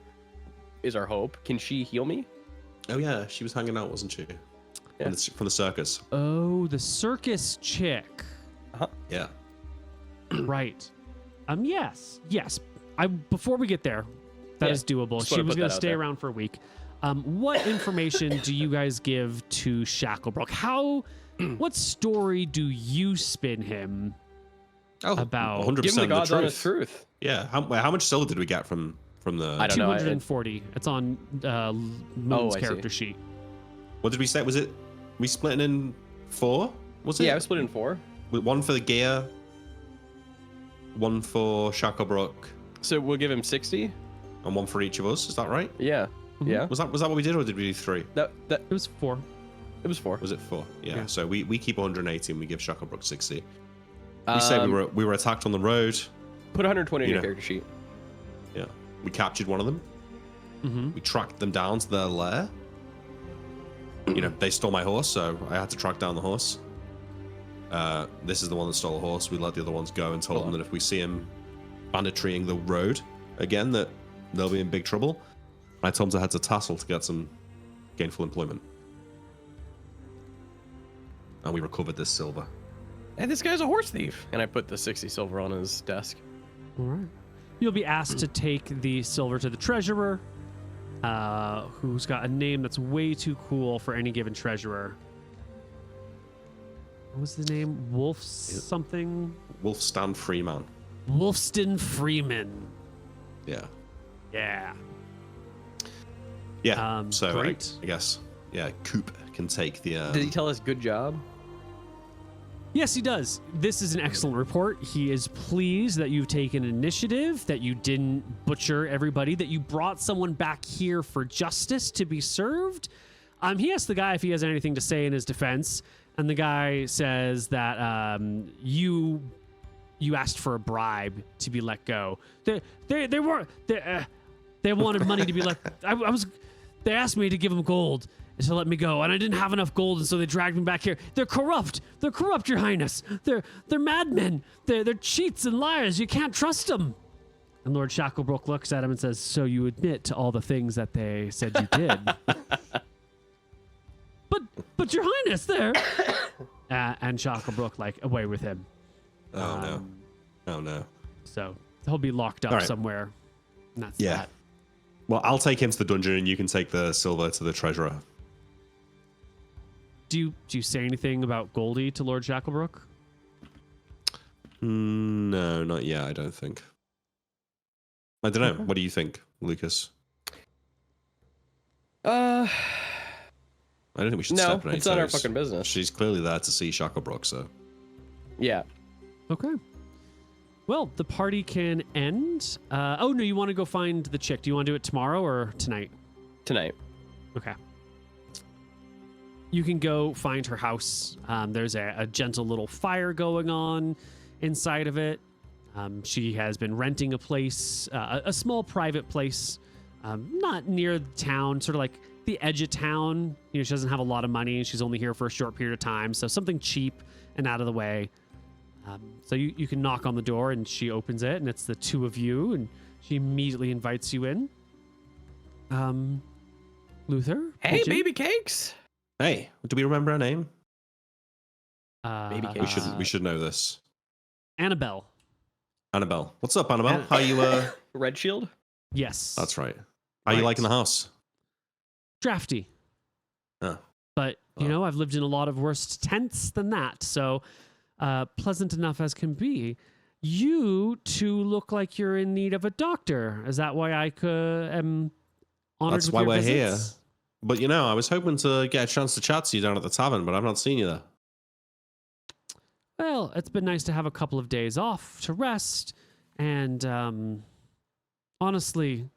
is our hope? Can she heal me? Oh yeah, she was hanging out, wasn't she? Yeah. From the circus. Oh, the circus chick. Yeah. Right. Yes. Before we get there, that Yeah, is doable. just She wanna was put going that to out stay there. around for a week. What information do you guys give to Shacklebrook? What story do you spin him? Oh, About- 100% Give him the God's truth. honest truth. Yeah. How much silver did we get from the? I don't know. 240. It's on Moon's I see. character sheet. What did we say? Was it we split it in 4? Was it? Yeah, I was split in 4. With one for the gear, one for Shacklebrook, So we'll give him 60. and one for each of us. Is that right? Yeah. Mhm. Yeah. Was that what we did, or did we do 3? That It was 4. it was 4. Was it 4? Yeah. Yeah. So we keep 180 and we give Shacklebrook 60. We say we were attacked on the road. Put 120 on you your know. character sheet. Yeah. We captured one of them. Mm-hmm. We tracked them down to their lair. You know, they stole my horse, so I had to track down the horse. This is the one that stole the horse. We let the other ones go and told them that if we see him banditrying the road again, that they'll be in big trouble. I told them to head to Tassel to get some gainful employment. And we recovered this silver. And this guy's a horse thief. And I put the 60 silver on his desk. All right. You'll be asked to take the silver to the treasurer, who's got a name that's way too cool for any given treasurer. What was the name? Wolf something? Wolfstan Freeman. Wolfston Freeman. Yeah. Yeah. Yeah. So great. I guess, yeah, Coop can take the. Did he tell us good job? Yes, he does. This is an excellent report. He is pleased that you've taken initiative, that you didn't butcher everybody, that you brought someone back here for justice to be served. He asked the guy if he has anything to say in his defense, and the guy says that you asked for a bribe to be let go. They wanted money to be let. They asked me to give them gold to let me go, and I didn't have enough gold, and so they dragged me back here. They're corrupt. They're corrupt, Your Highness. They're madmen. They're cheats and liars. You can't trust them. And Lord Shacklebrook looks at him and says, "So you admit to all the things that they said you did?" but Your Highness, there. And Shacklebrook away with him. Oh no. Oh no. So he'll be locked up All right. somewhere. And that's Yeah. that. Well, I'll take him to the dungeon, and you can take the silver to the treasurer. Do you say anything about Goldie to Lord Shacklebrook? No, not yet. I don't think. I don't know. What do you think, Lucas? I don't think we should No, step on any it's not our toes. fucking business. She's clearly there to see Shacklebrook, so Yeah. Okay. Well, the party can end. Oh, no, you want to go find the chick. Do you want to do it tomorrow or tonight? Tonight. Okay. You can go find her house. There's a gentle little fire going on inside of it. She has been renting a place, a small private place, not near the town, sort of like the edge of town. You know, she doesn't have a lot of money. She's only here for a short period of time. So something cheap and out of the way. So you can knock on the door and she opens it and it's the two of you and she immediately invites you in. Luther? Hey, Pigeon? baby cakes. Hey, do we remember her name? Baby We should know this. Annabelle. Annabelle. What's up, Annabelle? Anna- How you? Red Shield? Yes. That's right. How you Right. liking the house? Drafty. Oh. But, you know, I've lived in a lot of worse tents than that. So pleasant enough as can be. You two look like you're in need of a doctor. Is that why I am honored That's with why your we're visits? here. But you know, I was hoping to get a chance to chat to you down at the tavern, but I've not seen you there. Well, it's been nice to have a couple of days off to rest. And honestly,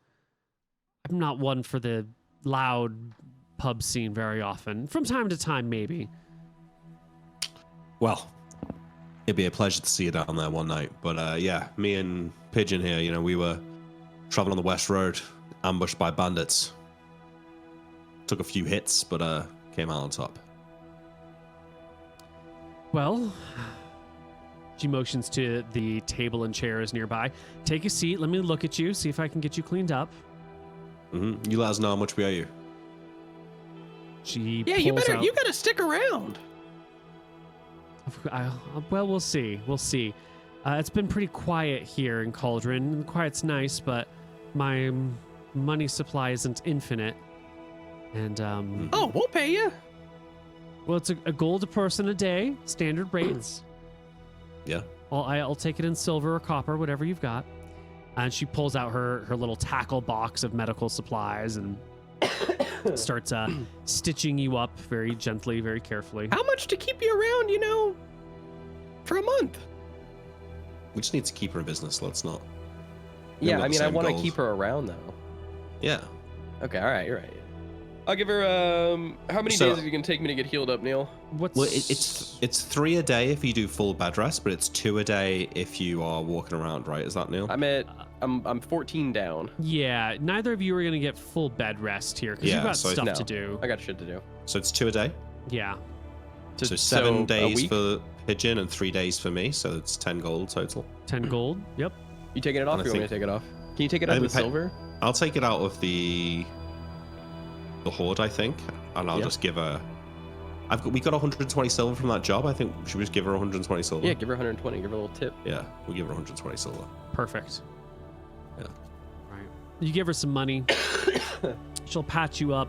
I'm not one for the loud pub scene very often. From time to time, maybe. Well, it'd be a pleasure to see you down there one night. But yeah, me and Pigeon here, you know, we were traveling on the West Road, ambushed by bandits. Took a few hits, but came out on top. Well, she motions to the table and chairs nearby. Take a seat. Let me look at you, see if I can get you cleaned up. Mm-hmm. You let us know how much we owe you. She Yeah, pulls out. you gotta stick around. Well, we'll see. We'll see. It's been pretty quiet here in Cauldron. Quiet's nice, but my money supply isn't infinite. And Oh, we'll pay you. well, it's a gold a person a day, standard rates. Yeah. I'll take it in silver or copper, whatever you've got. And she pulls out her little tackle box of medical supplies and starts stitching you up very gently, very carefully. How much to keep you around, you know, for a month? We just need to keep her in business. Let's not. Yeah, got I the mean, I same want to goals. keep her around, though. Yeah. Okay, all right, you're right. I'll give her, how many So- days are you going to take me to get healed up, Neil? What's Well, it's 3 a day if you do full bed rest, but it's 2 a day if you are walking around, right? Is that Neil? I'm 14 down. Yeah, neither of you are gonna get full bed rest here because Yeah, you've got so stuff No, to do. I got shit to do. So it's 2 a day. Yeah. So 7 a days week? for Pigeon and 3 days for me. So it's 10 gold total. 10 gold. Yep. You taking it off And or I you want me think- to take it off? Can you take it I out think with we pay- silver? I'll take it out of the hoard, I think, and I'll Yeah. just give her. We got 120 silver from that job. I think should we just give her 120 silver? Yeah, give her 120. Give her a little tip. Yeah, we'll give her 120 silver. Perfect. Yeah. Right. You give her some money. She'll patch you up.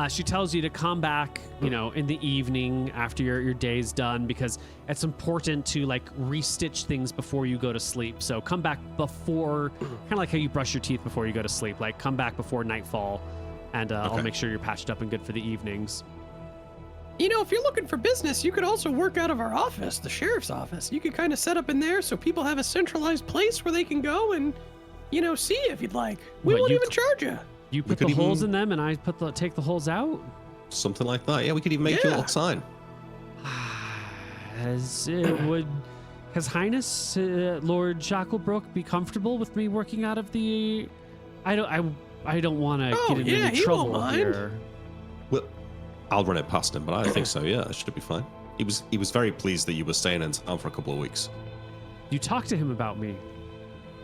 She tells you to come back, you know, in the evening after your day's done because it's important to like restitch things before you go to sleep. So come back before, kind of like how you brush your teeth before you go to sleep. Like come back before nightfall, and I'll Okay. make sure you're patched up and good for the evenings. You know, if you're looking for business, you could also work out of our office, the sheriff's office. You could kind of set up in there so people have a centralized place where they can go and, you know, see if you'd like. We What, won't you even charge you. You put could the holes even- in them, and I take the holes out. Something like that. Yeah, we could even make you a Yeah. little sign. Would His Highness Lord Shacklebrook be comfortable with me working out of the? I don't want to Oh, get into yeah, any he won't trouble mind. here. Well, I'll run it past him, but I think so. Yeah, it should be fine. He was very pleased that you were staying in town for a couple of weeks. You talked to him about me.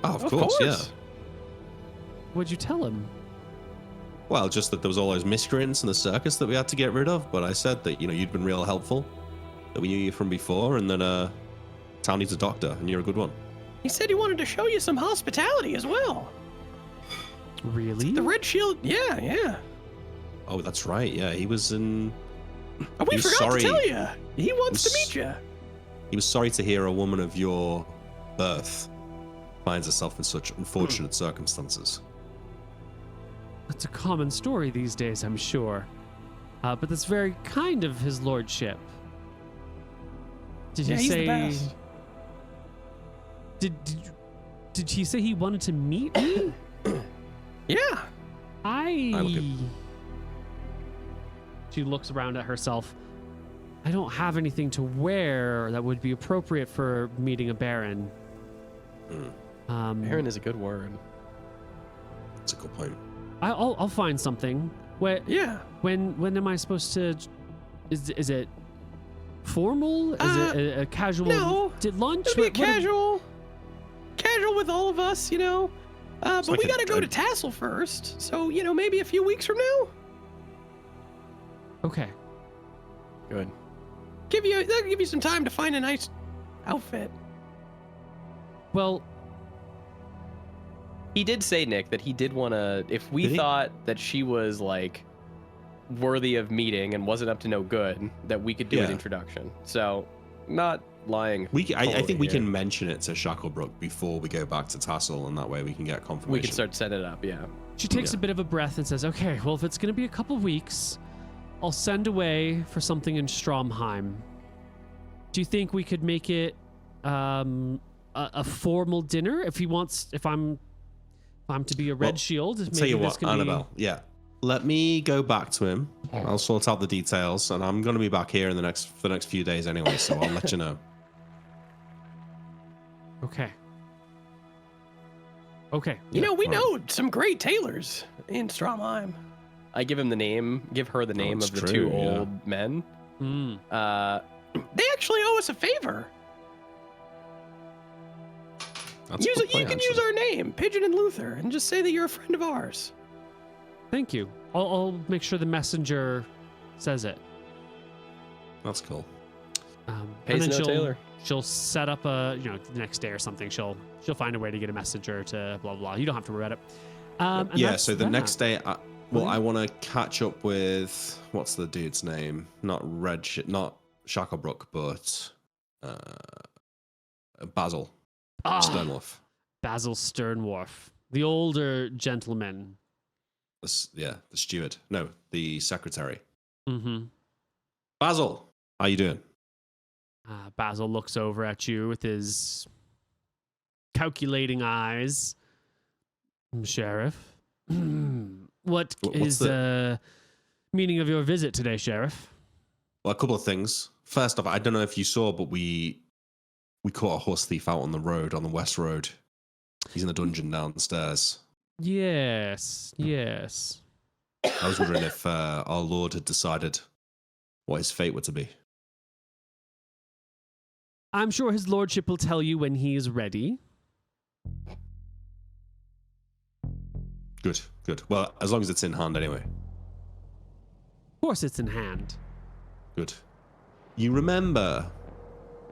Oh, of course, yeah. What'd you tell him? Well, just that there was all those miscreants in the circus that we had to get rid of. But I said that you'd been real helpful, that we knew you from before, and that town needs a doctor, and you're a good one. He said he wanted to show you some hospitality as well. Really? The Red Shield, yeah. Oh, that's right. Yeah, he was in. Oh, we He's forgot sorry. to tell you. He wants to He's- meet you. He was sorry to hear a woman of your birth finds herself in such unfortunate circumstances. It's a common story these days, I'm sure. But that's very kind of his lordship. Did Yeah, you he's say? the best. Did he say he wanted to meet me? Yeah. She looks around at herself. I don't have anything to wear that would be appropriate for meeting a baron. Baron is a good word. That's a good point. I'll find something. Yeah. When am I supposed to? Is it formal? Is it a casual? No. Did lunch? It'll be casual with all of us, you know. But like we gotta go to Tassel first, so maybe a few weeks from now. Okay. Good. That'll give you some time to find a nice outfit. Well, He did say, Nick, that he did want to, if we thought that she was like worthy of meeting and wasn't up to no good, that we could do an introduction. So, not lying. I think we can mention it to Shacklebrook before we go back to Tassel, and that way we can get confirmation. We can start setting it up, yeah. she takes a bit of a breath and says, "Okay, well, if it's going to be a couple weeks, I'll send away for something in Stromheim. Do you think we could make it a formal dinner? If I'm to be a red shield, maybe tell you this what, can Annabelle. Yeah, let me go back to him. I'll sort out the details, and I'm going to be back here in the next few days anyway. So I'll let you know. Okay. Okay. We know some great tailors in Stromheim. I give her the name it's of the true, two old men. They actually owe us a favor. That's a good You point, can use our name, Pigeon and Luther, and just say that you're a friend of ours. Thank you. I'll make sure the messenger says it. That's cool. Pays and then no tailor. She'll set up the next day or something. She'll find a way to get a messenger to blah blah. You don't have to worry about it. And Yeah. that's So the that. next day, I want to catch up with what's the dude's name? Not Shacklebrook, but Basil Sternwolf. Basil Sternwolf, the older gentleman. The steward. No, the secretary. Mm-hmm. Basil, how you doing? Basil looks over at you with his calculating eyes. Sheriff, what is the meaning of your visit today, Sheriff? Well, a couple of things. First off, I don't know if you saw, but we caught a horse thief out on the road, on the West Road. He's in the dungeon downstairs. Yes. I was wondering if our Lord had decided what his fate were to be. I'm sure his lordship will tell you when he is ready. Good. Well, as long as it's in hand anyway. Of course it's in hand. Good. You remember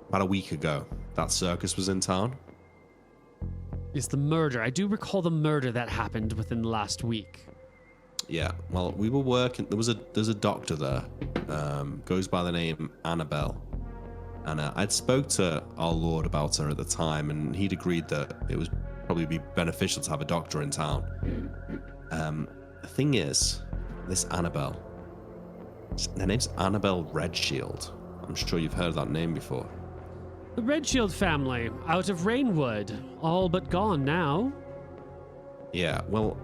about a week ago that circus was in town? It's the murder. I do recall the murder that happened within the last week. Yeah. Well, we were working. There's a doctor there. Goes by the name Annabelle. And I'd spoke to our Lord about her at the time, and he'd agreed that it would probably be beneficial to have a doctor in town. The thing is, this Annabelle, her name's Annabelle Redshield. I'm sure you've heard that name before. The Redshield family, out of Rainwood, all but gone now. Yeah, well,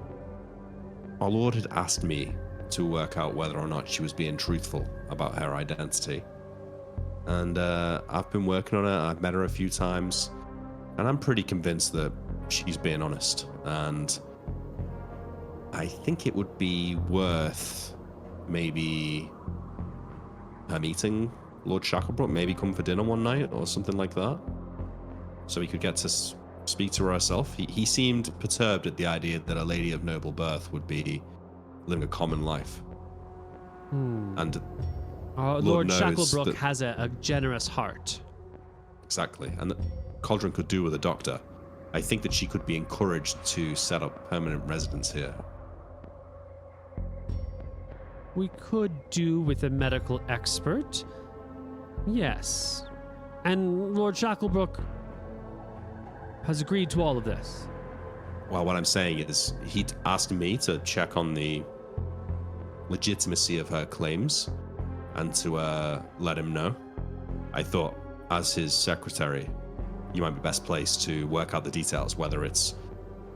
our Lord had asked me to work out whether or not she was being truthful about her identity. And I've been working on it. I've met her a few times, and I'm pretty convinced that she's being honest. And I think it would be worth maybe her meeting Lord Shacklebrook, maybe come for dinner one night or something like that, so we could get to speak to her herself. He seemed perturbed at the idea that a lady of noble birth would be living a common life. And Lord Shacklebrook has a generous heart. Exactly. And that Cauldron could do with a doctor. I think that she could be encouraged to set up permanent residence here. We could do with a medical expert. Yes. And Lord Shacklebrook has agreed to all of this. Well, what I'm saying is he'd asked me to check on the legitimacy of her claims and to let him know. I thought, as his secretary, you might be best placed to work out the details, whether it's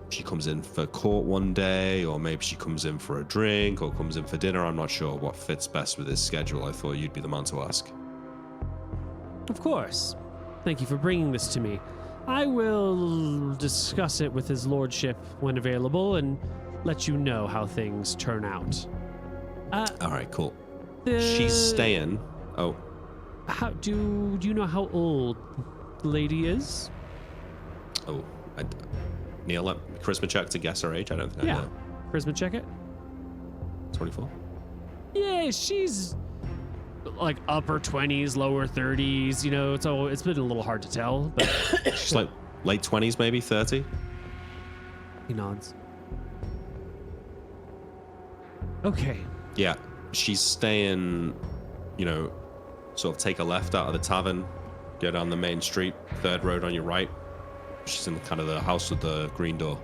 she comes in for court one day, or maybe she comes in for a drink, or comes in for dinner. I'm not sure what fits best with his schedule. I thought you'd be the man to ask. Of course. Thank you for bringing this to me. I will discuss it with his lordship when available and let you know how things turn out. All right, cool. She's staying. Oh. How do you know how old the lady is? Oh, Neil, let charisma check to guess her age. I don't think I know. Charisma check it. 24. Yeah, she's like upper 20s, lower 30s. You know, it's been a little hard to tell, but She's like late 20s, maybe 30. he nods. Okay. Yeah, she's staying, you know, sort of take a left out of the tavern, go down the main street, third road on your right. She's in kind of the house with the green door.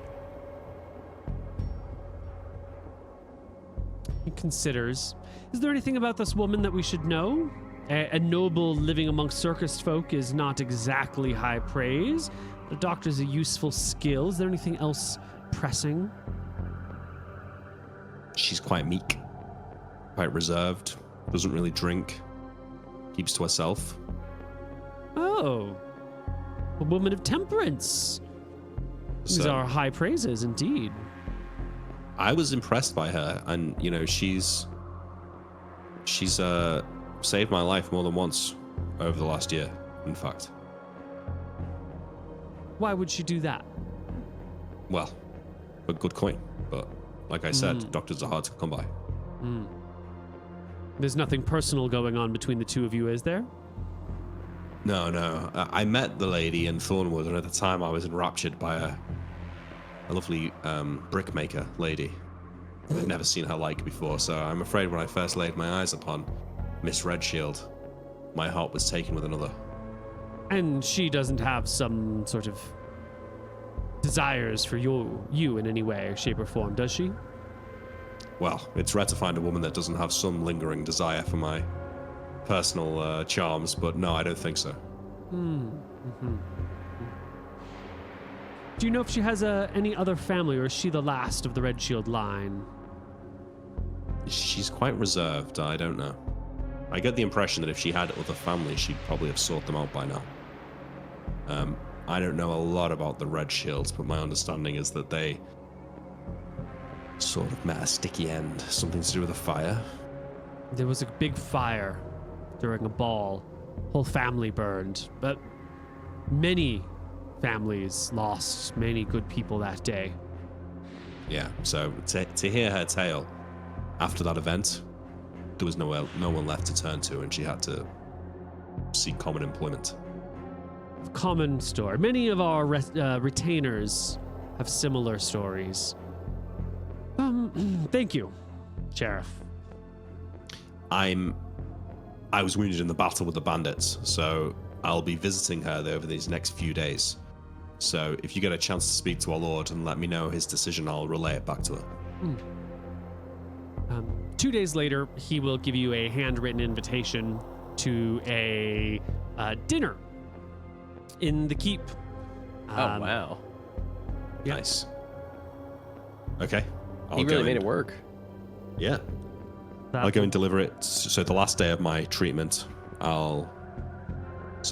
He considers. Is there anything about this woman that we should know? A noble living amongst circus folk is not exactly high praise. The doctor's a useful skill. Is there anything else pressing? She's quite meek, quite reserved, doesn't really drink, keeps to herself. Oh, a woman of temperance. These So- are high praises indeed. I was impressed by her, and you know, she's saved my life more than once over the last year, in fact. Why would she do that? Well, a good coin, but like I said, doctors are hard to come by. There's nothing personal going on between the two of you, is there? No. I met the lady in Thornwood, and at the time I was enraptured by a lovely brickmaker lady. I've never seen her like before, so I'm afraid when I first laid my eyes upon Miss Redshield, my heart was taken with another. And she doesn't have some sort of desires for you in any way, shape, or form, does she? Well, it's rare to find a woman that doesn't have some lingering desire for my personal charms, but no, I don't think so. Do you know if she has any other family, or is she the last of the Red Shield line? She's quite reserved, I don't know. I get the impression that if she had other family, she'd probably have sought them out by now. I don't know a lot about the Red Shields, but my understanding is that they sort of met a sticky end. Something to do with a fire? There was a big fire during a ball. Whole family burned, but many families lost many good people that day. Yeah, so to hear her tale after that event, there was no one left to turn to, and she had to seek common employment. Common story. Many of our retainers have similar stories. Thank you, Sheriff. I was wounded in the battle with the bandits, so I'll be visiting her over these next few days. So if you get a chance to speak to our Lord and let me know his decision, I'll relay it back to her. 2 days later, he will give you a handwritten invitation to a dinner in the keep. Oh, wow. Yeah. Nice. Okay. He really made it work. Yeah. I'll go and deliver it. So the last day of my treatment, so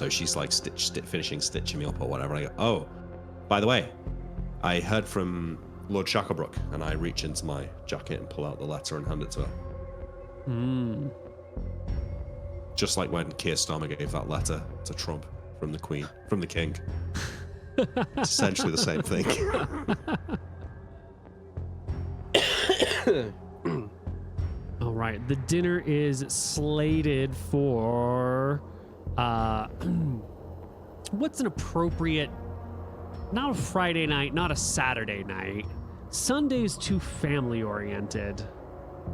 she's like finishing stitching me up or whatever. I go, oh, by the way, I heard from Lord Shacklebrook, and I reach into my jacket and pull out the letter and hand it to her. Just like when Keir Starmer gave that letter to Trump from the Queen, from the King. It's essentially the same thing. All right. The dinner is slated for what's an appropriate, not a Friday night, not a Saturday night. Sunday's too family oriented.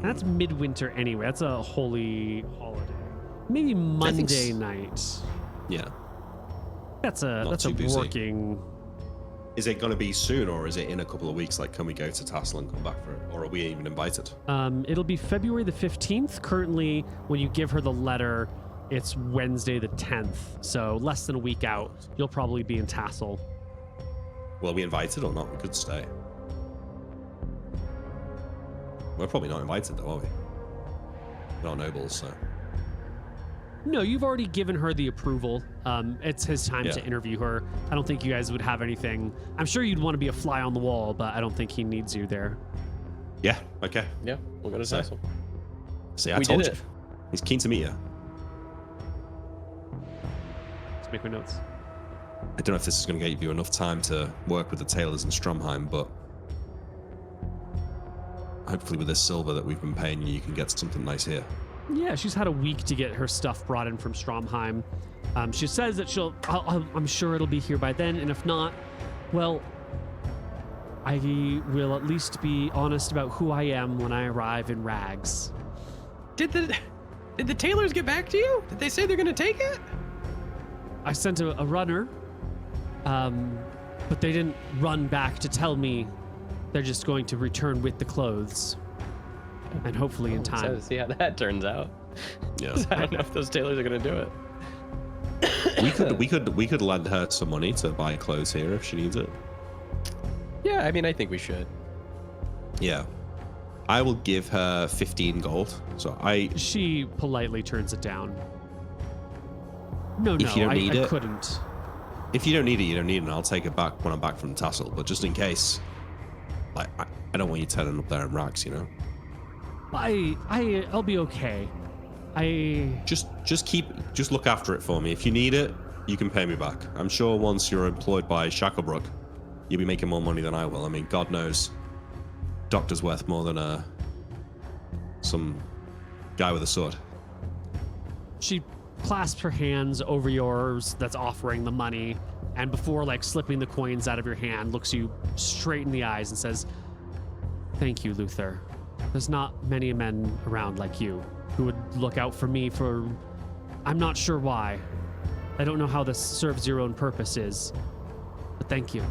That's midwinter anyway. That's a holy holiday. Maybe Monday night. Yeah. That's a too busy. working. Is it going to be soon, or is it in a couple of weeks? Like, can we go to Tassel and come back for it? Or are we even invited? It'll be February the 15th. Currently, when you give her the letter, It's Wednesday the 10th, so less than a week out. You'll probably be in Tassel. Will we invited or not? We could stay. We're probably not invited though, are we? We're not nobles, so. No, you've already given her the approval. It's his time to interview her. I don't think you guys would have anything. I'm sure you'd want to be a fly on the wall, but I don't think he needs you there. Yeah, okay. Yeah, we'll go to Tassel. See, I We told did you. it. He's keen to meet you. Let's make my notes. I don't know if this is going to give you enough time to work with the tailors in Stromheim, but hopefully with this silver that we've been paying you, you can get something nice here. Yeah, she's had a week to get her stuff brought in from Stromheim. She says that I'm sure it'll be here by then, and if not, well, I will at least be honest about who I am when I arrive in rags. Did the tailors get back to you? Did they say they're gonna take it? I sent a runner, but they didn't run back to tell me. They're just going to return with the clothes, and hopefully in time. So see how that turns out. Yeah. I don't know if those tailors are gonna do it. we could lend her some money to buy clothes here if she needs it. Yeah, I mean, I think we should. Yeah. I will give her 15 gold. So She politely turns it down. No, If you don't need I it- couldn't. if you don't need it, you don't need it, and I'll take it back when I'm back from Tassel. But just in case, like, I don't want you turning up there in rags, you know? I'll be okay. Just look after it for me. If you need it, you can pay me back. I'm sure once you're employed by Shacklebrook, you'll be making more money than I will. I mean, God knows, doctor's worth more than some guy with a sword. She clasps her hands over yours that's offering the money, and before like slipping the coins out of your hand, looks you straight in the eyes and says, "Thank you, Luther. There's not many men around like you who would look out for me for... I'm not sure why. I don't know how this serves your own purposes, but thank you."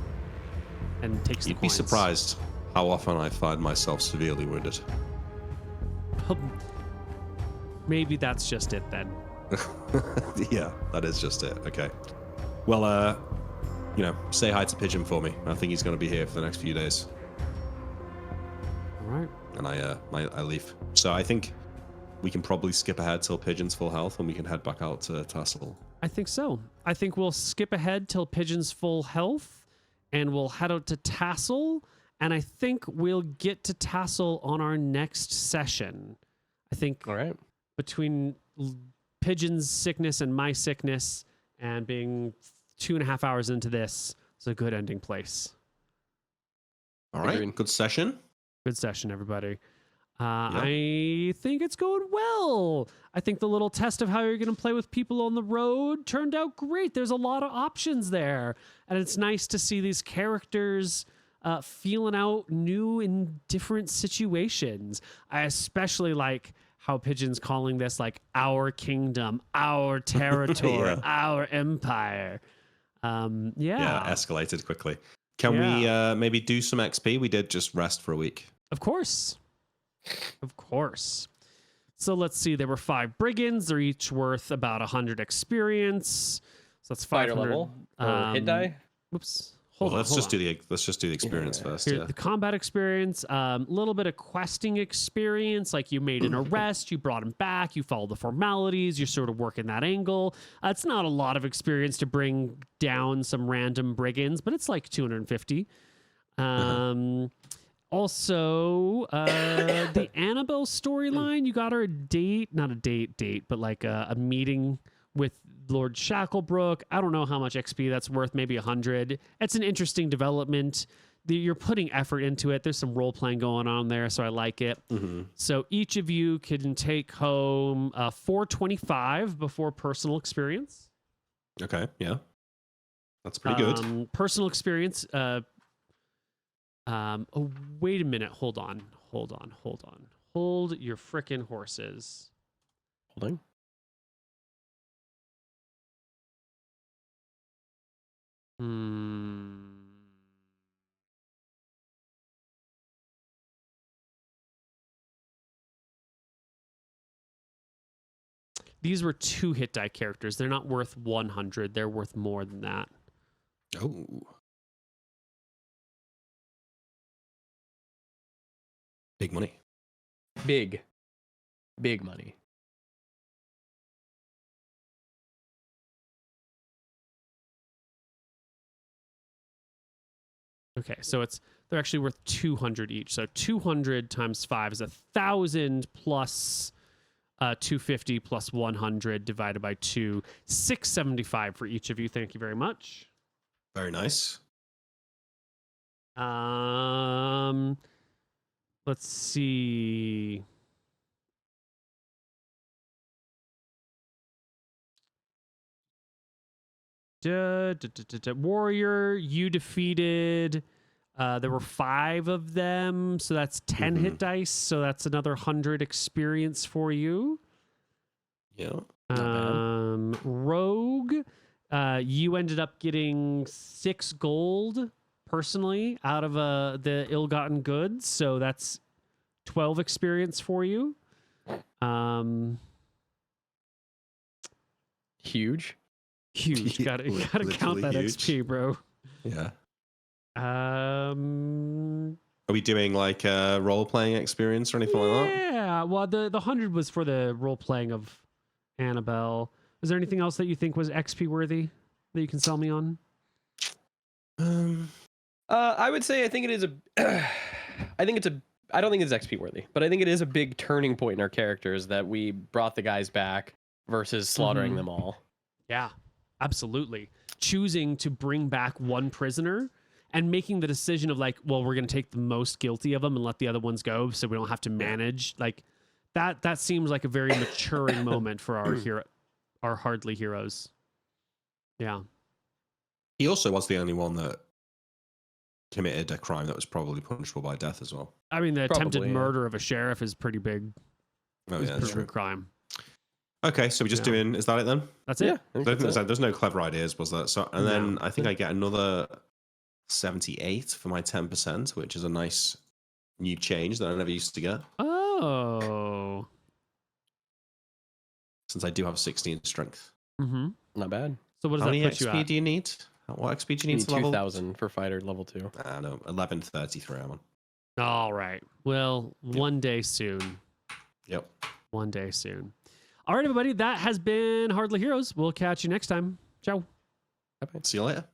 And takes the You'd be coins. surprised how often I find myself severely wounded. Maybe that's just it then. Yeah, that is just it. Okay. Well, say hi to Pigeon for me. I think he's going to be here for the next few days. All right. And I leave. So I think we can probably skip ahead till Pigeon's full health, and we can head back out to Tassel. I think so. I think we'll skip ahead till Pigeon's full health, and we'll head out to Tassel, and I think we'll get to Tassel on our next session. I think All right. between Pigeon's sickness and my sickness, and being 2.5 hours into this, it's a good ending place. All right. Agreed. Good session. Good session, everybody. I think it's going well. I think the little test of how you're going to play with people on the road turned out great. There's a lot of options there. And it's nice to see these characters feeling out new in different situations. I especially like how Pigeon's calling this like our kingdom, our territory, Yeah. our empire. Yeah, escalated quickly. Can we maybe do some XP? We did just rest for a week. Of course. Of course. So let's see. There were 5 brigands. They're each worth about 100 experience. So that's 500. Fighter level or hit die. Whoops. Well, Hold on. let's just do the experience first. Here, Yeah. the combat experience, a little bit of questing experience, like you made an arrest, you brought him back, you followed the formalities, you're sort of working that angle. It's not a lot of experience to bring down some random brigands, but it's like 250. Also, the Annabelle storyline, you got her not a date, but like a meeting with Lord Shacklebrook. I don't know how much XP that's worth, maybe 100. It's an interesting development. You're putting effort into it. There's some role playing going on there, so I like it. Mm-hmm. So each of you can take home 425 before personal experience. Okay. Yeah. That's pretty good. Personal experience. Oh, wait a minute. Hold on. Hold your frickin' horses. Holding. These were 2 hit die characters. They're not worth 100. They're worth more than that. Oh. Big money. Big money. Okay, so they're actually worth 200 each. So 200 times 5 is 1,000 plus 250 plus 100 divided by 2, 675 for each of you. Thank you very much. Very nice. Let's see. Warrior, you defeated. There were 5 of them, so that's 10 hit dice. So that's another 100 experience for you. Yeah. Rogue, you ended up getting 6 gold personally out of the ill-gotten goods, so that's 12 experience for you. Huge. Gotta count that huge. XP, bro. Yeah. Are we doing like a role-playing experience or anything like that? Yeah. Well, the 100 was for the role playing of Annabelle. Was there anything else that you think was XP worthy that you can sell me on? I would say I think it is I don't think it's XP worthy, but I think it is a big turning point in our characters that we brought the guys back versus slaughtering them all. Yeah, absolutely. Choosing to bring back one prisoner and making the decision of like, well, we're going to take the most guilty of them and let the other ones go so we don't have to manage. Like that seems like a very maturing moment for our hardly heroes. Yeah. He also was the only one that committed a crime that was probably punishable by death as well. I mean, the attempted murder of a sheriff is pretty big. Oh, yeah, that's true. Crime. Okay, so we're just doing, is that it then? That's it. There's no clever ideas, was there? So, and then I think I get another 78 for my 10%, which is a nice new change that I never used to get. Oh. Since I do have 16 strength. Mm-hmm. Not bad. So what does How that many put you XP at? do you need? What XP do you need to level? 2,000 for fighter level 2. No, 1133 I'm on. All right. Well, one day soon. Yep. One day soon. All right, everybody. That has been Hardly Heroes. We'll catch you next time. Ciao. See you later.